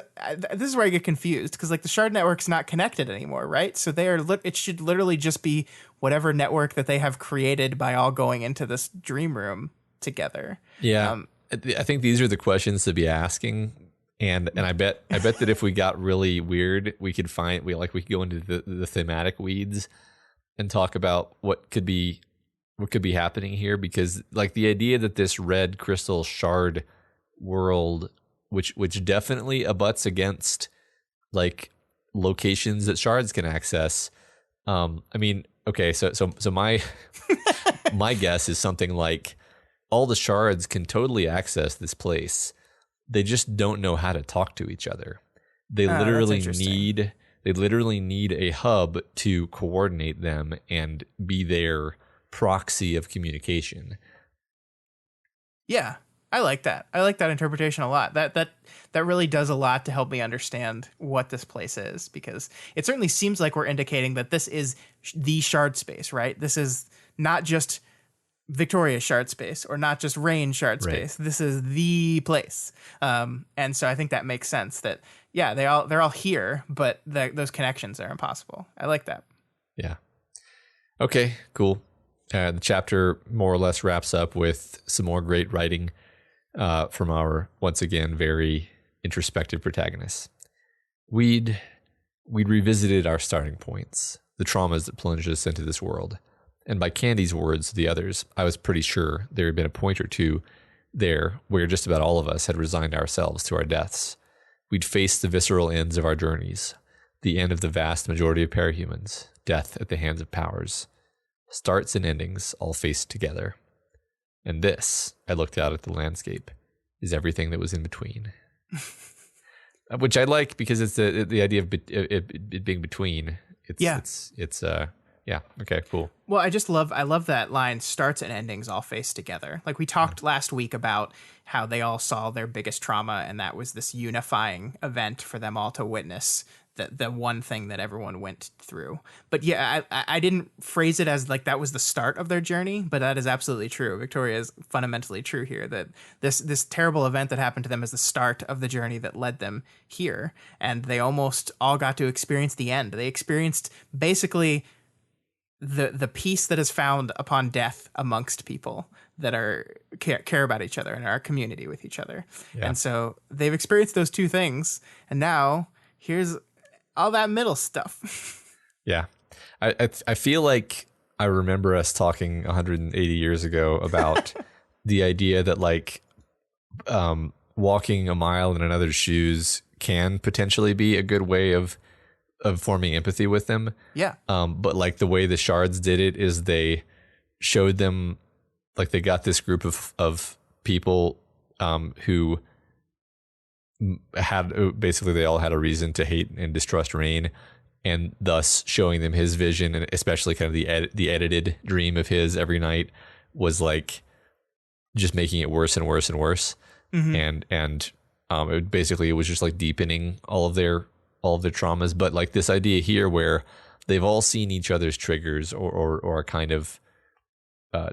this is where I get confused, because like the shard network's not connected anymore, right? So they are. It should literally just be whatever network that they have created by all going into this dream room together. yeah. I think these are the questions to be asking, and I bet that if we got really weird, we could go into the thematic weeds and talk about what could be happening here, because like the idea that this red crystal shard world, which definitely abuts against like locations that shards can access. I mean, okay, so my my guess is something like all the shards can totally access this place. They just don't know how to talk to each other. They literally need a hub to coordinate them and be their proxy of communication. Yeah, I like that. I like that interpretation a lot. That really does a lot to help me understand what this place is, because it certainly seems like we're indicating that this is the shard space, right? This is not just Victoria's shard space or not just Rain shard space. This is the place. And so I think that makes sense that, yeah, they're all here, but those connections are impossible. I like that. Yeah. Okay, cool. The chapter more or less wraps up with some more great writing from our, once again, very introspective protagonists. We'd revisited our starting points, the traumas that plunged us into this world. And by Candy's words to the others, I was pretty sure there had been a point or two there where just about all of us had resigned ourselves to our deaths. We'd faced the visceral ends of our journeys, the end of the vast majority of parahumans, death at the hands of powers. Starts and endings all faced together. And this, I looked out at the landscape, is everything that was in between. Which I like, because it's the idea of it being between. Yeah. Okay, cool. Well, I love that line, starts and endings all face together. Like we talked last week about how they all saw their biggest trauma, and that was this unifying event for them all to witness the one thing that everyone went through. But yeah, I didn't phrase it as like that was the start of their journey, but that is absolutely true. Victoria is fundamentally true here, that this terrible event that happened to them is the start of the journey that led them here. And they almost all got to experience the end. They experienced basically the peace that is found upon death amongst people that are care about each other and are a community with each other. Yeah. And so they've experienced those two things, and now here's all that middle stuff. Yeah. I feel like I remember us talking 180 years ago about the idea that like walking a mile in another's shoes can potentially be a good way of forming empathy with them. Yeah. But like the way the shards did it is they showed them, like they got this group of people who had basically, they all had a reason to hate and distrust Rain, and thus showing them his vision, and especially kind of the edited dream of his every night was like just making it worse and worse and worse. Mm-hmm. And it was just like deepening all of their traumas. But like this idea here where they've all seen each other's triggers or a kind of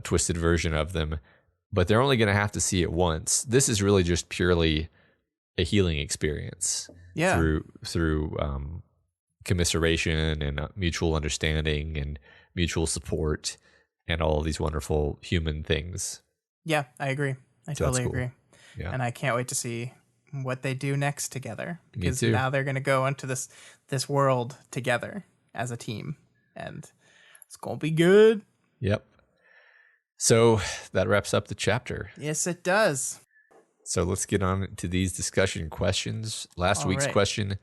twisted version of them, but they're only going to have to see it once. This is really just purely a healing experience. Yeah. Through commiseration and mutual understanding and mutual support and all of these wonderful human things. Yeah, I agree. I totally agree. Yeah. And I can't wait to see what they do next together, because now they're going to go into this world together as a team, and it's going to be good. Yep. So that wraps up the chapter. Yes, it does. So let's get on to these discussion questions. Last week's question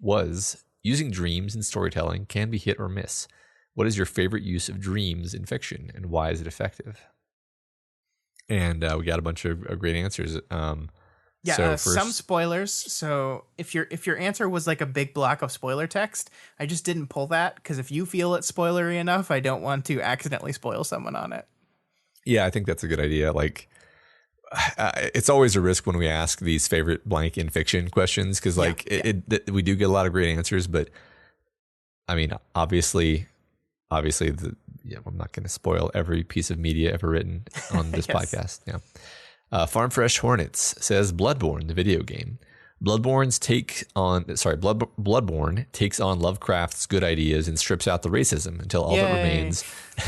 was, using dreams in storytelling can be hit or miss. What is your favorite use of dreams in fiction, and why is it effective? and we got a bunch of great answers. Yeah, So some spoilers. So if your answer was like a big block of spoiler text, I just didn't pull that because if you feel it's spoilery enough, I don't want to accidentally spoil someone on it. yeah, I think that's a good idea. Like, it's always a risk when we ask these favorite blank in fiction questions because we do get a lot of great answers, but I mean, obviously, I'm not going to spoil every piece of media ever written on this Yes. podcast. Yeah. Farm Fresh Hornets says Bloodborne, the video game. Bloodborne takes on Lovecraft's good ideas and strips out the racism until all that remains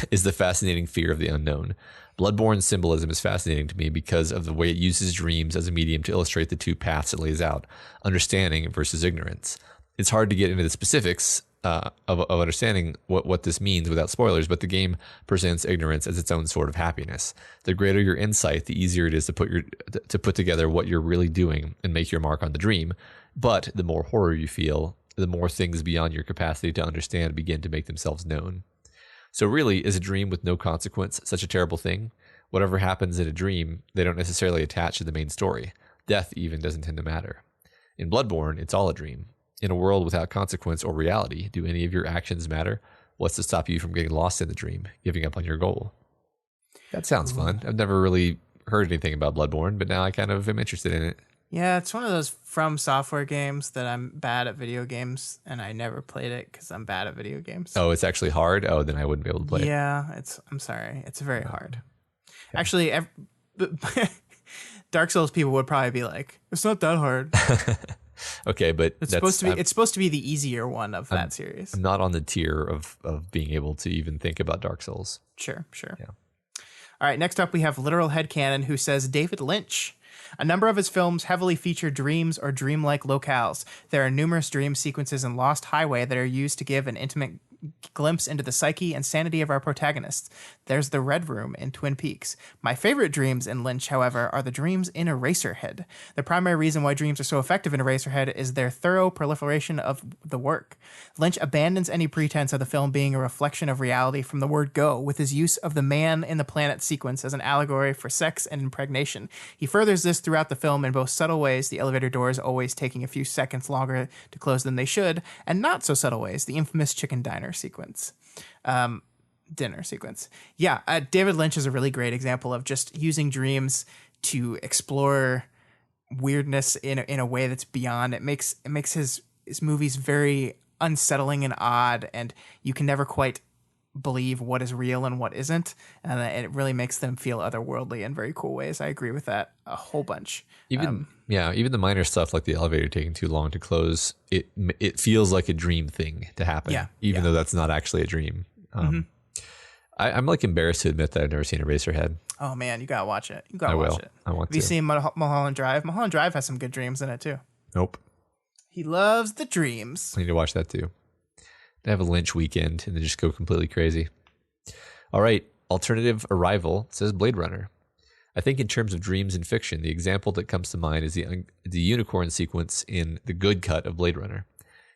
is the fascinating fear of the unknown. Bloodborne's symbolism is fascinating to me because of the way it uses dreams as a medium to illustrate the two paths it lays out, understanding versus ignorance. It's hard to get into the specifics of understanding what this means without spoilers, but the game presents ignorance as its own sort of happiness. The greater your insight, the easier it is to put together what you're really doing and make your mark on the dream. But the more horror you feel, the more things beyond your capacity to understand begin to make themselves known. So really, is a dream with no consequence such a terrible thing? Whatever happens in a dream, they don't necessarily attach to the main story. Death even doesn't tend to matter. In Bloodborne, it's all a dream. In a world without consequence or reality, do any of your actions matter? What's to stop you from getting lost in the dream, giving up on your goal? That sounds fun. I've never really heard anything about Bloodborne, but now I kind of am interested in it. Yeah, it's one of those From Software games that I'm bad at video games, and I never played it because I'm bad at video games. Oh, it's actually hard? Oh, then I wouldn't be able to play it. Yeah, I'm sorry. It's very hard. Yeah. Actually, Dark Souls people would probably be like, it's not that hard. Okay, but it's supposed to be the easier one of that series. I'm not on the tier of being able to even think about Dark Souls. Sure. Yeah. All right, next up we have Literal Headcanon, who says David Lynch. A number of his films heavily feature dreams or dreamlike locales. There are numerous dream sequences in Lost Highway that are used to give an intimate glimpse into the psyche and sanity of our protagonists. There's the Red Room in Twin Peaks. My favorite dreams in Lynch, however, are the dreams in Eraserhead. The primary reason why dreams are so effective in Eraserhead is their thorough proliferation of the work. Lynch abandons any pretense of the film being a reflection of reality from the word go, with his use of the man in the planet sequence as an allegory for sex and impregnation. He furthers this throughout the film in both subtle ways, the elevator doors always taking a few seconds longer to close than they should, and not so subtle ways, the infamous chicken dinner sequence. Dinner sequence. Yeah, David Lynch is a really great example of just using dreams to explore weirdness in a way that's beyond. It makes his movies very unsettling and odd, and you can never quite believe what is real and what isn't, and it really makes them feel otherworldly in very cool ways. I agree with that a whole bunch. Even the minor stuff like the elevator taking too long to close, it feels like a dream thing to happen, though that's not actually a dream. I'm like embarrassed to admit that I've never seen Eraserhead. Oh man, you gotta watch it. I want to. Have you seen Mulholland Drive? Mulholland Drive has some good dreams in it too. Nope. He loves the dreams. I need to watch that too. They have a Lynch weekend and then just go completely crazy. All right. Alternative Arrival says Blade Runner. I think in terms of dreams in fiction, the example that comes to mind is the unicorn sequence in the good cut of Blade Runner.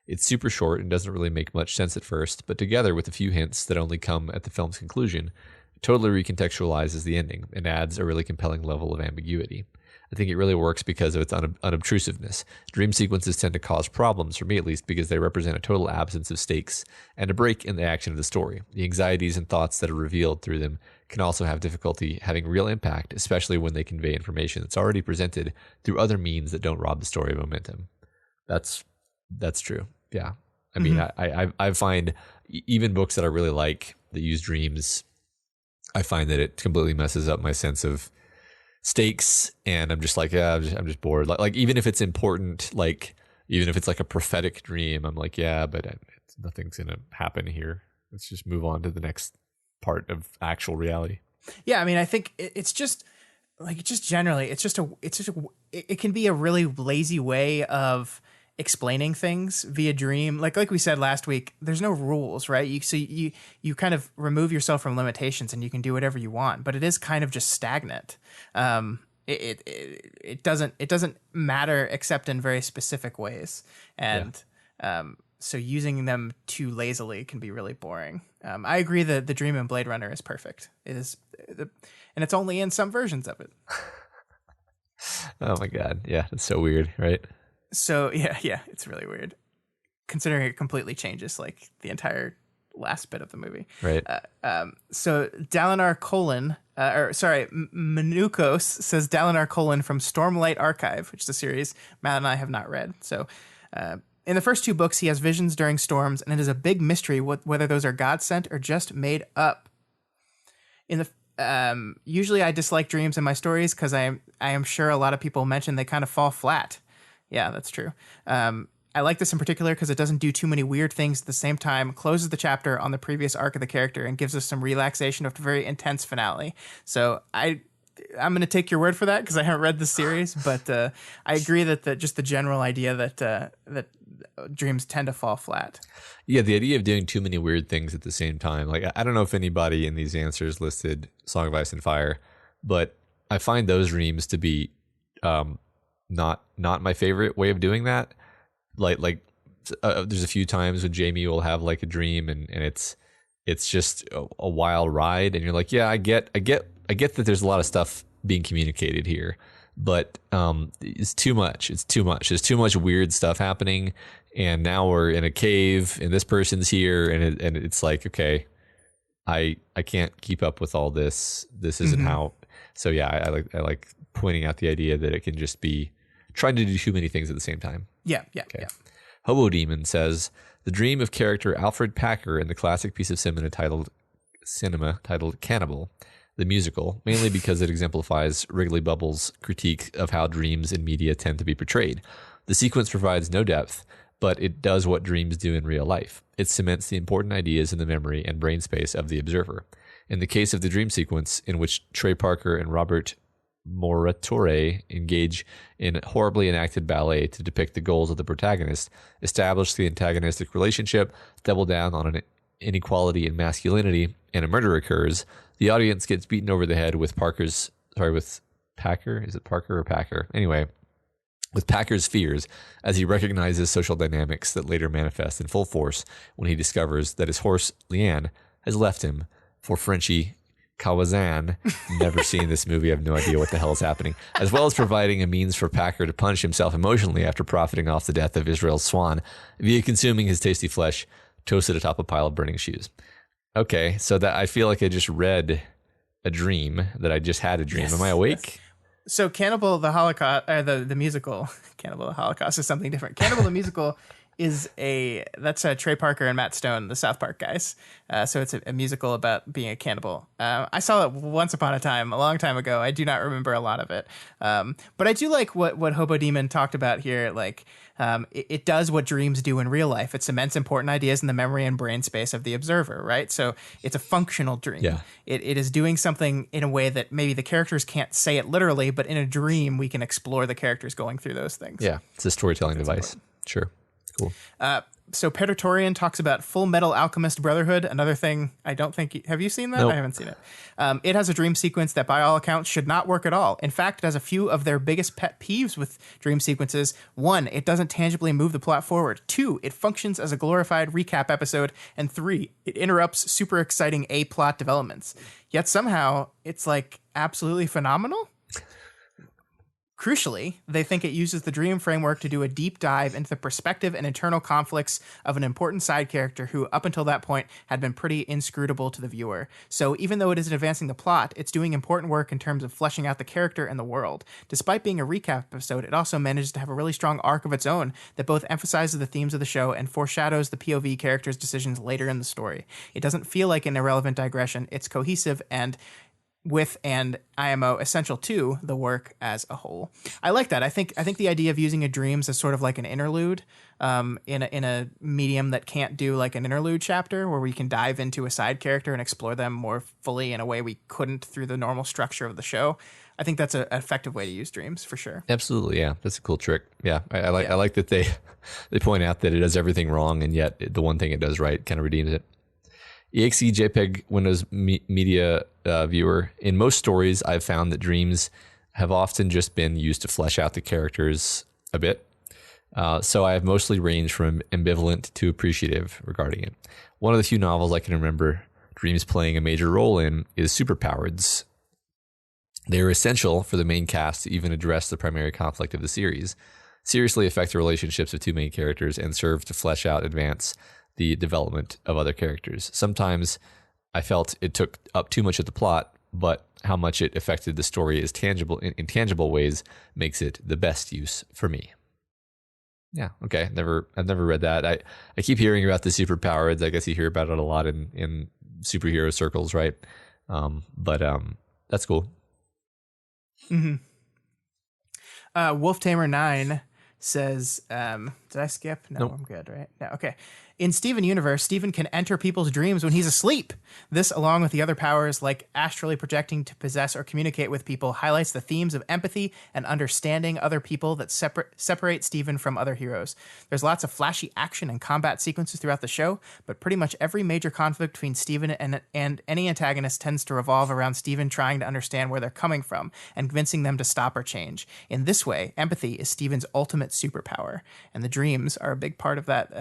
It's super short and doesn't really make much sense at first, but together with a few hints that only come at the film's conclusion, it totally recontextualizes the ending and adds a really compelling level of ambiguity. I think it really works because of its unobtrusiveness. Dream sequences tend to cause problems, for me at least, because they represent a total absence of stakes and a break in the action of the story. The anxieties and thoughts that are revealed through them can also have difficulty having real impact, especially when they convey information that's already presented through other means that don't rob the story of momentum. That's true. Yeah. I mean, I find even books that I really like that use dreams, I find that it completely messes up my sense of stakes, and I'm just like, I'm just bored. Like even if it's important, like even if it's like a prophetic dream, I'm like, yeah, but nothing's gonna happen here. Let's just move on to the next part of actual reality. Yeah, I mean, I think it's just like generally, it can be a really lazy way of explaining things via dream. Like we said last week, there's no rules, right? You kind of remove yourself from limitations and you can do whatever you want, but it is kind of just stagnant. It doesn't matter except in very specific ways. And So using them too lazily can be really boring. I agree that the dream in Blade Runner is perfect. It is, and it's only in some versions of it. Oh my God. Yeah. It's so weird, right? So yeah, it's really weird. Considering it completely changes like the entire last bit of the movie. Right. So Dalinar Colon, Manukos says Dalinar Colon from Stormlight Archive, which is a series Matt and I have not read. So in the first two books, he has visions during storms, and it is a big mystery whether those are God sent or just made up. In the usually I dislike dreams in my stories because I am sure a lot of people mention they kind of fall flat. Yeah, that's true. I like this in particular because it doesn't do too many weird things at the same time, closes the chapter on the previous arc of the character, and gives us some relaxation of a very intense finale. So I'm going to take your word for that because I haven't read the series, but I agree that just the general idea that dreams tend to fall flat. Yeah, the idea of doing too many weird things at the same time. Like, I don't know if anybody in these answers listed Song of Ice and Fire, but I find those dreams to be not my favorite way of doing that. Like there's a few times when Jamie will have like a dream and it's just a wild ride, and you're like, yeah, I get that there's a lot of stuff being communicated here, but it's too much. It's too much. There's too much weird stuff happening, and now we're in a cave and this person's here, and it's like, okay, I can't keep up with all this. This isn't how. So yeah, I like pointing out the idea that it can just be trying to do too many things at the same time. Yeah. Hobo Demon says, the dream of character Alfred Packer in the classic piece of cinema titled Cannibal, the musical, mainly because it exemplifies Wrigley Bubble's critique of how dreams in media tend to be portrayed. The sequence provides no depth, but it does what dreams do in real life. It cements the important ideas in the memory and brain space of the observer. In the case of the dream sequence, in which Trey Parker and Robert Moratore engage in horribly enacted ballet to depict the goals of the protagonist, establish the antagonistic relationship, double down on an inequality in masculinity, and a murder occurs, the audience gets beaten over the head with Packer? Is it Parker or Packer? Anyway, with Packer's fears as he recognizes social dynamics that later manifest in full force when he discovers that his horse, Leanne, has left him for Frenchie Kawazan. Never seen this movie. I have no idea what the hell is happening. As well as providing a means for Packer to punish himself emotionally after profiting off the death of Israel's swan via consuming his tasty flesh toasted atop a pile of burning shoes. Okay, so that I feel like I just read a dream that I just had a dream. Yes, am I awake? Yes. So Cannibal the Holocaust, the musical, Cannibal the Holocaust is something different. Cannibal the musical that's Trey Parker and Matt Stone, the South Park guys. So it's a musical about being a cannibal. I saw it once upon a time, a long time ago. I do not remember a lot of it. But I do like what Hobo Demon talked about here. Like, it does what dreams do in real life. It cements important ideas in the memory and brain space of the observer, right? So it's a functional dream. Yeah. It is doing something in a way that maybe the characters can't say it literally, but in a dream, we can explore the characters going through those things. Yeah, it's a storytelling device. Important. Sure. Cool. So Predatorian talks about Full Metal Alchemist Brotherhood. Another thing I don't think... Have you seen that? Nope. I haven't seen it. It has a dream sequence that by all accounts should not work at all. In fact, it has a few of their biggest pet peeves with dream sequences. 1, it doesn't tangibly move the plot forward. 2, it functions as a glorified recap episode. And 3, it interrupts super exciting A-plot developments. Yet somehow, it's like absolutely phenomenal. Crucially, they think it uses the dream framework to do a deep dive into the perspective and internal conflicts of an important side character who, up until that point, had been pretty inscrutable to the viewer. So even though it isn't advancing the plot, it's doing important work in terms of fleshing out the character and the world. Despite being a recap episode, it also manages to have a really strong arc of its own that both emphasizes the themes of the show and foreshadows the POV characters' decisions later in the story. It doesn't feel like an irrelevant digression. It's cohesive and IMO essential to the work as a whole. I like that. I think the idea of using a dreams as sort of like an interlude in a medium that can't do like an interlude chapter where we can dive into a side character and explore them more fully in a way we couldn't through the normal structure of the show. I think that's an effective way to use dreams for sure. Absolutely, yeah. That's a cool trick. Yeah, I like that they point out that it does everything wrong and yet the one thing it does right kind of redeems it. EXE JPEG Windows Media Viewer. In most stories, I've found that dreams have often just been used to flesh out the characters a bit. So I have mostly ranged from ambivalent to appreciative regarding it. One of the few novels I can remember dreams playing a major role in is Superpowered's. They are essential for the main cast to even address the primary conflict of the series, seriously affect the relationships of two main characters, and serve to flesh out, advance the development of other characters. Sometimes I felt it took up too much of the plot, but how much it affected the story is tangible in tangible ways makes it the best use for me. Yeah, okay. I've never read that. I keep hearing about the superpowers. I guess you hear about it a lot in superhero circles, right? But that's cool. Mm-hmm. Wolf Tamer 9 says, did I skip? No, Nope. I'm good, right? No, okay. In Steven Universe, Steven can enter people's dreams when he's asleep. This, along with the other powers like astrally projecting to possess or communicate with people, highlights the themes of empathy and understanding other people that separate Steven from other heroes. There's lots of flashy action and combat sequences throughout the show, but pretty much every major conflict between Steven and any antagonist tends to revolve around Steven trying to understand where they're coming from and convincing them to stop or change. In this way, empathy is Steven's ultimate superpower, and the dreams are a big part of that,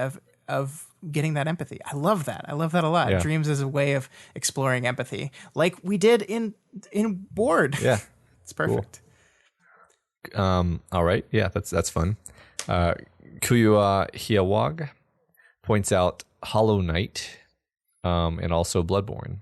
of getting that empathy. I love that. I love that a lot. Yeah. Dreams is a way of exploring empathy, like we did in Board. Yeah, It's perfect. Cool. All right. Yeah, that's fun. Kuyua Hiawag points out Hollow Knight, and also Bloodborne.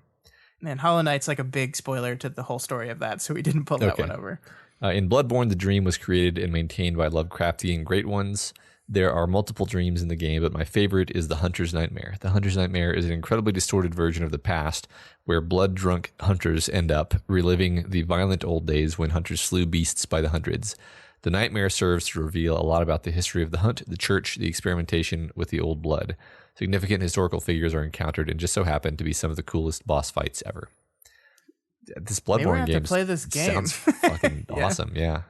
Man, Hollow Knight's like a big spoiler to the whole story of that, so we didn't pull that one over. In Bloodborne, the dream was created and maintained by Lovecraftian great ones. There are multiple dreams in the game, but my favorite is the Hunter's Nightmare. The Hunter's Nightmare is an incredibly distorted version of the past, where blood-drunk hunters end up reliving the violent old days when hunters slew beasts by the hundreds. The nightmare serves to reveal a lot about the history of the hunt, the church, the experimentation with the old blood. Significant historical figures are encountered and just so happen to be some of the coolest boss fights ever. This Bloodborne game play this game. Sounds fucking awesome, yeah.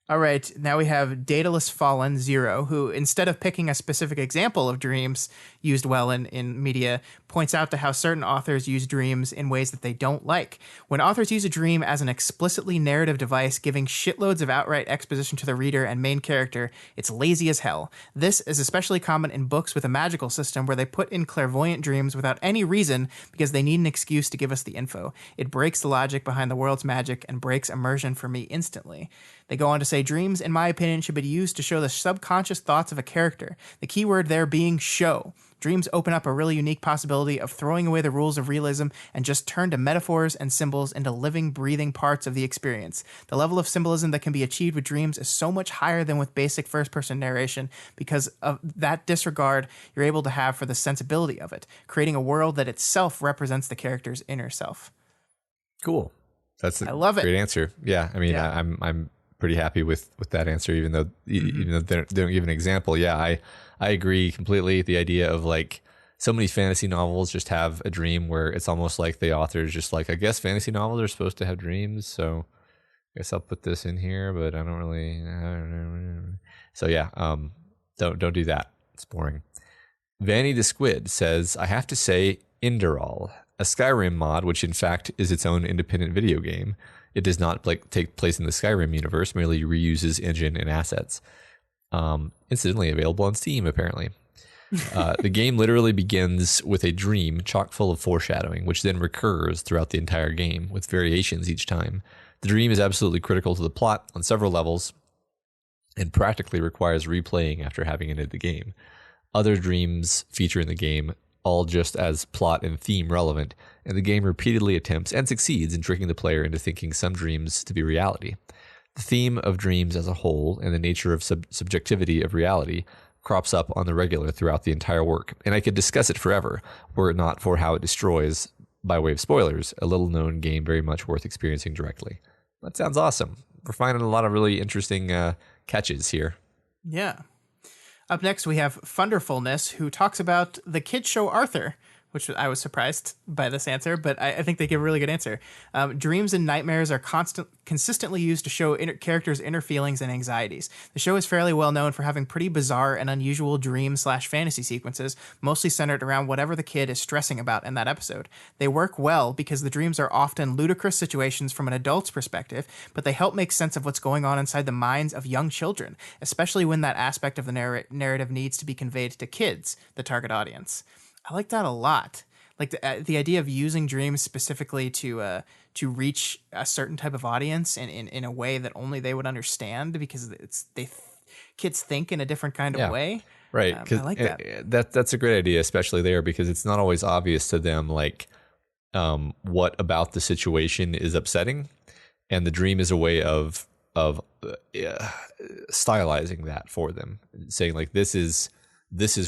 All right, now we have Daedalus Fallen 0, who, instead of picking a specific example of dreams used well in media, points out to how certain authors use dreams in ways that they don't like. When authors use a dream as an explicitly narrative device, giving shitloads of outright exposition to the reader and main character, it's lazy as hell. This is especially common in books with a magical system where they put in clairvoyant dreams without any reason because they need an excuse to give us the info. It breaks the logic behind the world's magic and breaks immersion for me instantly. They go on to say dreams, in my opinion, should be used to show the subconscious thoughts of a character. The key word there being show. Dreams open up a really unique possibility of throwing away the rules of realism and just turn to metaphors and symbols into living, breathing parts of the experience. The level of symbolism that can be achieved with dreams is so much higher than with basic first-person narration because of that disregard you're able to have for the sensibility of it, creating a world that itself represents the character's inner self. Cool. That's a I love great it. answer. Yeah, I mean, Yeah. I'm pretty happy with that answer, even though they don't give an example. Yeah, I agree completely. The idea of like so many fantasy novels just have a dream where it's almost like the author's just like, I guess fantasy novels are supposed to have dreams, so I guess I'll put this in here, but I don't know. So yeah, don't do that. It's boring. Vanny the Squid says, I have to say Inderal, a Skyrim mod, which in fact is its own independent video game. It does not take place in the Skyrim universe, merely reuses engine and assets. Incidentally, available on Steam, apparently. The game literally begins with a dream chock full of foreshadowing, which then recurs throughout the entire game, with variations each time. The dream is absolutely critical to the plot on several levels, and practically requires replaying after having ended the game. Other dreams feature in the game, all just as plot and theme relevant, and the game repeatedly attempts and succeeds in tricking the player into thinking some dreams to be reality. The theme of dreams as a whole and the nature of subjectivity of reality crops up on the regular throughout the entire work, and I could discuss it forever, were it not for how it destroys, by way of spoilers, a little-known game very much worth experiencing directly. That sounds awesome. We're finding a lot of really interesting catches here. Yeah. Up next, we have Funderfulness, who talks about the kid show Arthur. which I was surprised by this answer, but I think they give a really good answer. Dreams and nightmares are consistently used to show characters' inner feelings and anxieties. The show is fairly well known for having pretty bizarre and unusual dream/fantasy sequences, mostly centered around whatever the kid is stressing about in that episode. They work well because the dreams are often ludicrous situations from an adult's perspective, but they help make sense of what's going on inside the minds of young children, especially when that aspect of the narrative needs to be conveyed to kids, the target audience. I like that a lot. Like the idea of using dreams specifically to reach a certain type of audience in a way that only they would understand, because kids think in a different kind of way. Right. I like that. That's a great idea, especially there, because it's not always obvious to them, like, what about the situation is upsetting, and the dream is a way of stylizing that for them, saying like, this is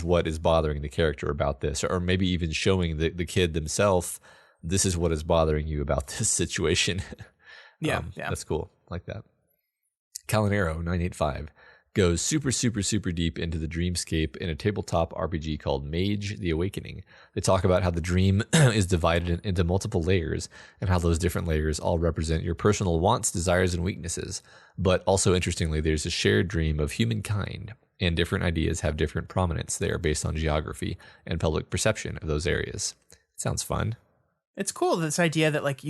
what is bothering the character about this, or maybe even showing the kid themselves, this is what is bothering you about this situation. Yeah. That's cool. Like that. Calinero 985 goes super, super, super deep into the dreamscape in a tabletop RPG called Mage: The Awakening. They talk about how the dream is divided into multiple layers, and how those different layers all represent your personal wants, desires, and weaknesses. But also, interestingly, there's a shared dream of humankind, and different ideas have different prominence there based on geography and public perception of those areas. Sounds fun. It's cool, this idea that like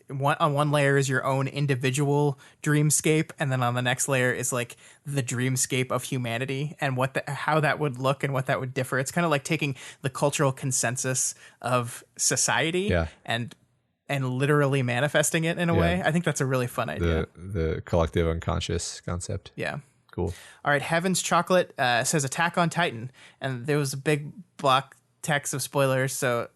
on one layer is your own individual dreamscape, and then on the next layer is like the dreamscape of humanity, and how that would look and what that would differ. It's kind of like taking the cultural consensus of society and literally manifesting it in a way. I think that's a really fun idea. The collective unconscious concept. Yeah. Cool. All right, Heaven's Chocolate says Attack on Titan, and there was a big block text of spoilers, so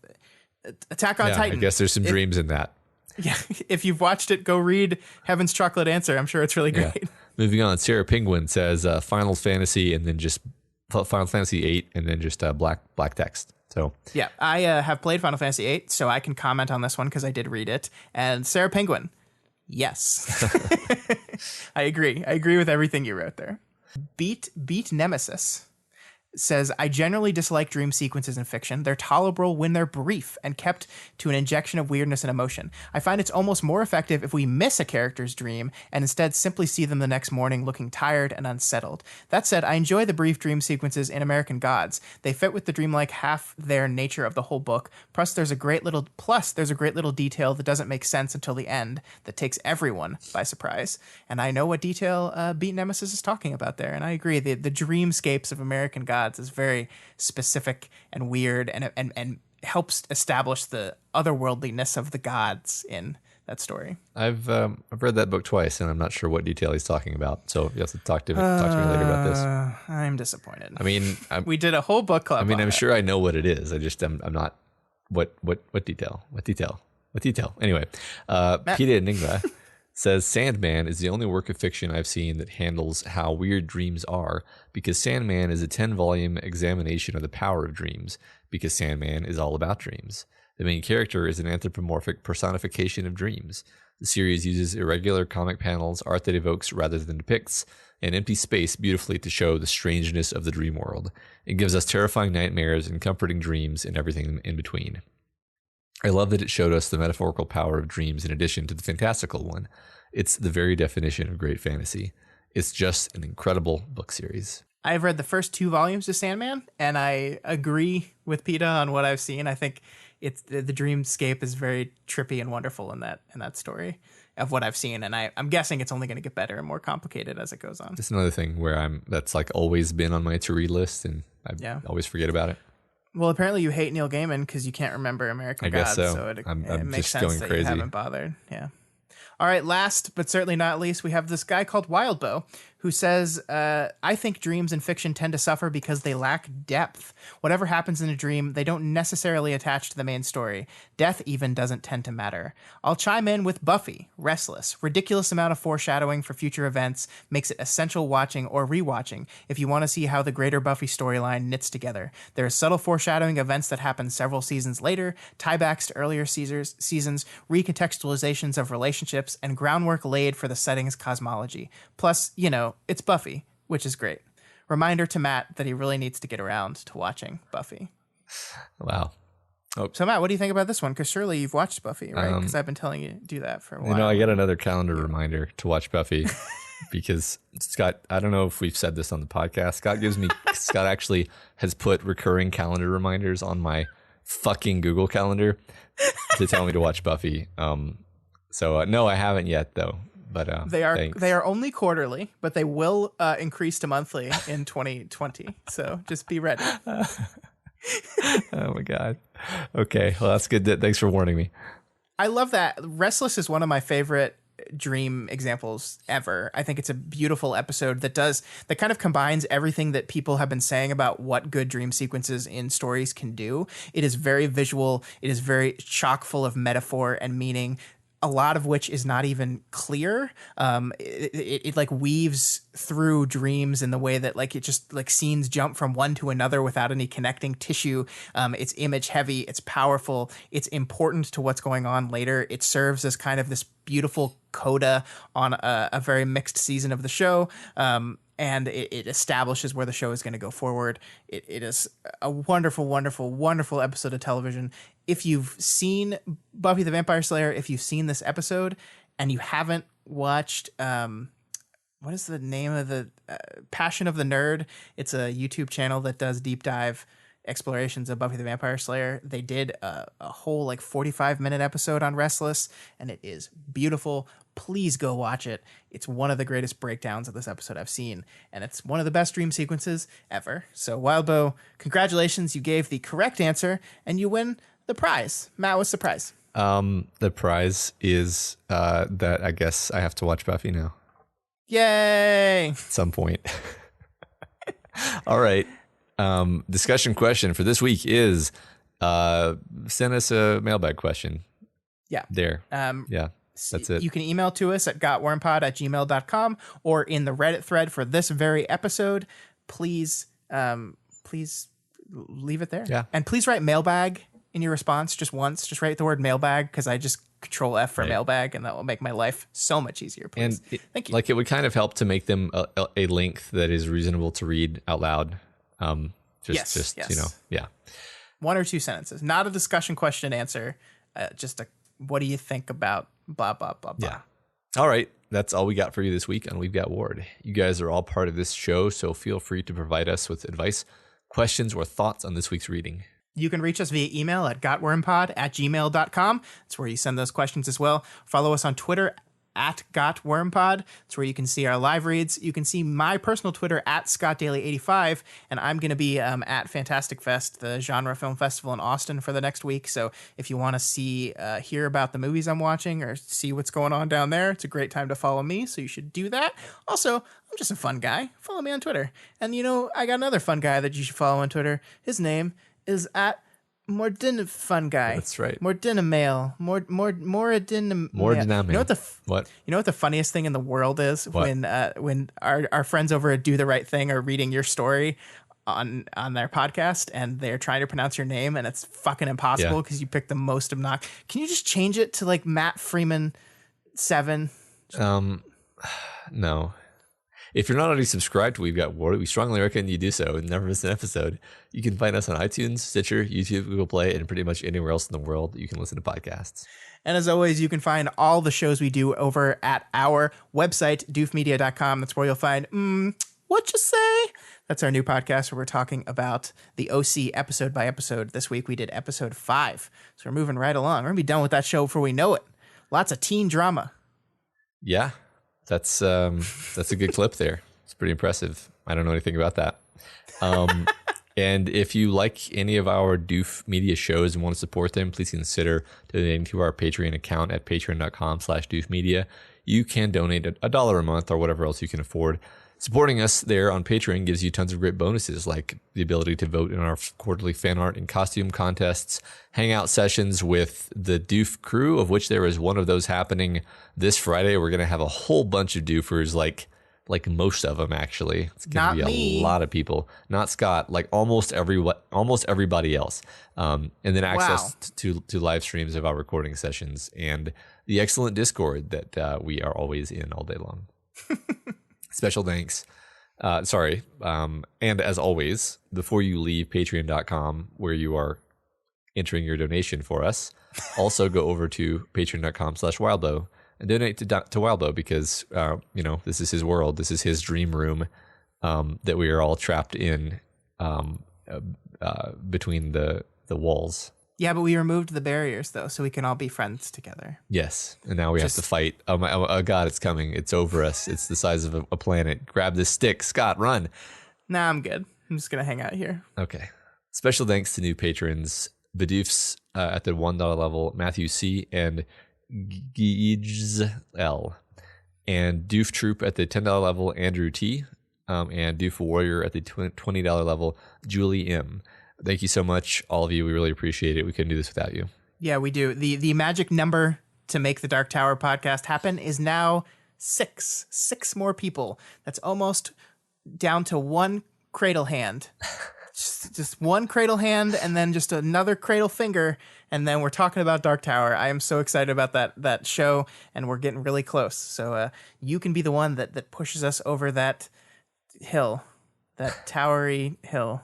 Attack on Titan. I guess there's some dreams in that. Yeah, if you've watched it, go read Heaven's Chocolate answer. I'm sure it's really great. Yeah. Moving on, Sarah Penguin says Final Fantasy, and then just Final Fantasy VIII, and then just black text. So yeah, I have played Final Fantasy VIII, so I can comment on this one because I did read it. And Sarah Penguin, yes, I agree. I agree with everything you wrote there. Beat Nemesis says, I generally dislike dream sequences in fiction. They're tolerable when they're brief and kept to an injection of weirdness and emotion. I find it's almost more effective if we miss a character's dream and instead simply see them the next morning looking tired and unsettled. That said, I enjoy the brief dream sequences in American Gods. They fit with the dreamlike half their nature of the whole book. Plus, there's a great little detail that doesn't make sense until the end that takes everyone by surprise. And I know what detail Beat Nemesis is talking about there, and I agree. The dreamscapes of American Gods is very specific and weird, and helps establish the otherworldliness of the gods in that story. I've read that book twice, and I'm not sure what detail he's talking about. So you have to talk to me later about this. I'm disappointed. I mean, we did a whole book club. I mean, I'm sure I know what it is. I just I'm not. What detail? What detail? Anyway, Peter Enigma says Sandman is the only work of fiction I've seen that handles how weird dreams are, because Sandman is a 10-volume examination of the power of dreams, because Sandman is all about dreams. The main character is an anthropomorphic personification of dreams. The series uses irregular comic panels, art that evokes rather than depicts, an empty space beautifully to show the strangeness of the dream world. It gives us terrifying nightmares and comforting dreams and everything in between. I love that it showed us the metaphorical power of dreams in addition to the fantastical one. It's the very definition of great fantasy. It's just an incredible book series. I've read the first 2 volumes of Sandman, and I agree with PETA on what I've seen. I think it's the dreamscape is very trippy and wonderful in that story of what I've seen, and I'm guessing it's only going to get better and more complicated as it goes on. It's another thing where that's like always been on my to-read list, and I always forget about it. Well, apparently you hate Neil Gaiman because you can't remember American Gods, so it makes sense that you haven't bothered. Yeah. All right, last but certainly not least, we have this guy called Wildbow, who says, I think dreams in fiction tend to suffer because they lack depth. Whatever happens in a dream, they don't necessarily attach to the main story. Death even doesn't tend to matter. I'll chime in with Buffy, Restless. Ridiculous amount of foreshadowing for future events makes it essential watching or rewatching if you want to see how the greater Buffy storyline knits together. There is subtle foreshadowing events that happen several seasons later, tiebacks to earlier seasons, recontextualizations of relationships, and groundwork laid for the setting's cosmology. Plus, it's Buffy, which is great. Reminder to Matt that he really needs to get around to watching Buffy. Wow. Oh. So Matt, what do you think about this one? Because surely you've watched Buffy, right? Because I've been telling you to do that for a while. You know, I got another calendar reminder to watch Buffy because Scott, I don't know if we've said this on the podcast. Scott actually has put recurring calendar reminders on my fucking Google Calendar to tell me to watch Buffy. So no, I haven't yet though. But they thanks. are only quarterly, but they will increase to monthly in 2020. So just be ready. Oh my God. Okay. Well, that's good. Thanks for warning me. I love that. Restless is one of my favorite dream examples ever. I think it's a beautiful episode that kind of combines everything that people have been saying about what good dream sequences in stories can do. It is very visual. It is very chock full of metaphor and meaning, a lot of which is not even clear. It like weaves through dreams in the way that like it just like scenes jump from one to another without any connecting tissue. It's image heavy. It's powerful. It's important to what's going on later. It serves as kind of this beautiful coda on a very mixed season of the show. And it establishes where the show is going to go forward. It is a wonderful, wonderful, wonderful episode of television. If you've seen Buffy the Vampire Slayer, if you've seen this episode and you haven't watched, what is the name of the Passion of the Nerd? It's a YouTube channel that does deep dive explorations of Buffy the Vampire Slayer. They did a whole like 45-minute episode on Restless, and it is beautiful. Please go watch it. It's one of the greatest breakdowns of this episode I've seen, and it's one of the best dream sequences ever. So Wildbow, congratulations. You gave the correct answer, and you win the prize. Matt, what's the prize? The prize is that I guess I have to watch Buffy now. Yay! At some point. All right. Discussion question for this week is send us a mailbag question. Yeah. There. Yeah. That's it. You can email to us at gotwormpod@gmail.com or in the Reddit thread for this very episode. Please leave it there. Yeah. And please write mailbag in your response just once. Just write the word mailbag because I just Control F for mailbag, and that will make my life so much easier. Please. And thank you. Like it would kind of help to make them a length that is reasonable to read out loud. Yes. You know, yeah. 1 or 2 sentences, not a discussion question answer. Just a what do you think about blah blah blah blah. Yeah. All right. That's all we got for you this week on We've Got Ward. You guys are all part of this show, so feel free to provide us with advice, questions, or thoughts on this week's reading. You can reach us via email at gotwormpod@gmail.com. That's where you send those questions as well. Follow us on Twitter at gotwormpod. That's where you can see our live reads. You can see my personal Twitter at scottdaily85, and I'm going to be at Fantastic Fest, the genre film festival in Austin for the next week. So if you want to hear about the movies I'm watching or see what's going on down there, it's a great time to follow me. So you should do that. Also, I'm just a fun guy. Follow me on Twitter. And you know, I got another fun guy that you should follow on Twitter. His name is at Mordin Fun Guy. That's right. Mordina Mail. Mordina. Mordina Mail. What? You know what the funniest thing in the world is? What? When our friends over at Do the Right Thing are reading your story on their podcast and they're trying to pronounce your name and it's fucking impossible because you picked the most obnoxious. Can you just change it to like Matt Freeman 7? No. If you're not already subscribed to We've Got Ward, we strongly recommend you do so and never miss an episode. You can find us on iTunes, Stitcher, YouTube, Google Play, and pretty much anywhere else in the world you can listen to podcasts. And as always, you can find all the shows we do over at our website, doofmedia.com. That's where you'll find, what you say? That's our new podcast where we're talking about the OC episode by episode. This week we did episode 5. So we're moving right along. We're going to be done with that show before we know it. Lots of teen drama. Yeah. That's a good clip there. It's pretty impressive. I don't know anything about that. And if you like any of our Doof Media shows and want to support them, please consider donating to our Patreon account at patreon.com/doofmedia. You can donate $1 a month or whatever else you can afford. Supporting us there on Patreon gives you tons of great bonuses, like the ability to vote in our quarterly fan art and costume contests, hangout sessions with the Doof crew, of which there is one of those happening this Friday. We're going to have a whole bunch of doofers, like most of them, actually. It's going to be a lot of people. Not Scott, like almost everybody else. And then access to live streams of our recording sessions and the excellent Discord that we are always in all day long. Special thanks. And as always, before you leave patreon.com, where you are entering your donation for us. Also, go over to patreon.com/wildbow and donate to Wildbow because, this is his world. This is his dream room that we are all trapped in between the walls. Yeah, but we removed the barriers, though, so we can all be friends together. Yes, and now we have to fight. Oh, God, it's coming. It's over us. It's the size of a planet. Grab this stick. Scott, run. Nah, I'm good. I'm just going to hang out here. Okay. Special thanks to new patrons, Bedoofs at the $1 level, Matthew C., and Geej L. And Doof Troop at the $10 level, Andrew T., and Doof Warrior at the $20 level, Julie M. Thank you so much, all of you. We really appreciate it. We couldn't do this without you. Yeah, we do. The magic number to make the Dark Tower podcast happen is now 6. 6 more people. That's almost down to one cradle hand. just one cradle hand and then just another cradle finger, and then we're talking about Dark Tower. I am so excited about that show, and we're getting really close. So you can be the one that pushes us over that hill, that towery hill.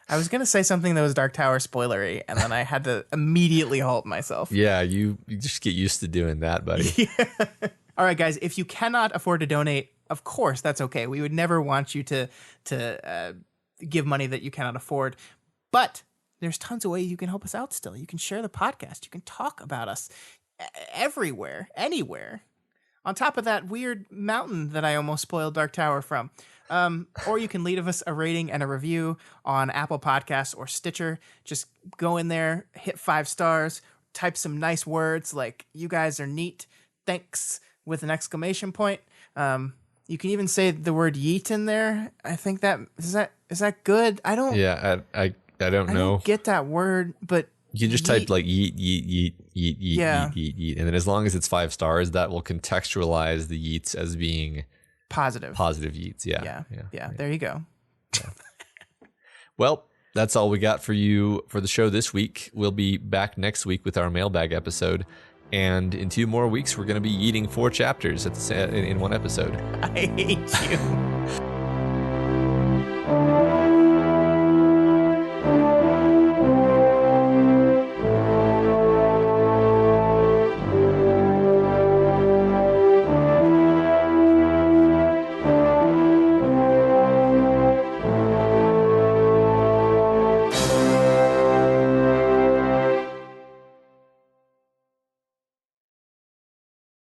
I was going to say something that was Dark Tower spoilery, and then I had to immediately halt myself. Yeah, you just get used to doing that, buddy. Yeah. All right, guys, if you cannot afford to donate, of course, that's okay. We would never want you to give money that you cannot afford. But there's tons of ways you can help us out still. You can share the podcast. You can talk about us everywhere, anywhere. On top of that weird mountain that I almost spoiled Dark Tower from. Or you can leave us a rating and a review on Apple Podcasts or Stitcher. Just go in there, hit 5 stars, type some nice words like, you guys are neat, thanks, with an exclamation point. You can even say the word yeet in there. I think is that good? I don't. Yeah, I don't know. I don't get that word, but you can just type like yeet, yeet, yeet, yeet, yeet, yeet, yeet, and then as long as it's 5 stars, that will contextualize the yeets as being positive yeets. Yeah. There you go. Yeah. Well, that's all we got for you for the show this week. We'll be back next week with our mailbag episode. And in 2 more weeks, we're going to be eating 4 chapters in one episode. I hate you.